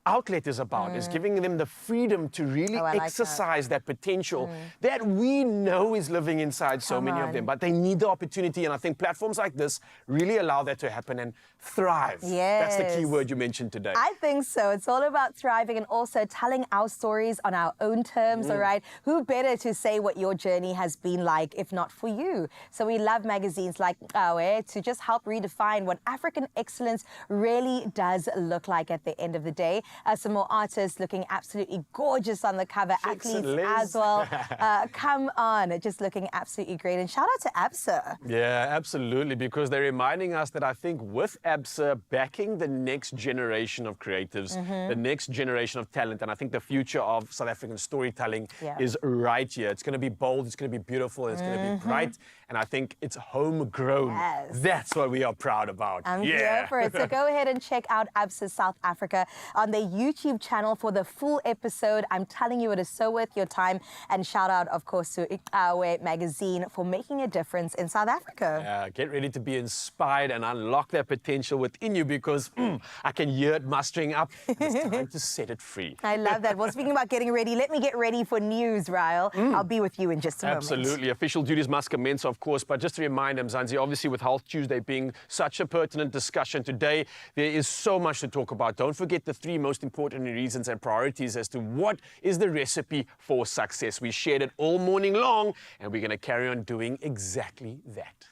outlet is about, is giving them the freedom to really exercise that potential that we know is living inside so many of them, but they need the opportunity, and I think platforms like this really allow that to happen and thrive. That's the key word you mentioned today. I think so. It's all about thriving and also telling our stories on our own terms, all right? Who better to say what your journey has been like if not for you? So we love magazines like Ikawe to just help redefine what African excellence really does look like at the end of the day. Some more artists looking absolutely gorgeous on the cover, athletes as well. Come on, just looking absolutely great. And shout out to ABSA. Yeah, absolutely, because they're reminding us that I think with ABSA backing the next generation of creatives, the next generation of talent, and I think the future of South African storytelling is right here. It's going to be bold, it's going to be beautiful, it's going to be bright, and I think it's homegrown. That's what we are proud about. I'm here for it. So go ahead and check out ABSA South Africa on their YouTube channel for the full episode. I'm telling you, it is so worth your time. And shout out, of course, to Ikawe magazine for making a difference in South Africa. Yeah, get ready to be inspired and unlock that potential within you because I can hear it mustering up. It's time to set it free. I love that. Well, speaking about getting ready, let me get ready for news, Ryle. I'll be with you in just a moment. Absolutely. Official duties must commence, of course. But just to remind Mzansi, obviously with Health Tuesday being such a pertinent discussion today, there is so much to talk about. Don't forget the 3 most important reasons and priorities as to what is the recipe for success. We shared it all morning long, and we're going to carry on doing exactly that.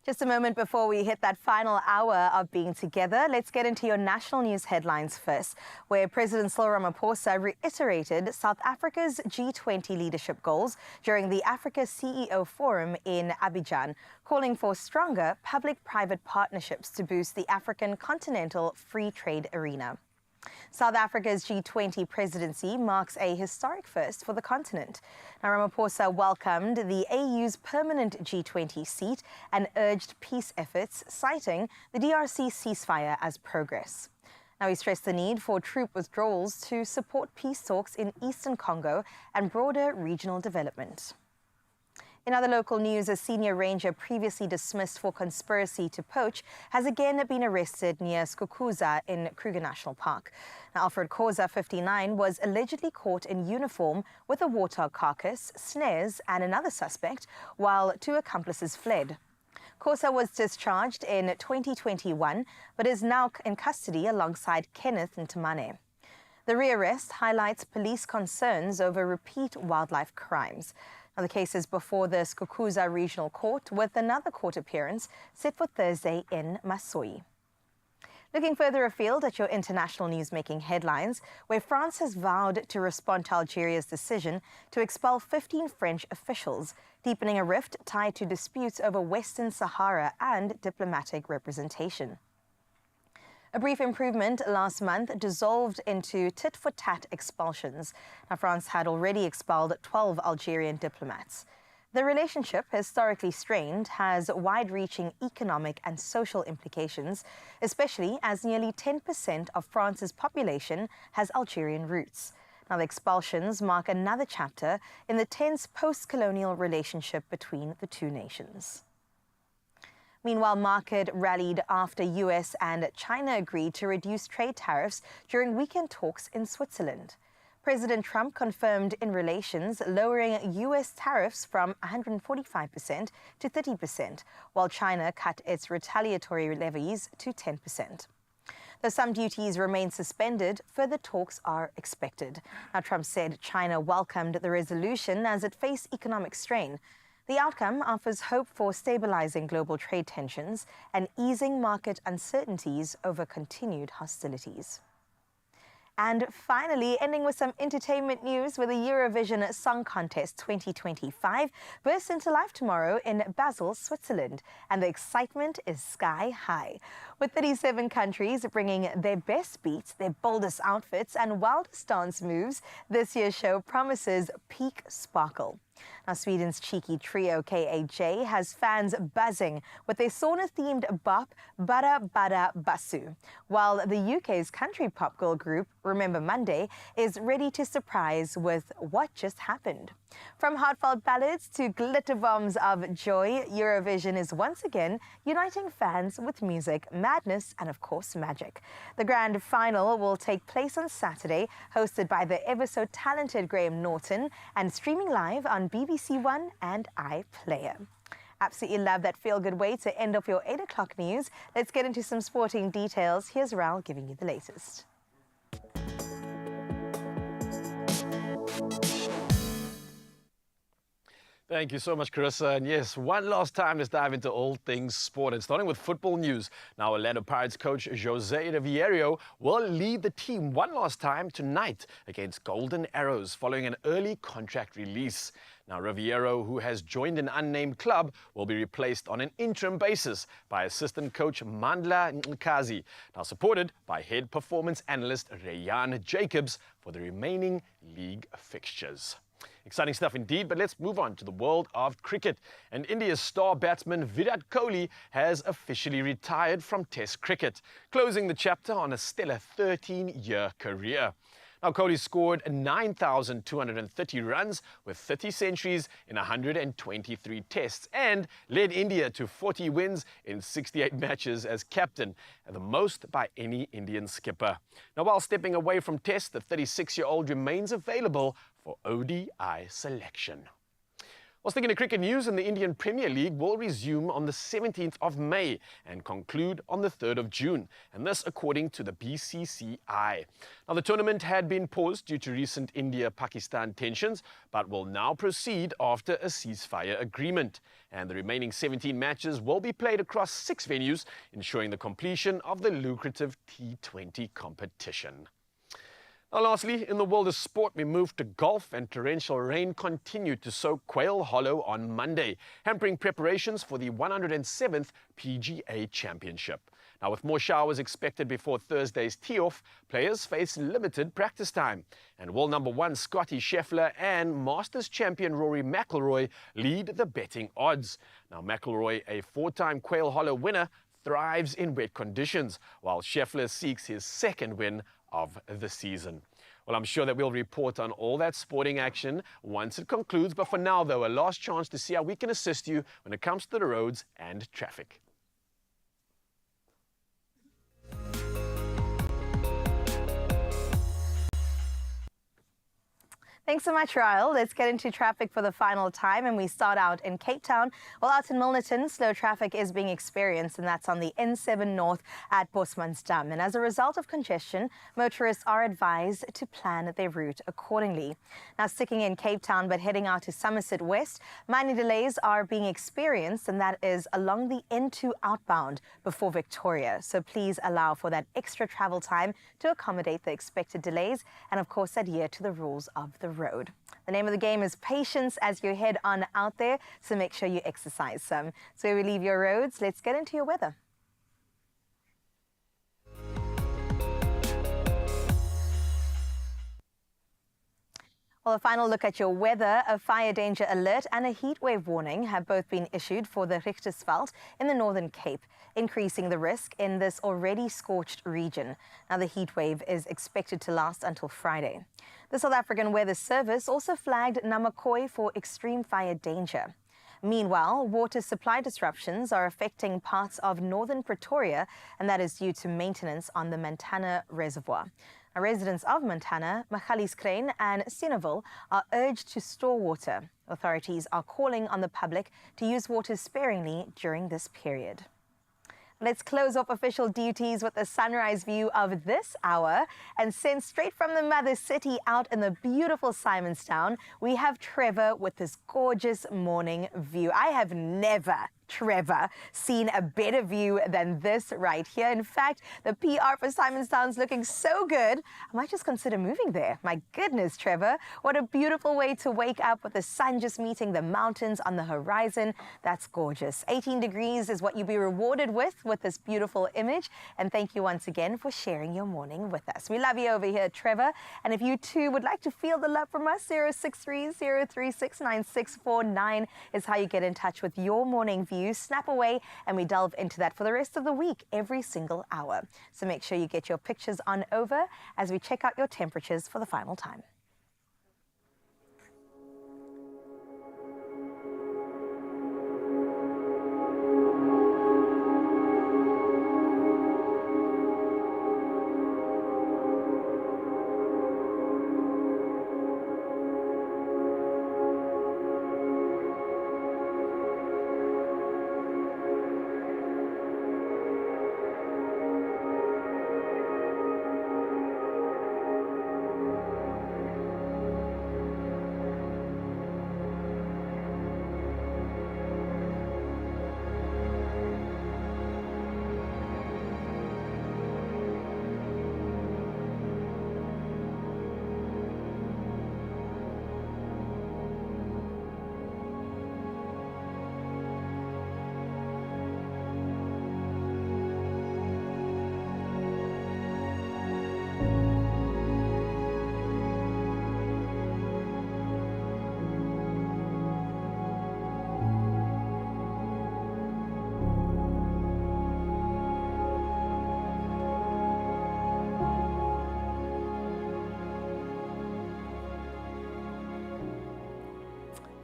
Just a moment before we hit that final hour of being together, let's get into your national news headlines first, where President Cyril Ramaphosa reiterated South Africa's G20 leadership goals during the Africa CEO Forum in Abidjan, calling for stronger public-private partnerships to boost the African continental free trade arena. South Africa's G20 presidency marks a historic first for the continent. Now, Ramaphosa welcomed the AU's permanent G20 seat and urged peace efforts, citing the DRC ceasefire as progress. Now, he stressed the need for troop withdrawals to support peace talks in eastern Congo and broader regional development. In other local news, a senior ranger previously dismissed for conspiracy to poach has again been arrested near Skukuza in Kruger National Park. Now, Alfred Koza, 59, was allegedly caught in uniform with a warthog carcass, snares and another suspect, while 2 accomplices fled. Kosa was discharged in 2021, but is now in custody alongside Kenneth Ntamane. The rearrest highlights police concerns over repeat wildlife crimes. Now, the case is before the Skukuza Regional Court, with another court appearance set for Thursday in Masoi. Looking further afield at your international news-making headlines, where France has vowed to respond to Algeria's decision to expel 15 French officials, deepening a rift tied to disputes over Western Sahara and diplomatic representation. A brief improvement last month dissolved into tit-for-tat expulsions. Now, France had already expelled 12 Algerian diplomats. The relationship, historically strained, has wide-reaching economic and social implications, especially as nearly 10% of France's population has Algerian roots. Now, the expulsions mark another chapter in the tense post-colonial relationship between the two nations. Meanwhile, market rallied after US and China agreed to reduce trade tariffs during weekend talks in Switzerland. President Trump confirmed in relations lowering US tariffs from 145% to 30%, while China cut its retaliatory levies to 10%. Though some duties remain suspended, further talks are expected. Now, Trump said China welcomed the resolution as it faced economic strain. The outcome offers hope for stabilizing global trade tensions and easing market uncertainties over continued hostilities. And finally, ending with some entertainment news, where the Eurovision Song Contest 2025 bursts into life tomorrow in Basel, Switzerland, and the excitement is sky high. With 37 countries bringing their best beats, their boldest outfits, and wildest dance moves, this year's show promises peak sparkle. Now, Sweden's cheeky trio KAJ has fans buzzing with their sauna-themed bop Bara Bara Basu, while the UK's country pop girl group Remember Monday is ready to surprise with what just happened. From heartfelt ballads to glitter bombs of joy, Eurovision is once again uniting fans with music, madness, and of course magic. The grand final will take place on Saturday, hosted by the ever-so-talented Graham Norton and streaming live on BBC One and iPlayer. Absolutely love that feel-good way to end off your 8 o'clock news. Let's get into some sporting details. Here's Raul giving you the latest. Thank you so much, Carissa. And yes, one last time, let's dive into all things sport. And starting with football news. Now, Orlando Pirates coach Jose Riviero will lead the team one last time tonight against Golden Arrows following an early contract release. Now, Riviero, who has joined an unnamed club, will be replaced on an interim basis by assistant coach Mandla Nkazi, now supported by head performance analyst Rayan Jacobs for the remaining league fixtures. Exciting stuff indeed, but let's move on to the world of cricket. And India's star batsman Virat Kohli has officially retired from Test cricket, closing the chapter on a stellar 13-year career. Now, Kohli scored 9,230 runs with 30 centuries in 123 tests and led India to 40 wins in 68 matches as captain, the most by any Indian skipper. Now, while stepping away from Test, the 36-year-old remains available for ODI selection. Well, sticking to cricket news, and the Indian Premier League will resume on the 17th of May and conclude on the 3rd of June, and this according to the BCCI. Now, the tournament had been paused due to recent India-Pakistan tensions, but will now proceed after a ceasefire agreement. And the remaining 17 matches will be played across 6 venues, ensuring the completion of the lucrative T20 competition. Now, lastly, in the world of sport, we move to golf, and torrential rain continued to soak Quail Hollow on Monday, hampering preparations for the 107th PGA Championship. Now, with more showers expected before Thursday's tee-off, players face limited practice time. And world number 1 Scottie Scheffler and Masters champion Rory McIlroy lead the betting odds. Now, McIlroy, a 4-time Quail Hollow winner, thrives in wet conditions, while Scheffler seeks his 2nd win of the season. Well, I'm sure that we'll report on all that sporting action once it concludes. But for now, though, a last chance to see how we can assist you when it comes to the roads and traffic. Thanks so much, Ryle. Let's get into traffic for the final time, and we start out in Cape Town. Well, out in Milnerton, slow traffic is being experienced, and that's on the N7 North at Bosmansdam. And as a result of congestion, motorists are advised to plan their route accordingly. Now, sticking in Cape Town, but heading out to Somerset West, minor delays are being experienced, and that is along the N2 outbound before Victoria. So please allow for that extra travel time to accommodate the expected delays, and of course, adhere to the rules of the road. The name of the game is patience as you head on out there, so make sure you exercise some. So we leave your roads, let's get into your weather. Well, a final look at your weather. A fire danger alert and a heat wave warning have both been issued for the Richtersveld in the Northern Cape, increasing the risk in this already scorched region. Now, the heat wave is expected to last until Friday. The South African Weather Service also flagged Namakwa for extreme fire danger. Meanwhile, water supply disruptions are affecting parts of northern Pretoria, and that is due to maintenance on the Montana Reservoir. Now, residents of Montana, Magalieskrain and Sinaville are urged to store water. Authorities are calling on the public to use water sparingly during this period. Let's close off official duties with a sunrise view of this hour. And sent straight from the mother city out in the beautiful Simonstown, we have Trevor with this gorgeous morning view. I have never, Trevor, seen a better view than this right here. In fact, the PR for Simonstown's looking so good, I might just consider moving there. My goodness, Trevor, what a beautiful way to wake up with the sun just meeting the mountains on the horizon. That's gorgeous. 18 degrees is what you'll be rewarded with this beautiful image. And thank you once again for sharing your morning with us. We love you over here, Trevor. And if you too would like to feel the love from us, 063-036-9649 is how you get in touch with your morning view. Snap away, and we delve into that for the rest of the week, every single hour. So make sure you get your pictures on over as we check out your temperatures for the final time.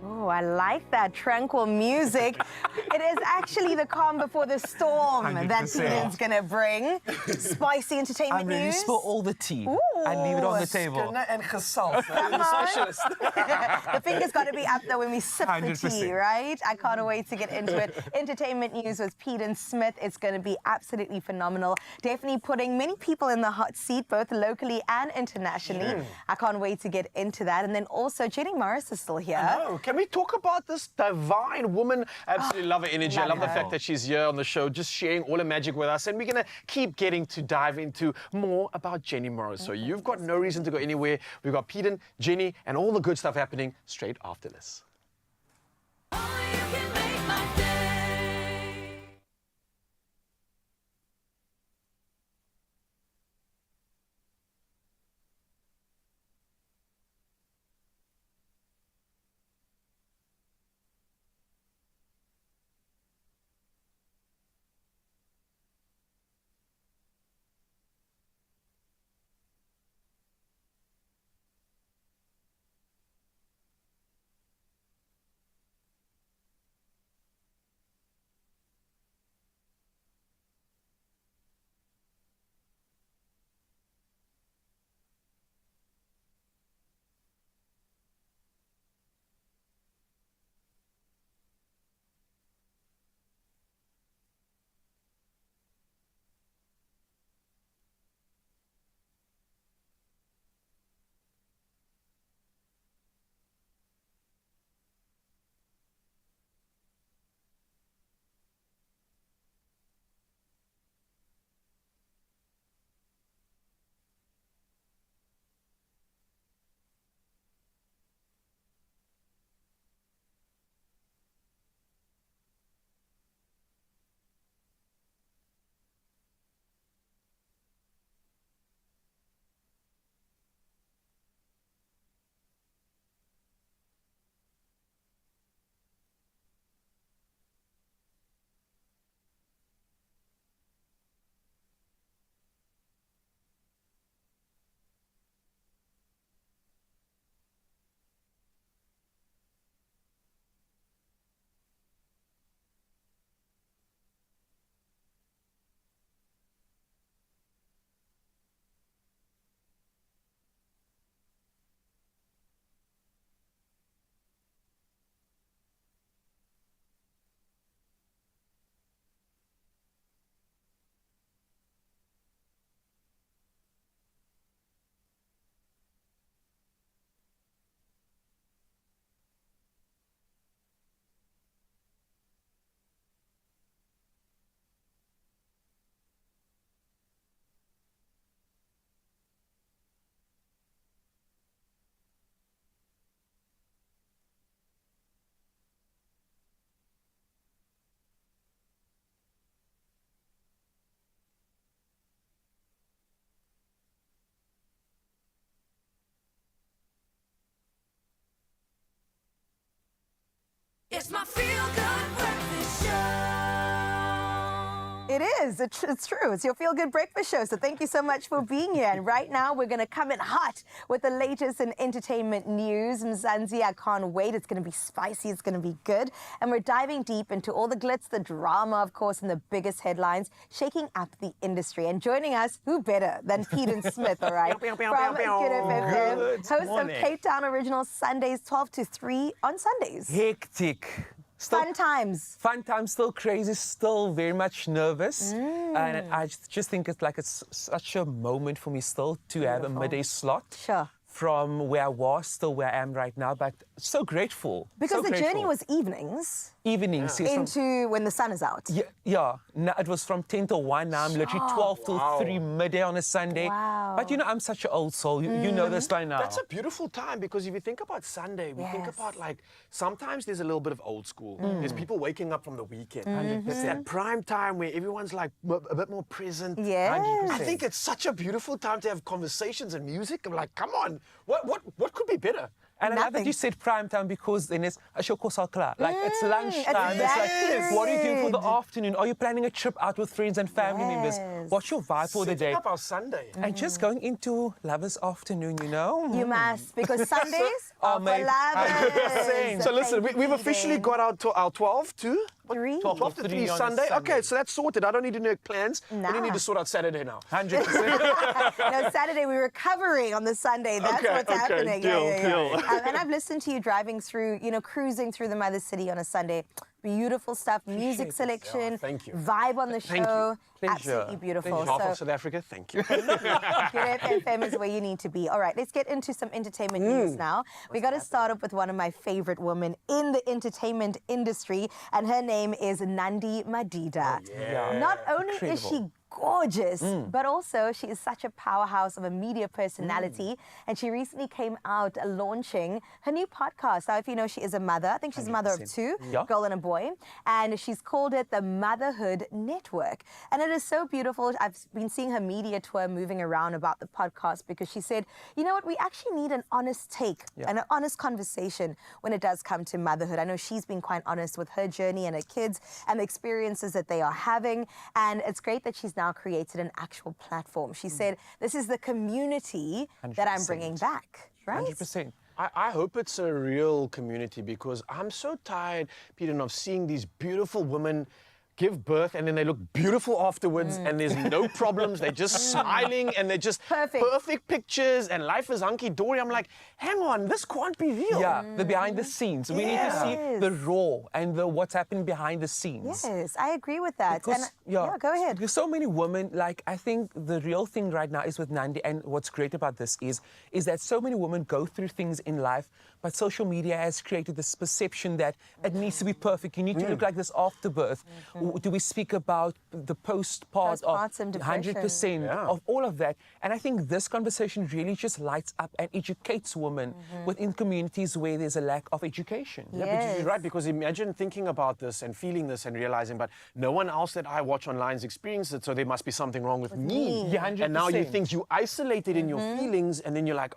Oh, I like that tranquil music. It is actually the calm before the storm 100%. that Peter's going to bring. Spicy entertainment I'm ready to news. spill all the tea Ooh. and leave it on the table. And gesels. Come The on. socialist. The finger's got to be up there when we sip the 100%. tea, right? I can't wait to get into it. Entertainment news with Pete and Smith. It's going to be absolutely phenomenal. Definitely putting many people in the hot seat, both locally and internationally. Sure. I can't wait to get into that. And then also, Jenny Morris is still here. Oh, can we talk about this divine woman? Absolutely love her energy. I love the fact that she's here on the show, just sharing all her magic with us. And we're going to keep getting to dive into more about Jenny Morris. So you've got no reason to go anywhere. We've got Pete and Jenny and all the good stuff happening straight after this. It's my feel-good breakfast show. It is. It's true. It's your feel-good breakfast show. So thank you so much for being here. And right now, we're going to come in hot with the latest in entertainment news. Mzansi, I can't wait. It's going to be spicy. It's going to be good. And we're diving deep into all the glitz, the drama, of course, and the biggest headlines shaking up the industry. And joining us, who better than Peden Smith, all right? From Good FM, host of Cape Town Original Sundays 12 to 3 on Sundays. Hectic. Fun times. Fun times, still crazy, still very much nervous. And I just think it's such a moment for me still to have a midday slot. Sure. From where I was, still where I am right now, but so grateful. Because so the grateful. journey was evenings. Evenings, yes. Into when the sun is out. Yeah. No, it was from 10 to 1. Now I'm literally 12 till 3 midday on a Sunday. Wow. But you know, I'm such an old soul. You know this by now. That's a beautiful time because if you think about Sunday, we think about like sometimes there's a little bit of old school. There's people waking up from the weekend. It's that prime time where everyone's like a bit more present. Yes. I think it's such a beautiful time to have conversations and music. I'm like, come on, what could be better? And I love that you said prime time because then it's like it's lunchtime. It's like, what are you doing for the afternoon? Are you planning a trip out with friends and family members? What's your vibe for the day? Setting up our Sunday. And just going into lovers' afternoon, you know? You must, because Sundays are for mate, lovers. So listen, we've officially got our 12 to 3. 12 to 3 Sunday. Okay, so that's sorted. I don't need to make plans. Nah. We don't need to sort out Saturday now. 100%. No, Saturday we're recovering on the Sunday. That's what's happening. Deal. And I've listened to you driving through, cruising through the mother city on a Sunday. Beautiful stuff, music selection, thank you. vibe on the show. Pleasure. Absolutely beautiful. Half of South Africa, thank you. Good FM is where you need to be. All right, let's get into some entertainment news now. We got to start off with one of my favorite women in the entertainment industry, and her name is Nandi Madida. Not only is she gorgeous, but also she is such a powerhouse of a media personality, and she recently came out launching her new podcast. Now, if you know, she is a mother. I think she's a mother of 2, girl and a boy, and she's called it the Motherhood Network. And it is so beautiful. I've been seeing her media tour moving around about the podcast because she said, you know what, we actually need an honest take and an honest conversation when it does come to motherhood. I know she's been quite honest with her journey and her kids and the experiences that they are having, and it's great that she's now created an actual platform. She said, this is the community that I'm bringing back, right? 100%. I hope it's a real community because I'm so tired, Peter, of seeing these beautiful women give birth and then they look beautiful afterwards and there's no problems. They're just smiling and they're just perfect pictures and life is hunky-dory. I'm like, hang on, this can't be real. Yeah, the behind the scenes. We need to see the raw and what's happening behind the scenes. Yes, I agree with that. Because, and, go ahead. There's so many women, like I think the real thing right now is with Nandi, and what's great about this is that so many women go through things in life, but social media has created this perception that it needs to be perfect. You need to look like this after birth. Do we speak about the post-part of 100% of all of that? And I think this conversation really just lights up and educates women within communities where there's a lack of education. Yeah, but you're right, because imagine thinking about this and feeling this and realizing, but no one else that I watch online has experienced it, so there must be something wrong with me. Yeah, 100%. And now you think you isolated in your feelings, and then you're like,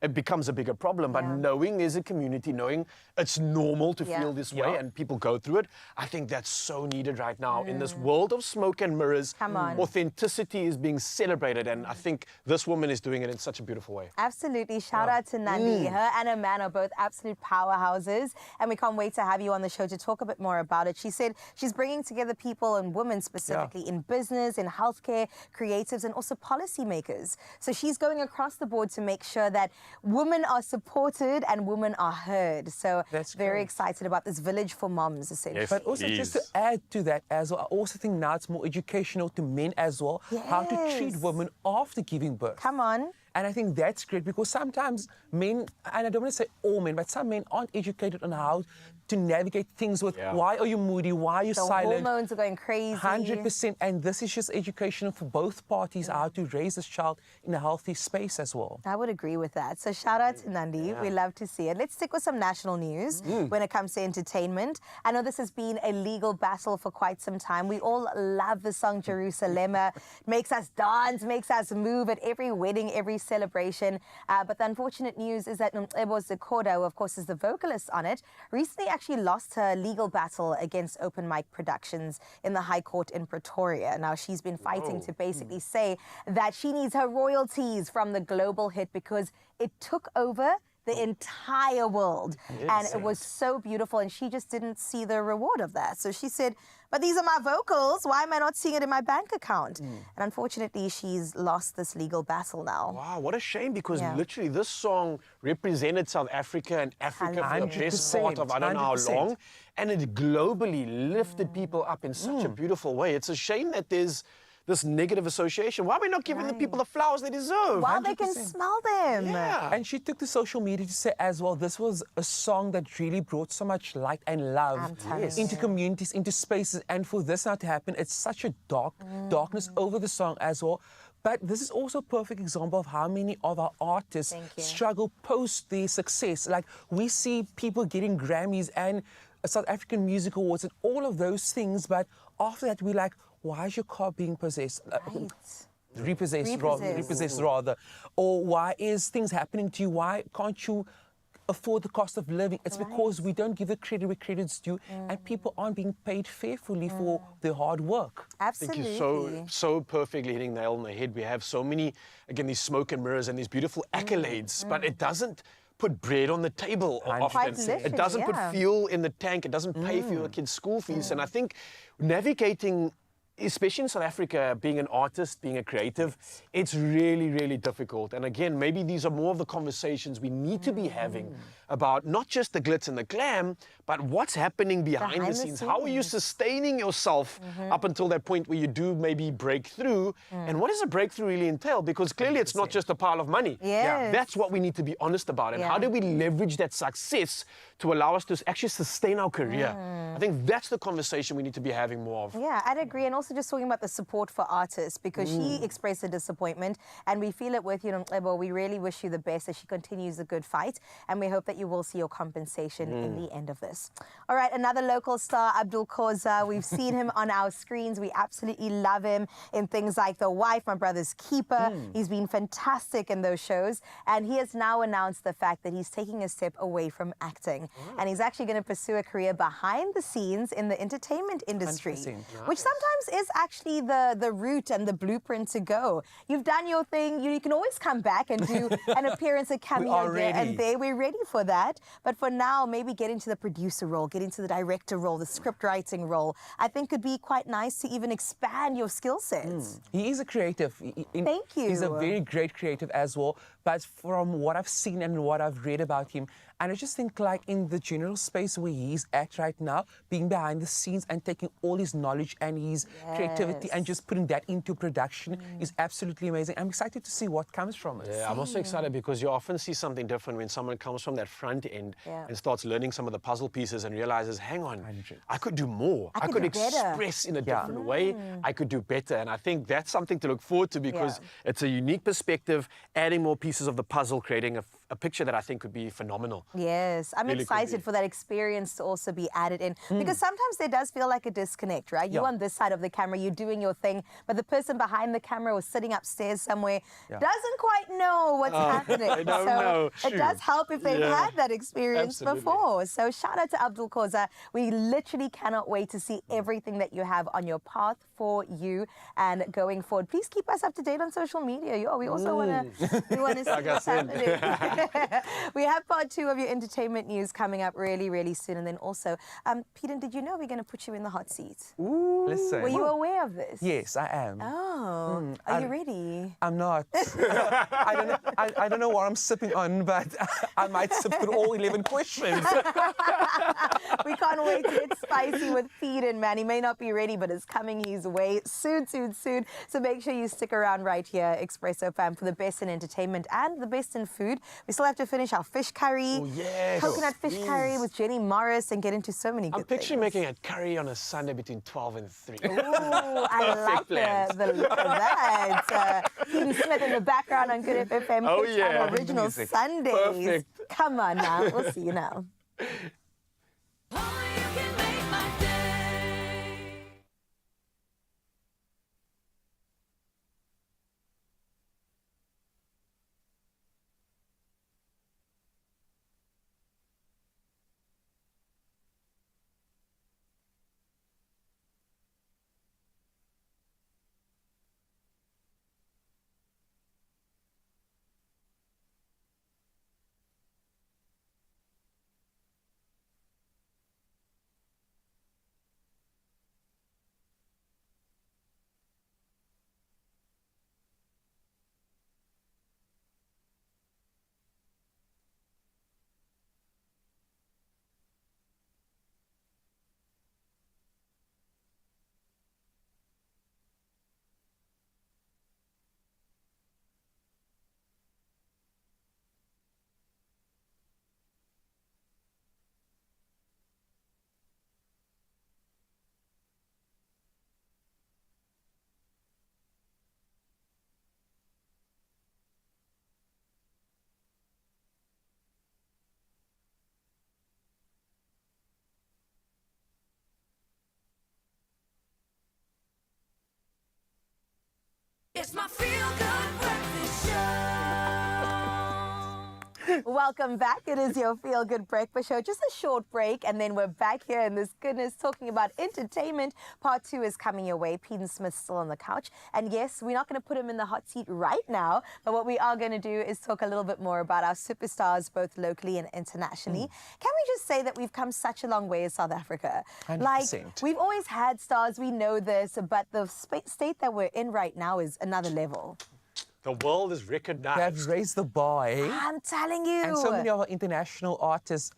it becomes a bigger problem. But knowing there's a community, knowing it's normal to feel this way and people go through it, I think that's so needed right now. In this world of smoke and mirrors, authenticity is being celebrated, and I think this woman is doing it in such a beautiful way. Absolutely. Shout out to Nandi. Her and her man are both absolute powerhouses, and we can't wait to have you on the show to talk a bit more about it. She said she's bringing together people and women specifically in business, in healthcare, creatives, and also policymakers. So she's going across the board to make sure that women are supported and women are heard. So very excited about this village for moms, essentially. But also just to add to that as well, I also think now it's more educational to men as well, how to treat women after giving birth. Come on. And I think that's great because sometimes men, and I don't want to say all men, but some men aren't educated on how to navigate things with why are you moody, why are you silent. The hormones are going crazy. 100%. And this is just educational for both parties, how to raise this child in a healthy space as well. I would agree with that. So shout out to Nandi. We love to see it. Let's stick with some national news when it comes to entertainment. I know this has been a legal battle for quite some time. We all love the song Jerusalem. Makes us dance, makes us move at every wedding, every celebration. But the unfortunate news is that Ebo Zikoda, who of course is the vocalist on it, recently actually lost her legal battle against Open Mic Productions in the High Court in Pretoria. Now, she's been fighting to basically say that she needs her royalties from the global hit because it took over the entire world. And it was so beautiful, and she just didn't see the reward of that. So she said, but these are my vocals. Why am I not seeing it in my bank account? And unfortunately, she's lost this legal battle now. Wow, what a shame, because literally this song represented South Africa and Africa for the best 100%, part of I don't know how 100%. long. And it globally lifted people up in such a beautiful way. It's a shame that there's this negative association. Why are we not giving the people the flowers they deserve? While they can smell them. Yeah. And she took to social media to say as well, this was a song that really brought so much light and love into communities, into spaces. And for this now to happen, it's such a darkness over the song as well. But this is also a perfect example of how many of our artists struggle post their success. Like, we see people getting Grammys and South African Music Awards and all of those things, but after that we're like, why is your car being possessed? Repossessed rather. Or why is things happening to you? Why can't you afford the cost of living? It's because we don't give the credit where credit's due, and people aren't being paid fairly for their hard work. Absolutely. I think you're so perfectly hitting the nail on the head. We have so many, again, these smoke and mirrors and these beautiful accolades, but it doesn't put bread on the table often. It doesn't put fuel in the tank. It doesn't pay for your kids' school fees. And I think navigating, especially in South Africa, being an artist, being a creative, it's really, really difficult. And again, maybe these are more of the conversations we need to be having about not just the glitz and the glam, but what's happening behind the scenes. How are you sustaining yourself up until that point where you do maybe break through? And what does a breakthrough really entail? Because clearly it's not just a pile of money. That's what we need to be honest about. And how do we leverage that success to allow us to actually sustain our career? I think that's the conversation we need to be having more of. Yeah, I'd agree. And also just talking about the support for artists, because she expressed a disappointment, and we feel it with you, Ebo. We really wish you the best as she continues the good fight, and we hope that you will see your compensation in the end of this. All right, another local star, Abdul Khoza. We've seen him on our screens. We absolutely love him in things like The Wife, My Brother's Keeper. He's been fantastic in those shows, and he has now announced the fact that he's taking a step away from acting, and he's actually going to pursue a career behind the scenes in the entertainment industry, which sometimes is actually the route and the blueprint to go. You've done your thing. You can always come back and do an appearance, a cameo there and there. We're ready for that. But for now, maybe get into the producer role, get into the director role, the script writing role. I think could be quite nice to even expand your skill sets. He is a creative. Thank you. He's a very great creative as well. But from what I've seen and what I've read about him, and I just think like in the general space where he's at right now, being behind the scenes and taking all his knowledge and his creativity and just putting that into production is absolutely amazing. I'm excited to see what comes from it. Yeah, I'm also excited because you often see something different when someone comes from that front end and starts learning some of the puzzle pieces and realizes, hang on, I could do more. I could express in a different way. I could do better. And I think that's something to look forward to because it's a unique perspective, adding more pieces of the puzzle, creating a picture that I think could be phenomenal. Yes, I'm Really excited for that experience to also be added in, because sometimes there does feel like a disconnect, right? You're on this side of the camera, you're doing your thing, but the person behind the camera or sitting upstairs somewhere doesn't quite know what's happening. I don't know. It does help if they've had that experience before. So shout out to Abdul Khoza. We literally cannot wait to see everything that you have on your path for you and going forward. Please keep us up to date on social media. We also want to see what's happening. We have part 2 of your entertainment news coming up really, really soon. And then also, Peter, did you know we're going to put you in the hot seat? Listen. Were you aware of this? Yes, I am. Oh, are you ready? I'm not. I don't know what I'm sipping on, but I might sip through all 11 questions. We can't wait to get spicy with Peter, man. He may not be ready, but it's coming his way soon. So make sure you stick around right here, Expresso fam, for the best in entertainment and the best in food. We still have to finish our fish curry, coconut fish curry with Jenny Morris, and get into so many good I'm picturing things. making a curry on a Sunday between 12 and 3. Ooh, I like the look of that. Phoebe Smith in the background on Good FFM. Oh, Pitch yeah. on Original Music. Sundays. Perfect. Come on now. We'll see you now. It's my feel-good breakfast show. Welcome back. It is your Feel Good Breakfast Show. Just a short break, and then we're back here in this goodness talking about entertainment. Part 2 is coming your way. Peden Smith's still on the couch. And yes, we're not going to put him in the hot seat right now, but what we are going to do is talk a little bit more about our superstars, both locally and internationally. Can we just say that we've come such a long way in South Africa? 100%. Like, we've always had stars, we know this, but the state that we're in right now is another level. The world is recognized. They have raised the bar, eh? I'm telling you. And so many of our international artists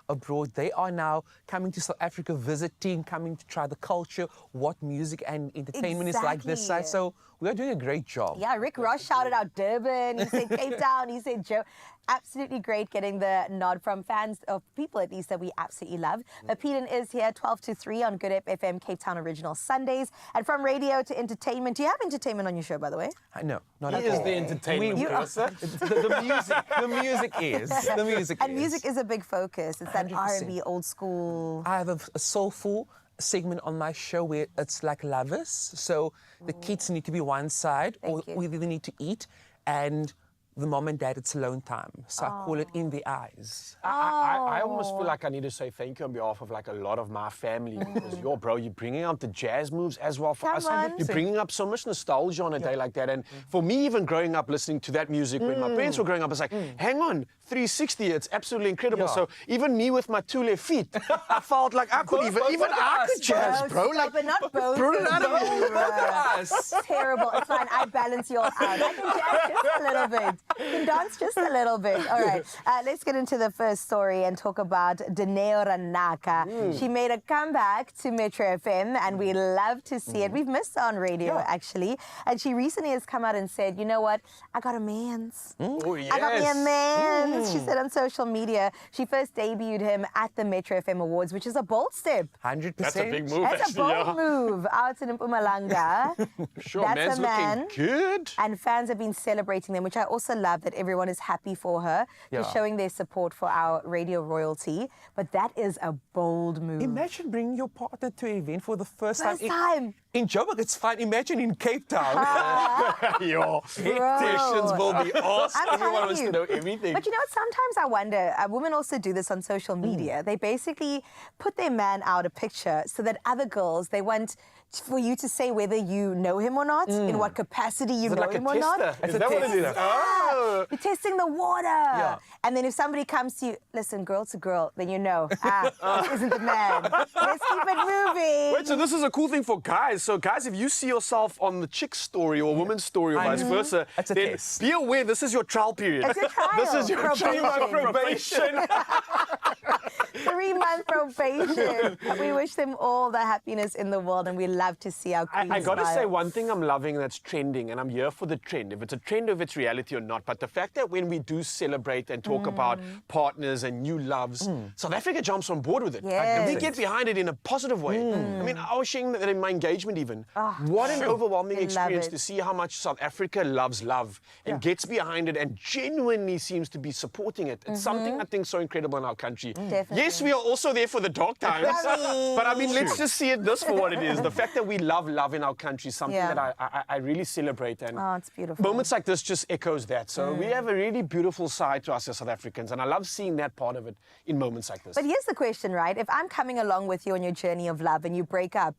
abroad, they are now coming to South Africa, visiting, coming to try the culture, what music and entertainment is like this side. Exactly. So we are doing a great job. Yeah, Rick Ross shouted out Durban, he said Cape Town, he said Joe. Absolutely great getting the nod from fans, of people at least that we absolutely love. But Peden is here 12 to 3 on Good FM Cape Town Original Sundays. And from radio to entertainment. Do you have entertainment on your show, by the way? No, not He at is all. the entertainment You are- person. the music is. The music And is. music is a big focus. It's that 100%. R&B, old school. I have a soulful segment on my show where it's like lovers. So the kids need to be one side, or Thank you. we either need to eat, and the mom and dad, it's alone time. So I call it In the Eyes. I almost feel like I need to say thank you on behalf of like a lot of my family because you're bringing out the jazz moves as well for Come us. on. You're bringing up so much nostalgia on a day like that. And for me, even growing up listening to that music when my parents were growing up, it's like, hang on, 360, it's absolutely incredible. Yeah. So even me with my 2 left feet, I felt like I could even I could jazz, bro. Stop it, not both. bro, none of you. Us. Terrible. It's fine. I balance you all out. I can jazz just a little bit. You can dance just a little bit. All right. Let's get into the first story and talk about Dineo Ranaka. She made a comeback to Metro FM, and we love to see it. We've missed her on radio, actually. And she recently has come out and said, you know what? I got a man's. Oh, yes. I got me a man. She said on social media, she first debuted him at the Metro FM Awards, which is a bold step. 100%. That's a big move, That's a actually. bold move out in Mpumalanga. Sure, That's man's a man. looking good. And fans have been celebrating them, which I also love that everyone is happy for her, just showing their support for our radio royalty. But that is a bold move. Imagine bringing your partner to an event for the first First time. In Joburg, it's fine. Imagine in Cape Town. Your Bro. questions will be asked. I'm Everyone telling wants you. to know everything. But you know what? Sometimes I wonder, women also do this on social media. They basically put their man out a picture so that other girls, they want for you to say whether you know him or not, in what capacity you Is it know like a him or not. tester? Is that what it is? Oh. You're testing the water. And then if somebody comes to you, listen, girl to girl, then you know, this isn't the man. Let's keep it moving. Wait, so this is a cool thing for guys. So guys, if you see yourself on the chick's story or woman's story or vice versa, That's a then test. be aware this is your trial period. It's your trial. This is your Probation. 3-month probation. 3-month probation. We wish them all the happiness in the world, and we love to see our queens I gotta smile. say one thing I'm loving that's trending, and I'm here for the trend. If it's a trend, if it's reality or not. But the fact that when we do celebrate and talk about partners and new loves, South Africa jumps on board with it. And we Yes. get behind it in a positive way. I mean, I was sharing that in my engagement even. What an overwhelming I love experience it. to see how much South Africa loves love and gets behind it and genuinely seems to be supporting it. It's something I think so incredible in our country. Definitely. Yes, we are also there for the dark times. But I mean, let's just see it this for what it is. The fact that we love in our country is something Yeah. that I really celebrate. And Oh, it's beautiful. moments like this just echoes that. So we have a really beautiful side to us as South Africans. And I love seeing that part of it in moments like this. But here's the question, right? If I'm coming along with you on your journey of love and you break up,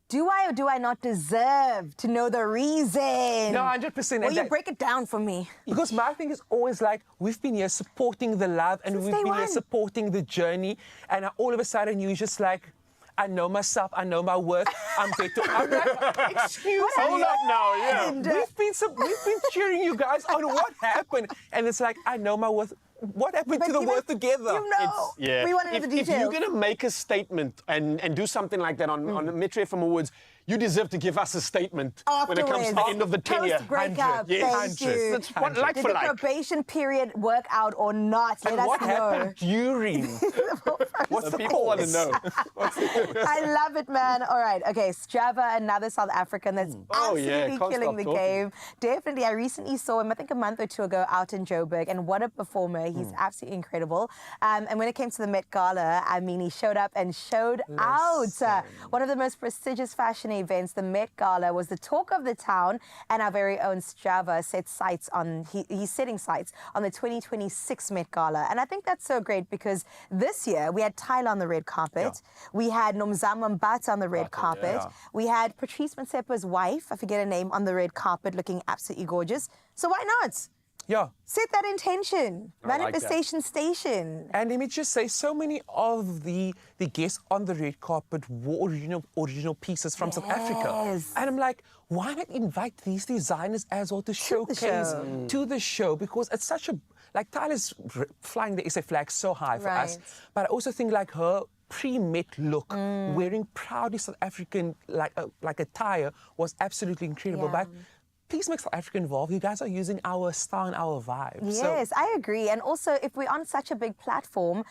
do I or do I not deserve to know the reason? No, 100%. Will And you that- break it down for me? Because my thing is always like, we've been here supporting the love and Since we've day been here one. supporting the journey. And all of a sudden, you're just like, I know myself, I know my worth, I'm better. I'm like, excuse me. Hold up now, yeah. We've been cheering you guys on what happened. And it's like, I know my worth. What happened to the give it- worth together? You know. Yeah. We want to know the If details. you're going to make a statement and do something like that on the Metro FM Awards, you deserve to give us a statement when it comes to the end of the tenure. Post-breakup, Yes. thank you. That's what, like Did for the like. probation period work out or not? Let And us what know. happened during? What's the People want to cause? know. I love it, man. All right, okay, Strava, another South African that's Oh, yeah, absolutely can't killing stop the talking. game. Definitely, I recently saw him, I think a month or two ago, out in Joburg, and what a performer. He's absolutely incredible. And when it came to the Met Gala, I mean, he showed up and showed out. One of the most prestigious fashion events, the Met Gala was the talk of the town, and our very own Strava set sights on, he's setting sights on the 2026 Met Gala. And I think that's so great because this year we had Tyler on the red carpet, we had Nomzamo Mbatha on the red carpet, we had Patrice Motsepe's wife, I forget her name, on the red carpet looking absolutely gorgeous. So why not? Yeah. Set that intention. I like Manifestation Station. And let me just say, so many of the guests on the red carpet were original pieces from South Africa. And I'm like, why not invite these designers as well to showcase to the show? Because it's such a, like Tyler's flying the SA flag so high for us. But I also think like her pre-Met look, wearing proudly South African like attire was absolutely incredible. But please make South Africa involved. You guys are using our style and our vibe. Yes, I agree. And also, if we're on such a big platform,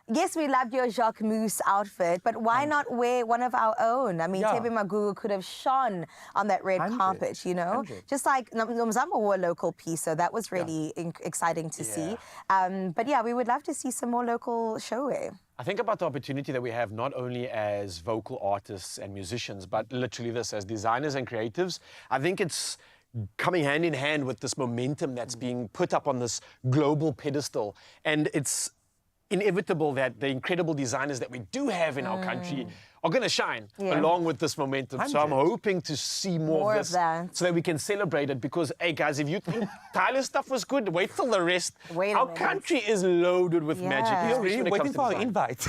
yes, we loved your Jacques Mousse outfit, but why not wear one of our own? I mean, Tebe Magugu could have shone on that red carpet, you know? Just like Nomzamo wore a local piece, so that was really exciting to see. But yeah, we would love to see some more local showwear. I think about the opportunity that we have not only as vocal artists and musicians, but literally this as designers and creatives. I think it's coming hand in hand with this momentum that's being put up on this global pedestal. And it's inevitable that the incredible designers that we do have in our country are going to shine along with this momentum. So I'm hoping to see more of this so that we can celebrate it. Because, hey, guys, if you think Tyler's stuff was good, wait till the rest. Our country is loaded with magic. You're really waiting for our invite.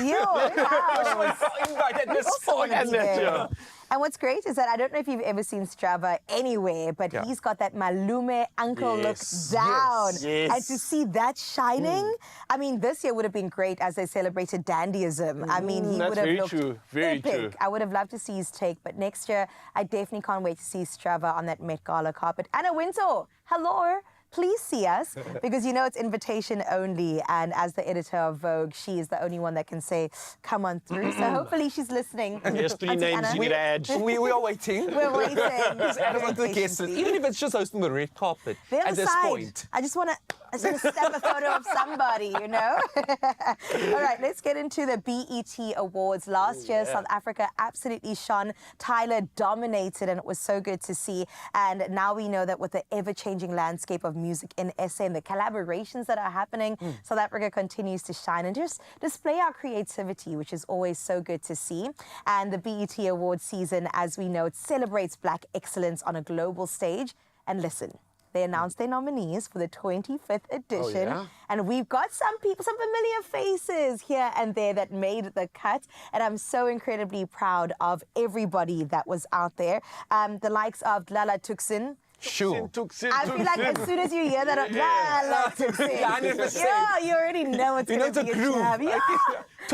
And what's great is that I don't know if you've ever seen Strava anywhere, but he's got that Malume uncle look down. And to see that shining, I mean, this year would have been great as they celebrated dandyism. I mean, he would have looked epic. I would have loved to see his take, but next year, I definitely can't wait to see Strava on that Met Gala carpet. Anna Wintour, hello. Please see us, because you know it's invitation only, and as the editor of Vogue, she is the only one that can say, come on through. So hopefully she's listening. There's 3 names you need to add. We are waiting. We're waiting. Just add us onto the guests, even if it's just hosting the red carpet at this point. I just want to snap a photo of somebody, you know? All right, let's get into the BET Awards. Last year, South Africa absolutely shone. Tyler dominated, and it was so good to see. And now we know that with the ever-changing landscape of music in SA and the collaborations that are happening, South Africa continues to shine and just display our creativity, which is always so good to see. And the BET Awards season, as we know, it celebrates Black excellence on a global stage. And listen, they announced their nominees for the 25th edition. And we've got some people, some familiar faces here and there that made the cut. And I'm so incredibly proud of everybody that was out there. The likes of Lala Tuksin. Sure. I feel like as soon as you hear that, Lala Tuksin. Yeah, you already know it's going to be a jam. Yeah.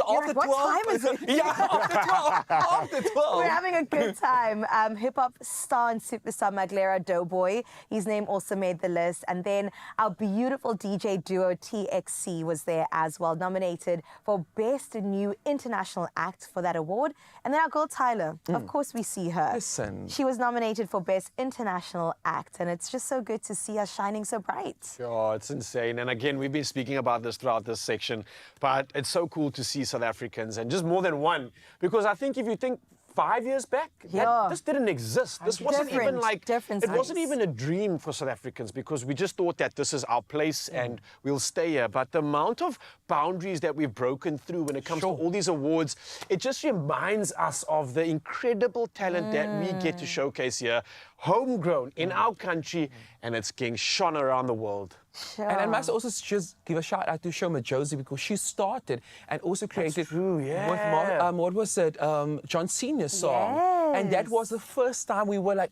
After 12. What time is it? After 12. We're having a good time. Hip-hop star and superstar Maglera Doughboy, his name also made the list. And then our beautiful DJ duo TXC was there as well, nominated for Best New International Act for that award. And then our girl Tyler, of course we see her. Listen. She was nominated for Best International Act, and it's just so good to see us shining so bright. Oh, it's insane. And again, we've been speaking about this throughout this section, but it's so cool to see South Africans, and just more than one, because I think if you think 5 years back, this didn't exist. This wasn't even like, it wasn't even a dream for South Africans, because we just thought that this is our place and we'll stay here. But the amount of boundaries that we've broken through when it comes to all these awards, it just reminds us of the incredible talent that we get to showcase here, homegrown in our country, and it's getting shone around the world. Sure. And I must also just give a shout out to Shoma Josie, because she started and also created with what was it, John Senior's song, and that was the first time we were like,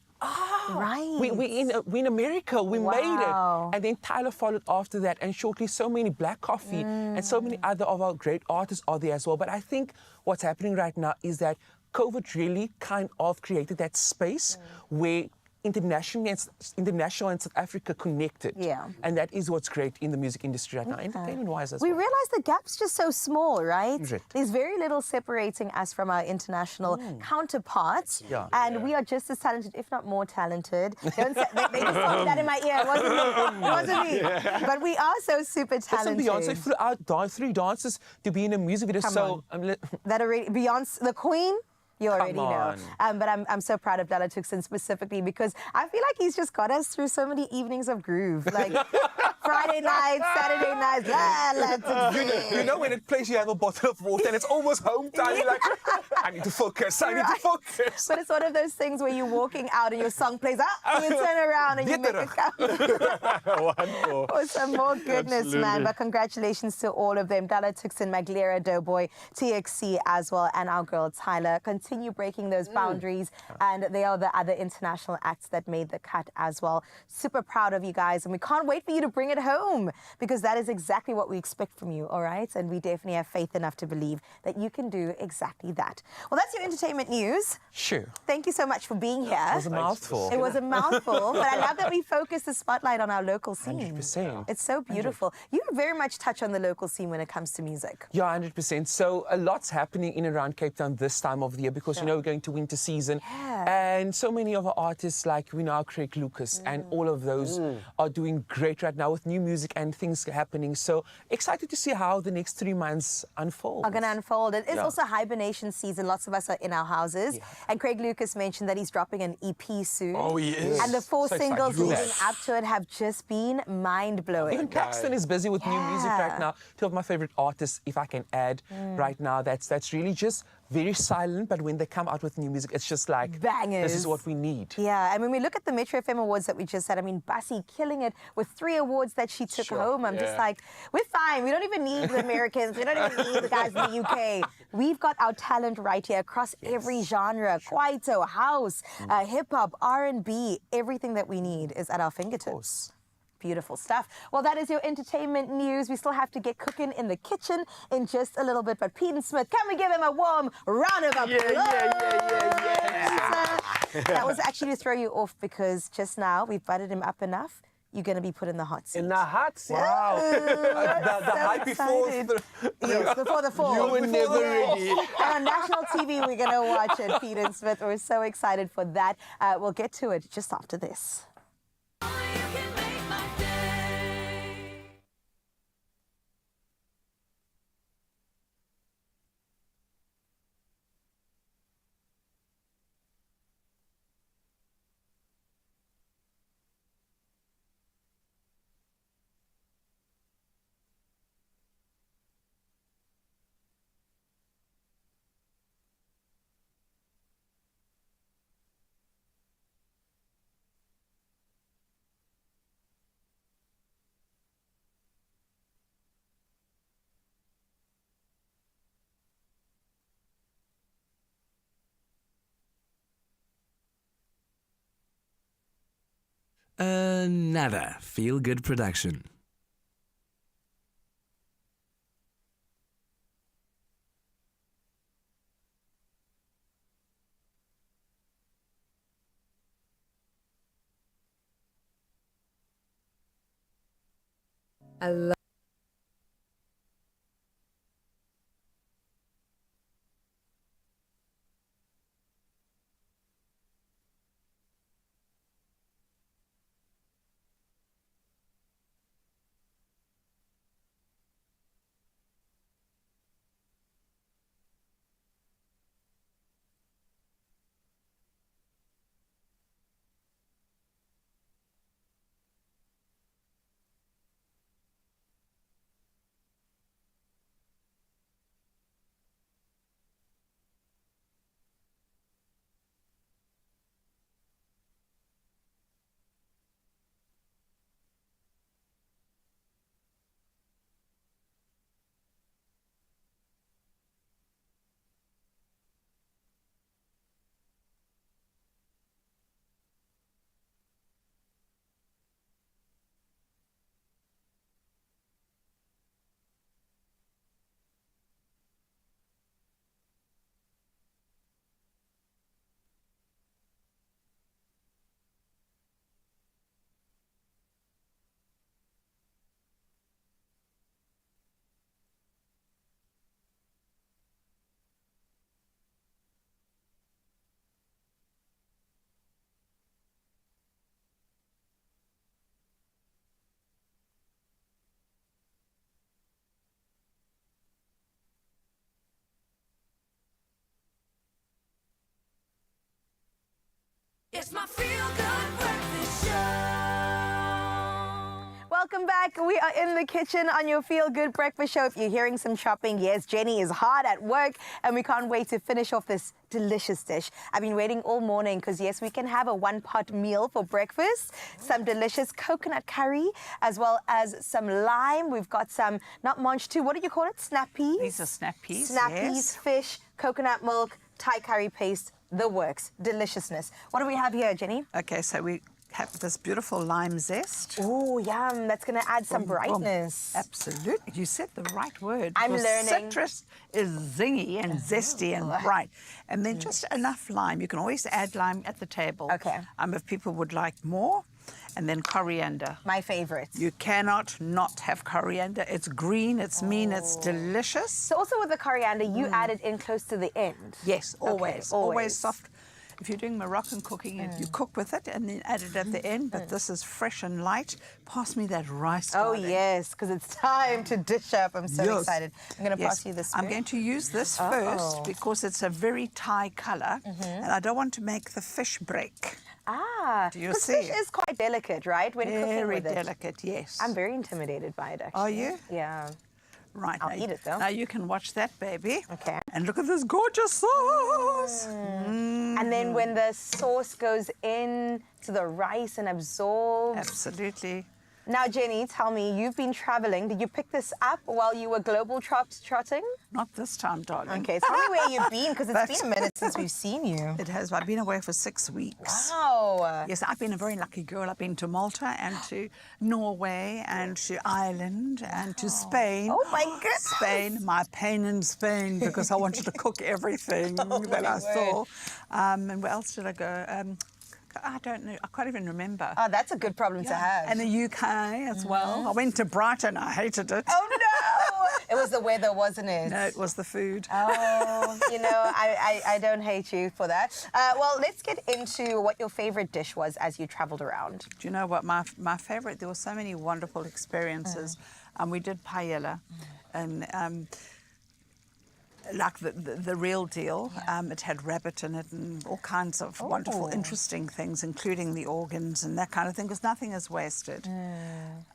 we in America, we made it. And then Tyler followed after that, and shortly so many Black Coffee and so many other of our great artists are there as well. But I think what's happening right now is that COVID really kind of created that space where international and South Africa connected. And that is what's great in the music industry right now, entertainment-wise as well. We realize the gap's just so small, right? There's very little separating us from our international counterparts. And we are just as talented, if not more talented. They just told me that in my ear. It wasn't me. But we are so super talented. Beyonce flew out 3 dancers to be in a music video. That already, Beyonce, the Queen. You already Come know. on. But I'm so proud of Dala Tuxin specifically because I feel like he's just got us through so many evenings of groove. Like Friday nights, Saturday nights, You know when it plays, you have a bottle of water and it's almost home time. You're like, I need to focus, I need to focus. But it's one of those things where you're walking out and your song plays and you turn around and you make a cup. Wonderful. Awesome. More goodness, man. Absolutely. But congratulations to all of them. Dala Tuxin, Maglera, Doughboy, TXC as well, and our girl Tyler. Continue breaking those boundaries. And they are the other international acts that made the cut as well. Super proud of you guys. And we can't wait for you to bring it home because that is exactly what we expect from you, all right? And we definitely have faith enough to believe that you can do exactly that. Well, that's your entertainment news. Sure. Thank you so much for being here. It was a mouthful. It was a mouthful, but I love that we focus the spotlight on our local scene. 100%. It's so beautiful. You very much touch on the local scene when it comes to music. Yeah, 100%. So a lot's happening in and around Cape Town this time of the year because, you know, we're going to winter season. And so many of our artists, like we know Craig Lucas and all of those are doing great right now with new music and things happening. So excited to see how the next 3 months unfold. Are going to unfold. It is also hibernation season. Lots of us are in our houses. And Craig Lucas mentioned that he's dropping an EP soon. Oh, he is. And the 4 So singles excited. leading up to it have just been mind-blowing. Even Paxton is busy with new music right now. 2 of my favorite artists, if I can add, right now, that's really just very silent, but when they come out with new music, it's just like, bangers. This is what we need. Yeah, and when we look at the Metro FM Awards that we just had, I mean, Bassie killing it with 3 awards that she took home. I'm just like, we're fine. We don't even need the Americans. We don't even need the guys in the UK. We've got our talent right here across every genre. Kwaito, house, hip-hop, R&B, everything that we need is at our fingertips. Beautiful stuff. Well, that is your entertainment news. We still have to get cooking in the kitchen in just a little bit. But Pete and Smith, can we give him a warm round of applause? That was actually to throw you off because just now we've buttered him up enough. You're going to be put in the hot seat. In the hot seat? Wow. the hype before Yes, before the fall. You were never ready. And on national TV, we're going to watch it, Pete and Smith. We're so excited for that. We'll get to it just after this. Another feel-good production. I love It's my Feel Good Breakfast Show. Welcome back. We are in the kitchen on your Feel Good Breakfast Show. If you're hearing some chopping, yes, Jenny is hard at work and we can't wait to finish off this delicious dish. I've been waiting all morning because, yes, we can have a one-pot meal for breakfast. Some delicious coconut curry as well as some lime. We've got some, not munch too, what do you call it? Snap peas? These are snap peas, Snap yes. peas, fish, coconut milk, Thai curry paste, the works. Deliciousness. What do we have here, Jenny? Okay, so we have this beautiful lime zest. Oh, yum. That's going to add some brightness. Absolutely. You said the right word. I'm because learning. Citrus is zingy and zesty and bright. And then just enough lime. You can always add lime at the table. Okay. If people would like more. And then coriander. My favorite. You cannot not have coriander. It's green, it's mean, it's delicious. So also with the coriander, you add it in close to the end? Yes, always. Okay, Always soft. If you're doing Moroccan cooking, you cook with it and then add it at the end, but this is fresh and light. Pass me that rice, Oh, darling. yes, because it's time to dish up. I'm so Yes. excited. I'm going to Yes. pass you this. I'm going to use this first because it's a very Thai color, and I don't want to make the fish break. Ah, Do you because see fish it? is quite delicate, right? When cooking Very with it. delicate, yes. I'm very intimidated by it, actually. Are you? Yeah. Right. I'll now, eat it, though. Now you can watch that, baby. Okay. And look at this gorgeous sauce. And then when the sauce goes in to the rice and absorbs. Absolutely. Now, Jenny, tell me, you've been traveling. Did you pick this up while you were global trotting? Not this time, darling. Okay, tell me where you've been, because it's been a minute since we've seen you. It has. I've been away for 6 weeks. Wow. Yes, I've been a very lucky girl. I've been to Malta and to Norway and to Ireland and to Spain. Oh, my goodness. Spain, my pain in Spain because I wanted to cook everything that I saw. And where else did I go? I don't know. I can't even remember. Oh, that's a good problem to have. And the UK as well. I went to Brighton. I hated it. Oh, no! It was the weather, wasn't it? No, it was the food. Oh, you know, I don't hate you for that. Well, let's get into what your favorite dish was as you traveled around. Do you know what? My favorite, there were so many wonderful experiences. We did paella and like the real deal. It had rabbit in it and all kinds of wonderful, interesting things, including the organs and that kind of thing, because nothing is wasted.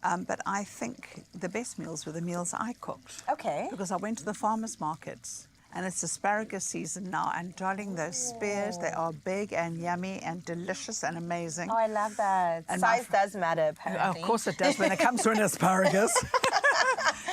But I think the best meals were the meals I cooked. Okay. Because I went to the farmers' markets. And it's asparagus season now. And darling, those spears, they are big and yummy and delicious and amazing. Oh, I love that. And size does matter, apparently. Of course it does when it comes to an asparagus.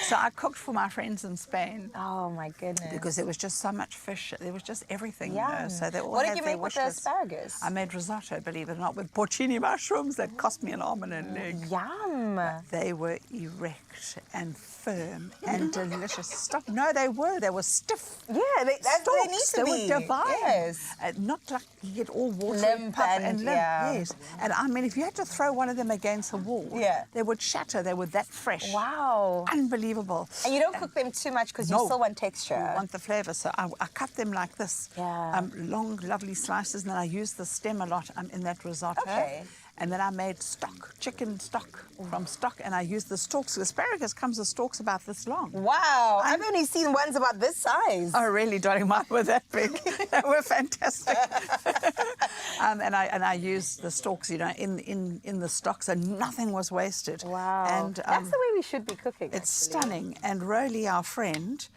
So I cooked for my friends in Spain. Oh, my goodness. Because there was just so much fish. There was just everything, you Yum. know. So they all What had did you their make with wish the lists. asparagus? I made risotto, believe it or not, with porcini mushrooms that cost me an arm and a leg. Yum. They were erect and firm and delicious. Stop. No, they were. They were stiff. Yeah, they need Stalks, to they be. were divine. Yes. Not like you get all watery Limp puff and, limp. yeah. Yes. And I mean, if you had to throw one of them against the wall, they would shatter. They were that fresh. Wow. Unbelievable. And you don't cook them too much because you still want texture. You want the flavour. So I cut them like this. Yeah. Long, lovely slices. And then I used the stem a lot in that risotto. Okay. And then I made stock, chicken stock from stock, and I used the stalks. The asparagus comes with stalks about this long. Wow, I've only seen ones about this size. Oh, really, darling? Mine were that big. They were fantastic. And I used the stalks, you know, in the stock, so nothing was wasted. Wow, and that's the way we should be cooking. It's actually. stunning. And Roly, our friend,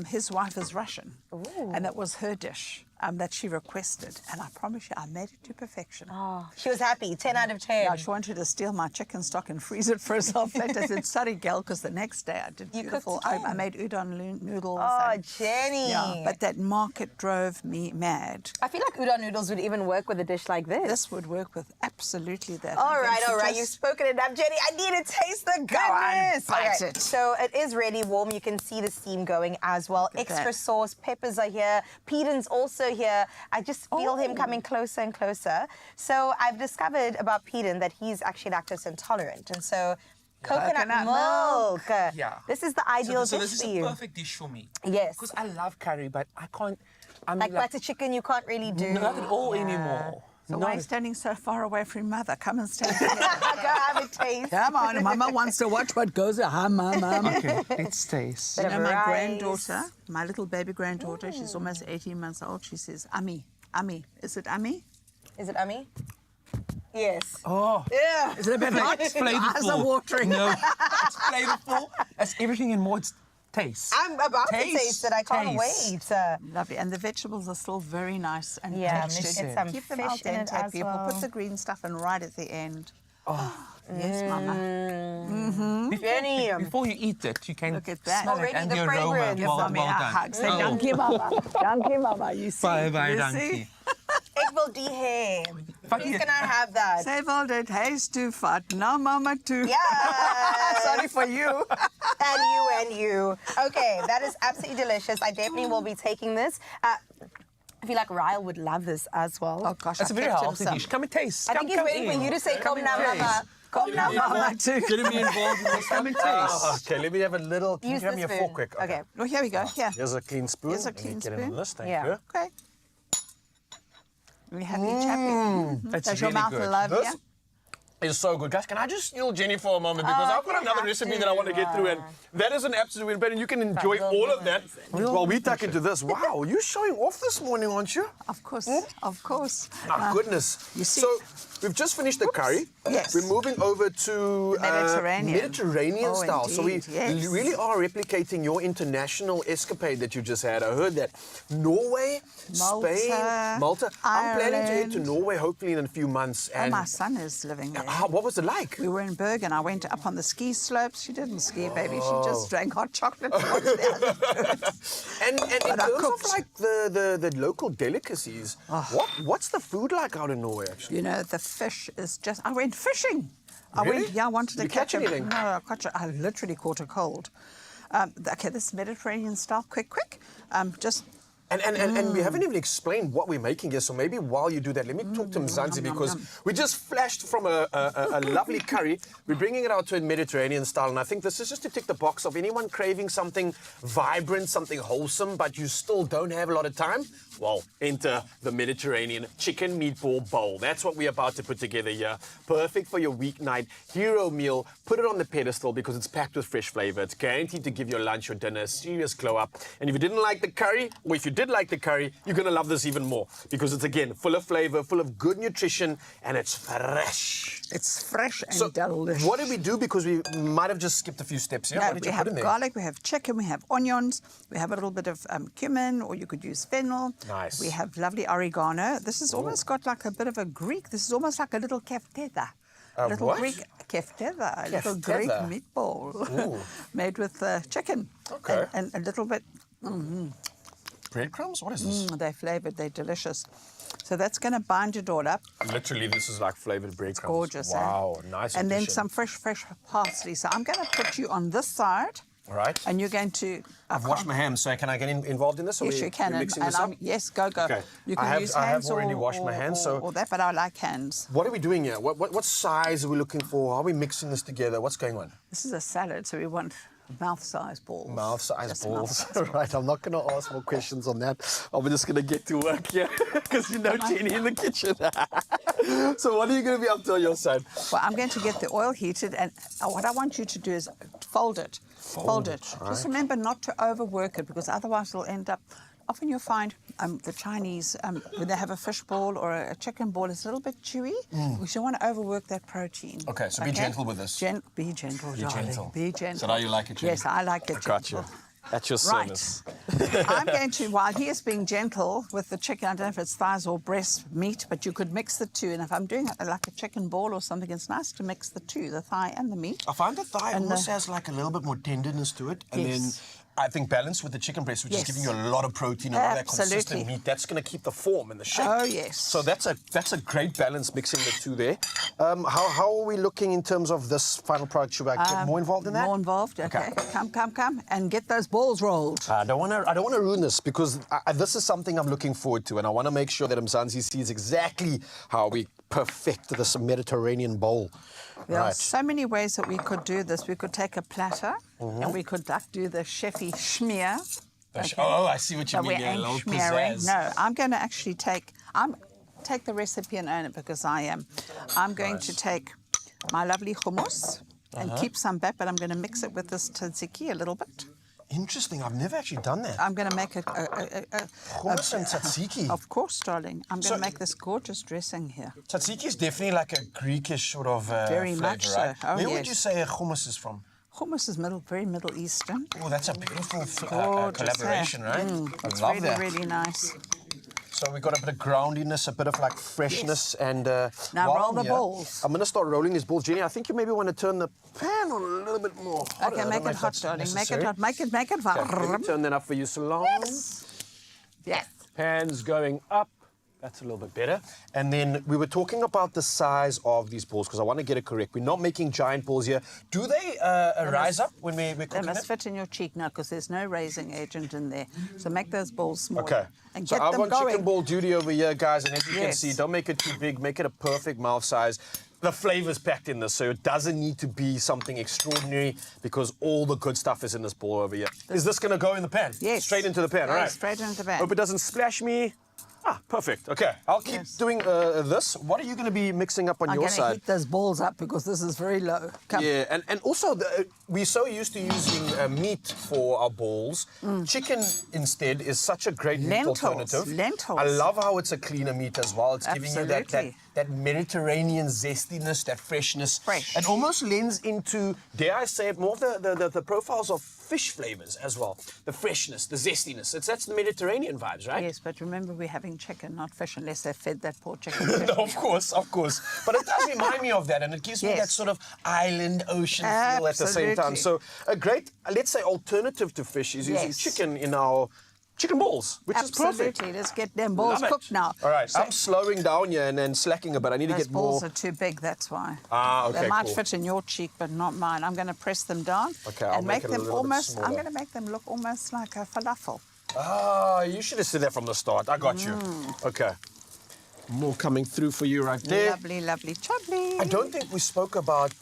his wife is Russian, and that was her dish. That she requested, and I promise you, I made it to perfection. Oh, she was happy, 10 out of 10. Yeah, she wanted to steal my chicken stock and freeze it for herself later. I said, sorry, gal, because the next day I did beautiful. I made udon noodles. Oh, and, Jenny. Yeah, but that market drove me mad. I feel like udon noodles would even work with a dish like this. This would work with absolutely that. All right. You've spoken enough, Jenny. I need to taste the goodness. Bite it. So it is really warm. You can see the steam going as well. Extra sauce, peppers are here. Peden's also here. I just feel him coming closer and closer. So I've discovered about Peden that he's actually lactose intolerant. And so coconut milk. Yeah. This is the ideal so dish this for is you. a perfect dish for me. Yes. Because I love curry, but I can't. Like butter chicken, you can't really do. Not at all anymore. So why are you standing so far away from your mother? Come and stand here. Go have a taste. Come on, Mama wants to watch what goes on. Hi, Mama. Okay, let's taste. You know, my granddaughter, my little baby granddaughter, she's almost 18 months old. She says, Ami. Is it Ami? Is it Ami? Yes. Oh. Yeah. Is it a bit hot? It's flavorful. Eyes are watering. No, it's flavorful. That's everything in more. It's taste. I'm about to taste it. I can't wait. Lovely. And the vegetables are still very nice and Yeah, textured. get some Keep them al fish in it dente, as people. well. Put the green stuff in right at the end. Oh. Yes, Mama. Before you eat it, you can Look at that. smell it and the aroma. Give Well Mommy a done. hug. Say, dankie, Mama. Dankie, Mama. You see? Bye-bye, You dankie. see? Ik wil die ham. Please can I have that? Say, well, that hay's too fat. No, Mama, too. Yeah. Sorry for you. And you. Okay, that is absolutely delicious. I definitely will be taking this. I feel like Ryle would love this as well. Oh, gosh. That's a very healthy dish. Come and taste. I think he's waiting for you to say, come now, Mama. Come now, Mama, too. Getting me involved in this. Come and taste. Okay, let me have a little. Can you Use give the me a spoon. fork quick? Okay. Oh, here we go. Here. Here's a clean spoon. Here's a Let me clean get in on spoon. this. Thank Yeah. you. Okay. We have you chapping. That's Does your really mouth good. love This you? is so good. Guys, can I just steal Jenny for a moment? Because I've got another recipe that I want to get through, and that is an absolute win. And you can enjoy all of that while we tuck into this. Wow, you're showing off this morning, aren't you? Of course, of course. My goodness. You see- So, we've just finished the curry. Yes. We're moving over to Mediterranean. Mediterranean Oh, style. So we indeed, yes. really are replicating your international escapade that you just had. I heard that. Norway, Malta, Spain, Malta. I'm planning to head to Ireland. Norway hopefully in a few months. Oh, And my son is living there. what was it like? We were in Bergen. I went up on the ski slopes. She didn't ski, baby. She just drank hot chocolate. And watched the other birds. And in But I terms of cooked. like the local delicacies, what's the food like out in Norway actually? You know, the fish is just... I went fishing. I Really? wanted to Did you catch a- anything? No, I literally caught a cold. Okay, this Mediterranean style, quick. Just... And we haven't even explained what we're making here, so maybe while you do that, let me talk to Mzansi because we just flashed from a lovely curry. We're bringing it out to a Mediterranean style, and I think this is just to tick the box of anyone craving something vibrant, something wholesome, but you still don't have a lot of time. Well, enter the Mediterranean chicken meatball bowl. That's what we're about to put together here. Perfect for your weeknight hero meal. Put it on the pedestal because it's packed with fresh flavor. It's guaranteed to give your lunch or dinner a serious glow up. And if you didn't like the curry, or if you did like the curry, you're going to love this even more because it's, again, full of flavor, full of good nutrition, and it's fresh. It's fresh and So delicious. what did we do? Because we might have just skipped a few steps here. No, What did we you have put in there? garlic, we have chicken, we have onions, we have a little bit of cumin, or you could use fennel. Nice. We have lovely oregano. This has almost got like a bit of a Greek. This is almost like a little kefteda. A little what? Greek kefteda, a little Greek Kefteda? meatball made with chicken. Okay. And a little bit. Breadcrumbs? What is this? They're flavored, they're delicious. So that's going to bind it all up. Literally, this is like flavored breadcrumbs. Gorgeous. Wow, nice And then addition. some fresh parsley. So I'm going to put you on this side. All right. And you're going to... I've washed my hands, so can I get involved in this? Or Yes, you can. we're mixing And this up? yes, go. Okay. You can use I have hands already or, washed my hands, so... or that, but I like hands. What are we doing here? What size are we looking for? How are we mixing this together? What's going on? This is a salad, so we want mouth-sized balls. Mouth-sized Just balls. mouth-sized Right, I'm not going to ask more questions on that. I'm just going to get to work here because you know Jenny in the kitchen. So what are you going to be up to on your side? Well, I'm going to get the oil heated, and what I want you to do is fold it. Fold it. Right. Just remember not to overwork it, because otherwise it'll end up... Often you'll find the Chinese, when they have a fish ball or a chicken ball, it's a little bit chewy. We don't want to overwork that protein. Okay, so be gentle with this. Be gentle, Be darling. gentle. Be gentle. Is that how you like it, Jenny? Yes, I like it I got you. gentle. At your Right. service. I'm going to, while he is being gentle with the chicken, I don't know if it's thighs or breast meat, but you could mix the two. And if I'm doing it like a chicken ball or something, it's nice to mix the two, the thigh and the meat. I find the thigh And almost has like a little bit more tenderness to it. And Yes. then I think balance with the chicken breast, which Yes. is giving you a lot of protein and all that consistent Absolutely. meat. That's going to keep the form and the shape. Oh, yes. So that's a great balance mixing the two there. How are we looking in terms of this final product? Should I get more involved in that? More involved, okay. Come, and get those balls rolled. I don't want to ruin this because this is something I'm looking forward to, and I want to make sure that Mzansi sees exactly how we perfect this Mediterranean bowl. There are Right. so many ways that we could do this. We could take a platter and we could do the chefy schmear. Oh, I see what you But mean. we Yeah, a ain't little schmearing. pizzazz. No, I'm going to actually take the recipe and own it because I am. I'm going to take my lovely hummus and keep some back, but I'm going to mix it with this tzatziki a little bit. Interesting. I've never actually done that. I'm going to make Hummus and tzatziki. Of course, darling. I'm going So- to make this gorgeous dressing here. Tzatziki is definitely like a Greekish sort of Very flavor, much so. right? Oh, Where would yes. you say a hummus is from? Hummus is very Middle Eastern. Oh, that's a beautiful Gorgeous, collaboration, eh? right? It's I love really, that. really nice. So we've got a bit of groundiness, a bit of like freshness, and Now while roll I'm the here, balls. I'm going to start rolling these balls. Jenny, I think you maybe want to turn the pan on a little bit more. hotter. I Okay, don't make know it if hot, that's darling. Make it necessary. hot. Make it Okay, let warm. me turn that up for you, Salon. Yes. Pan's going up. That's a little bit better. And then we were talking about the size of these balls because I want to get it correct. We're not making giant balls here. Do they rise up when we're They cooking must them? fit in your cheek now because there's no raising agent in there. So make those balls smaller. Okay. And So get I've them got going. chicken ball duty over here, guys, and as you can Yes. see, don't make it too big, make it a perfect mouth size. The flavor's packed in this, so it doesn't need to be something extraordinary because all the good stuff is in this ball over here. Is this going to go in the pan? Yes. Straight into the pan, all Go right. straight into the pan. Hope it doesn't splash me. Ah, perfect. Okay, I'll keep doing this. What are you going to be mixing up on I'm your going to side? heat those balls up because this is very low. Come. Yeah, and also we're so used to using meat for our balls. Chicken instead is such a great meat Lentils, alternative. lentils. I love how it's a cleaner meat as well. It's giving you that Absolutely. that Mediterranean zestiness, that freshness. Fresh. It almost lends into, dare I say it, more of the profiles of fish flavors as well. The freshness, the zestiness. That's the Mediterranean vibes, right? Yes, but remember we're having chicken, not fish, unless they fed that poor chicken. No, of course. But it does remind me of that, and it gives me that Yes. sort of island, ocean feel at the same time. Absolutely. So a great, let's say, alternative to fish is using Yes. chicken in our chicken balls, which is perfect. Absolutely. Let's get them balls Love it. cooked now. All right, So I'm slowing down here and then slacking a bit. I need to those get more. balls are too big, that's why. Ah, okay, They might cool. fit in your cheek, but not mine. I'm going to press them down Okay, I'll and make make it a them little bit almost, I'm smaller. going to make them look almost like a falafel. Ah, you should have said that from the start. I got you. Okay. More coming through for you right there. Lovely, lovely, chubbly. I don't think we spoke about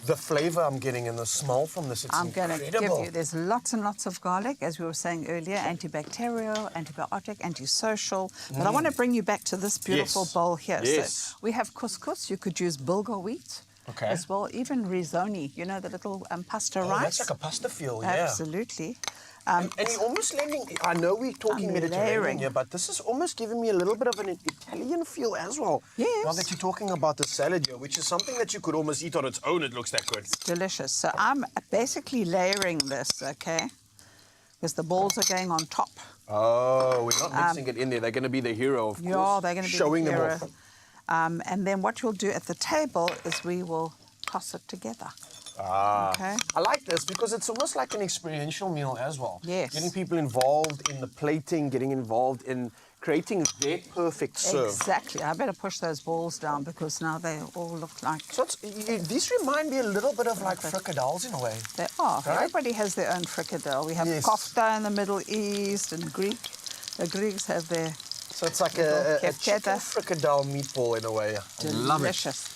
the flavor I'm getting and the smell from this. It's I'm going to give incredible. you, there's lots and lots of garlic, as we were saying earlier, antibacterial, antibiotic, antisocial. But I want to bring you back to this beautiful Yes. bowl here. Yes. So we have couscous. You could use bulgur wheat Okay. as well, even risoni, you know, the little pasta Oh, rice. that's like a pasta feel, yeah. Absolutely. And you're almost lending, I know we're talking I'm Mediterranean layering. here, but this is almost giving me a little bit of an Italian feel as well. Yes. Now that you're talking about the salad here, which is something that you could almost eat on its own, it looks that good. Delicious. So I'm basically layering this, okay? Because the balls are going on top. Oh, we're not mixing it in there. They're going to be the hero, of course. Yeah, they're going to be showing the them hero. off. And then what we'll do at the table is we will toss it together. Ah, Okay. I like this because it's almost like an experiential meal as well. Yes. Getting people involved in the plating, getting involved in creating their perfect serve. Exactly. I better push those balls down because now they all look like... So these remind me a little bit of like fricadelles in a way. They are. Right? Everybody has their own fricadelle. We have Yes. kofta in the Middle East and Greek. The Greeks have their So it's like a chicken kefketa. fricadelle meatball in a way. I love it. Delicious.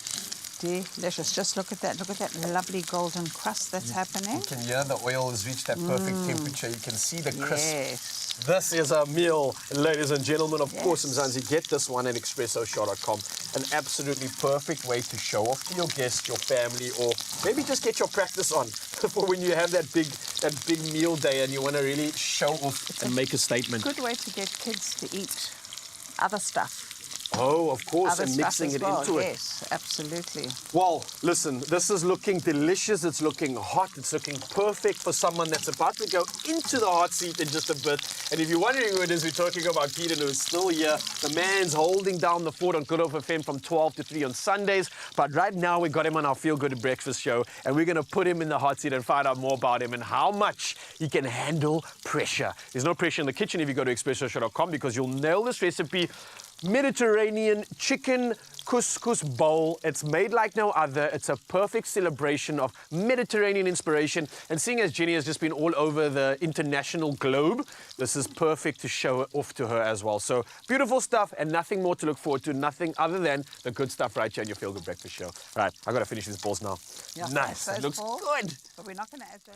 Delicious. Just look at that. Look at that lovely golden crust that's happening. You can hear the oil has reached that perfect temperature. You can see the crisp. Yes. This is a meal, ladies and gentlemen. Of course, Yes. Mzansi, get this one at expressoshow.com. An absolutely perfect way to show off to your guests, your family, or maybe just get your practice on for when you have that big meal day and you want to really show off and make a statement. Good way to get kids to eat other stuff. Oh, of course, Other and stuff mixing as it well. into it. Yes, absolutely. Well, listen, this is looking delicious. It's looking hot. It's looking perfect for someone that's about to go into the hot seat in just a bit. And if you're wondering who it is, we're talking about Peter, who is still here. The man's holding down the fort on Good Hope FM from 12 to 3 on Sundays. But right now, we got him on our Feel Good Breakfast show, and we're going to put him in the hot seat and find out more about him and how much he can handle pressure. There's no pressure in the kitchen if you go to expressoshow.com because you'll nail this recipe. Mediterranean chicken couscous bowl. It's made like no other. It's a perfect celebration of Mediterranean inspiration. And seeing as Jenny has just been all over the international globe, this is perfect to show it off to her as well. So beautiful stuff and nothing more to look forward to, nothing other than the good stuff right here on your Feel Good Breakfast show. Right, I got to finish these balls now. Yeah, Nice. those It looks balls, good. But we're not going to add those.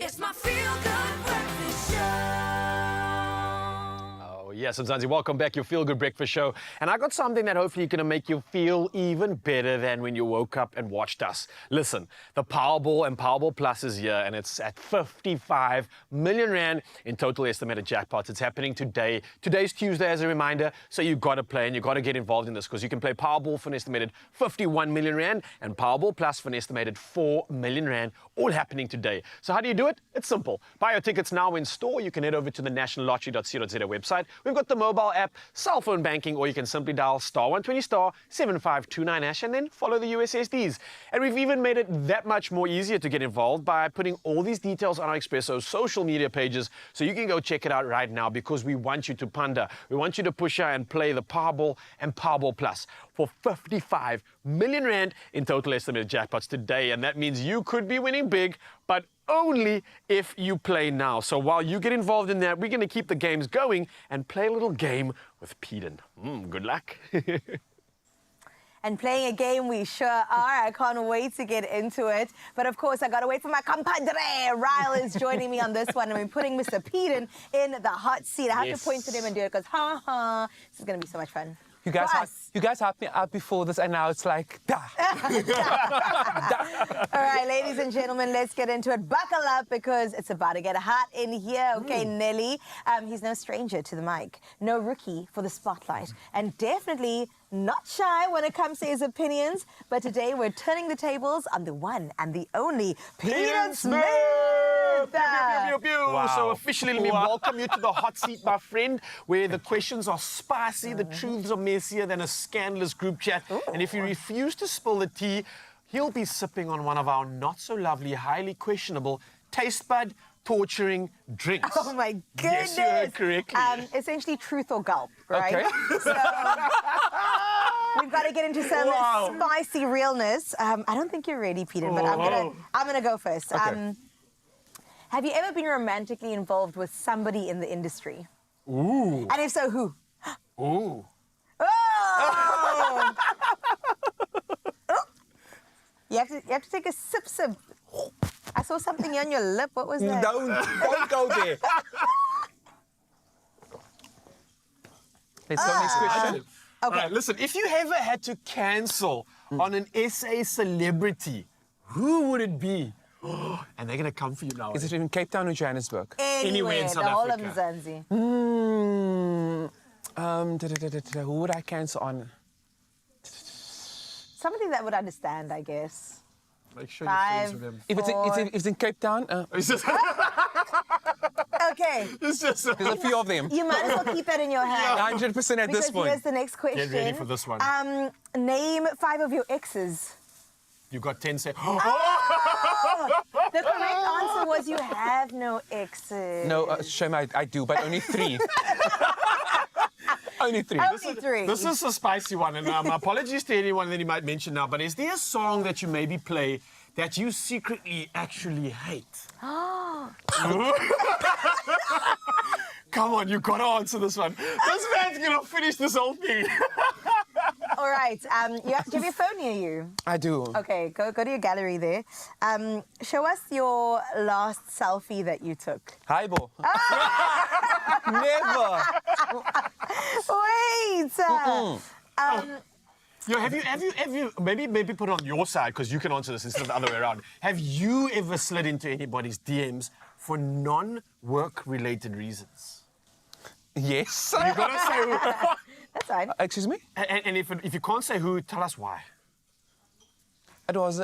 It's my feel-good breakfast show. Yes, Mzansi, welcome back, your Feel Good Breakfast Show. And I got something that hopefully is going to make you feel even better than when you woke up and watched us. Listen, the Powerball and Powerball Plus is here, and it's at 55 million rand in total estimated jackpots. It's happening today. Today's Tuesday, as a reminder, so you've got to play and you've got to get involved in this, because you can play Powerball for an estimated 51 million rand and Powerball Plus for an estimated 4 million rand, all happening today. So how do you do it? It's simple. Buy your tickets now in store. You can head over to the nationallottery.co.za website. We've got the mobile app, cell phone banking, or you can simply dial *120*7529# and then follow the USSDs. And we've even made it that much more easier to get involved by putting all these details on our Expresso social media pages, so you can go check it out right now, because we want you to ponder. We want you to push out and play the Powerball and Powerball Plus for 55 million rand in total estimated jackpots today. And that means you could be winning big, but only if you play now. So while you get involved in that, we're going to keep the games going and play a little game with Peden. Good luck. And playing a game we sure are. I can't wait to get into it. But of course, I gotta wait for my compadre. Ryle is joining me on this one. And we're putting Mr. Peden in the hot seat. I have to point to him and do it because, this is gonna be so much fun. You guys hyped me up before this, and now it's like, da. All right, ladies and gentlemen, let's get into it. Buckle up, because it's about to get hot in here. Okay, Nelly, he's no stranger to the mic, no rookie for the spotlight, and definitely not shy when it comes to his opinions. But today we're turning the tables on the one and the only Peden Smith. Wow. So officially, let me welcome you to the hot seat, my friend, where the questions are spicy, the truths are messier than a scandalous group chat. And if you refuse to spill the tea, he'll be sipping on one of our not-so-lovely, highly questionable taste bud torturing drinks. Oh my goodness. Yes, you heard correctly. Essentially truth or gulp, right? Okay. So, we've got to get into some spicy realness. I don't think you're ready, Peden, but I'm gonna go first. Okay. Have you ever been romantically involved with somebody in the industry? Ooh. And if so, who? Ooh. Oh! Oh! You have to take a sip. I saw something on your lip. What was that? Don't go there. Let's go next question. Okay. All right, listen, if you ever had to cancel on an SA celebrity, who would it be? And they're going to come for you now. Is it in Cape Town or Johannesburg? Anywhere in South the whole Africa. of Mzansi. Who would I cancel on? Somebody that would understand, I guess. Make sure you're friends with them. If it's in Cape Town, Okay. there's a few of them. You might as well keep that in your hand. 100% at this point. Here's the next question. Get ready for this one. Name 5 of your exes. You got 10 seconds. The correct answer was you have no exes. No, shame, I do, but only 3. Only 3. Only 3. This is a spicy one, and apologies to anyone that you might mention now, but is there a song that you maybe play that you secretly actually hate? Come on, you got to answer this one. This man's going to finish this whole thing. All right. Do you have your phone near you? I do. Okay, go to your gallery there. Show us your last selfie that you took. Hi, Bo. Never. Wait. Yo, have you maybe put it on your side, because you can answer this instead of the other way around. Have you ever slid into anybody's DMs for non-work related reasons? Yes. You gotta say who. That's fine. Excuse me? And if you can't say who, tell us why. It was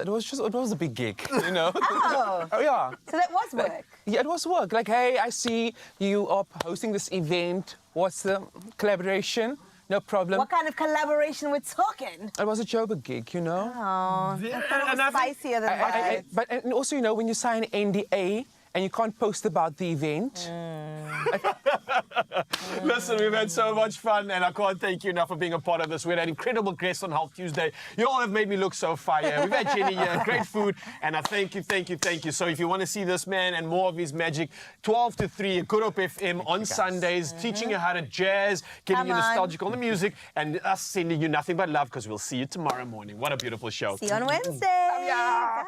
a big gig, you know. Oh. Yeah. So that was work. Yeah, it was work. Like, hey, I see you are hosting this event. What's the collaboration? No problem. What kind of collaboration we're talking? It was a Joburg gig, you know. Oh, I thought it was spicier than that. But also, you know, when you sign NDA and you can't post about the event. Listen, we've had so much fun, and I can't thank you enough for being a part of this. We had an incredible guest on Health Tuesday. You all have made me look so fire. We've had Jenny here, great food, and I thank you. So if you want to see this man and more of his magic, 12 to 3 at Good Hope FM on Sundays, teaching you how to jazz, getting you nostalgic on the music, and us sending you nothing but love, because we'll see you tomorrow morning. What a beautiful show. See you on Wednesday. Bye.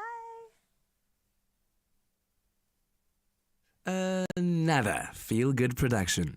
Another feel good production.